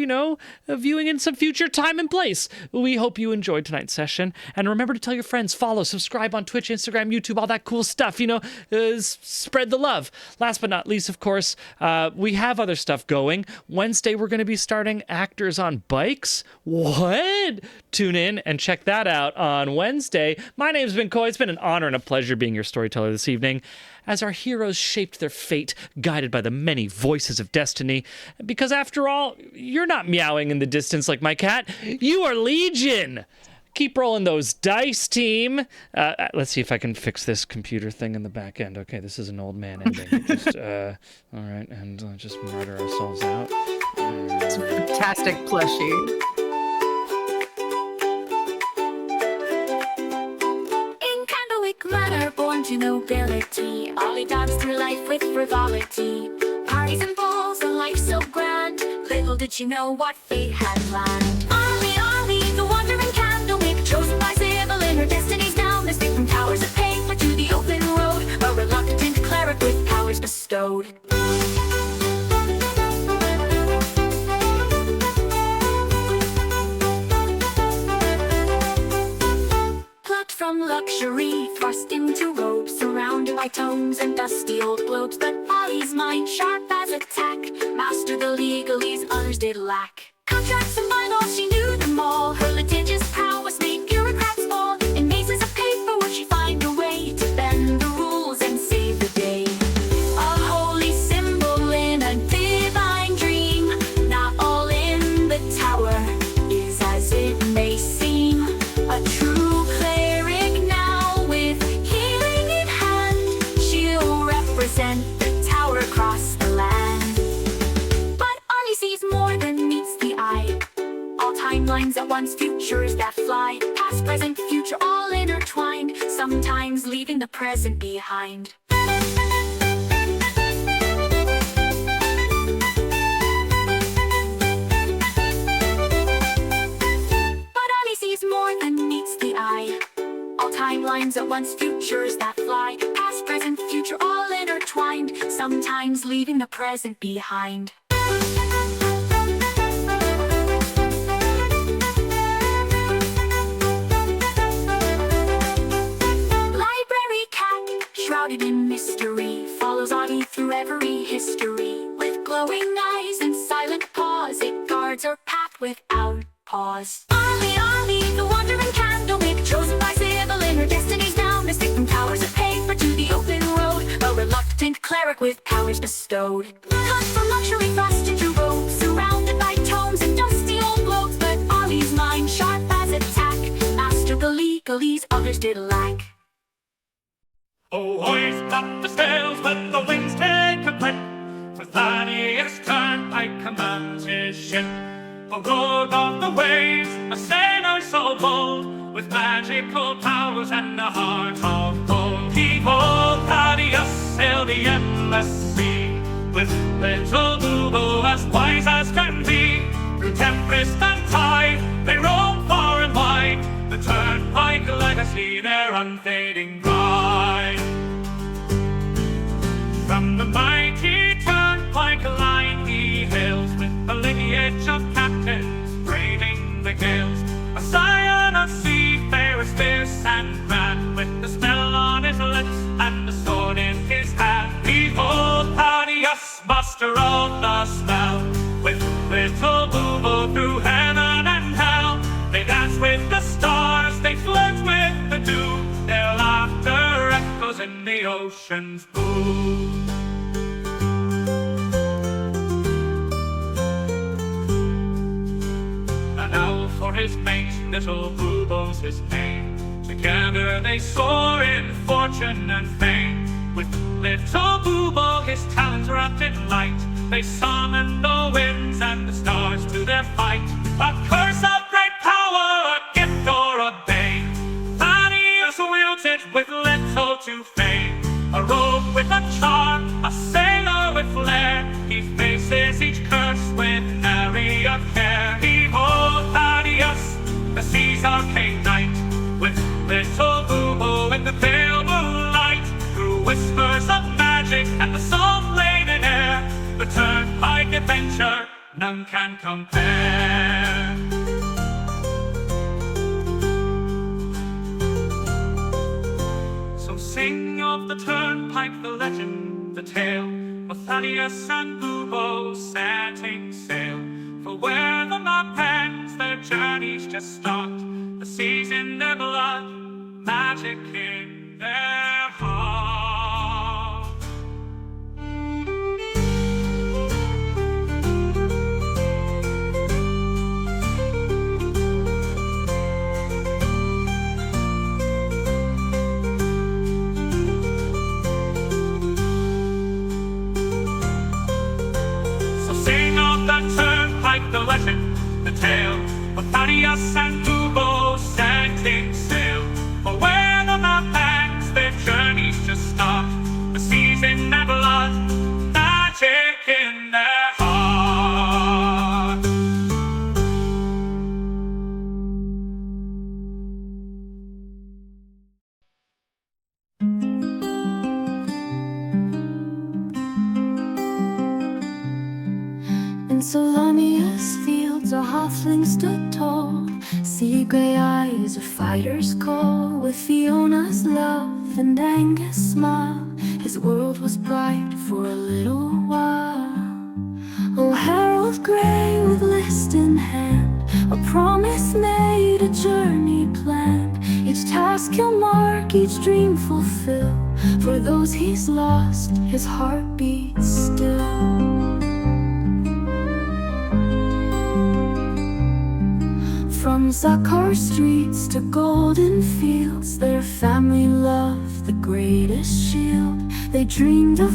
viewing in some future time and place. We hope you enjoyed tonight's session. And remember to tell your friends, follow, subscribe on Twitch, Instagram, YouTube, all that cool stuff, spread the love. Last but not least, of course, we have other stuff going. Wednesday, we're going to be starting Actors on Bikes. What? Tune in and check that out on Wednesday. My name's been Coy. It's been an honor and a pleasure being your storyteller this evening, as our heroes shaped their fate, guided by the many voices of destiny. Because after all, you're not meowing in the distance like my cat. You are Legion! Keep rolling those dice, team. Let's see if I can fix this computer thing in the back end. Okay, this is an old man ending. All right, and let's just murder ourselves out. It's a fantastic plushie. In Candlewick Manor, born to nobility, Ollie danced through life with frivolity. Parties and balls, a life so grand. Little did she know what fate had planned. Ollie, Ollie, the wandering Candlewick, chosen by Sybil in her destiny's down. Escape from towers of paper to the open road, a reluctant cleric with powers bestowed. Plucked from luxury, thrust into robes, surrounded by tomes and dusty old globes. But Ollie's mind, sharp as a tack, mastered the legalese others did lack. Contracts and bylaws, she knew them all. Her litigious prowess made bureaucrats fall. In mazes of paperwork, she fought timelines at once, futures that fly. Past, present, future, all intertwined, sometimes leaving the present behind. But Ali sees more than meets the eye. All timelines at once, futures that fly. Past, present, future, all intertwined, sometimes leaving the present behind. Library cat, shrouded in mystery, follows Audie through every history. With glowing eyes and silent paws, it guards her path without pause. Ollie, the wandering candlemaker, chosen by Sybil in her destiny's now. Mystic from towers of paper to the open road, a reluctant cleric with powers bestowed. Cut from luxury, thrust into robes, surrounded by tomes and dusty old globes. But Ollie's mind, sharp as a tack, mastered the legalese others did lack. Oh, hoist up the sails, let the winds take a breath. For Thaddeus Turnpike commands his ship. A lord of the waves, a sailor so bold, with magical powers and a heart of gold. Behold, Thaddeus sailed the endless sea, with little Bubo as wise as can be. Through tempest and tide, they roam far and wide, the Turnpike legacy, their unfading pride. From the mighty Turnpike line he hails, with a lineage of captains braving the gales. A scion of seafarers fierce and grand, with the smell on his lips and the sword in his hand. Behold, Thaddeus, master of the spell, with little Bubo through heaven and hell. They dance with the stars, they flirt with the dew, their laughter echoes in the ocean's blue. An owl for his mate, little Bubo's his name. Together they soar in fortune and fame. With little Bubo, his talons wrapped in light, they summon the winds and the stars to their fight. A curse of great power, a gift or a bane, Thaddeus wields it with little to fame. A rogue with a charm, a sailor with flair, he faces each curse with nary a care. Behold, Thaddeus, the sea's arcane knight, with little Bubo in the pale moonlight. Through whispers of magic and the salt-laden air, the Turnpike adventure none can compare. So sing of the Turnpike, the legend, the tale, of Thaddeus and Bubo setting sail. For where the map ends, their journey's just start. The sea's in their blood, magic in their heart. So sing of the Turnpike, the legend, the tale, of Thaddeus and Bubo setting sail. For where the map ends, their journey's just start. The sea's in their blood, magic in their heart. In Solania's fields a halfling stood tall, sea grey eyes, a fighter's call. With Fiona's love and Angus' smile, his world was bright for a little while. Oh, Harold Grey with list in hand, a promise made, a journey planned. Each task he'll mark, each dream fulfill. For those he's lost, his heart beats still. From Zakar streets to golden fields, their family loved the greatest shield. They dreamed of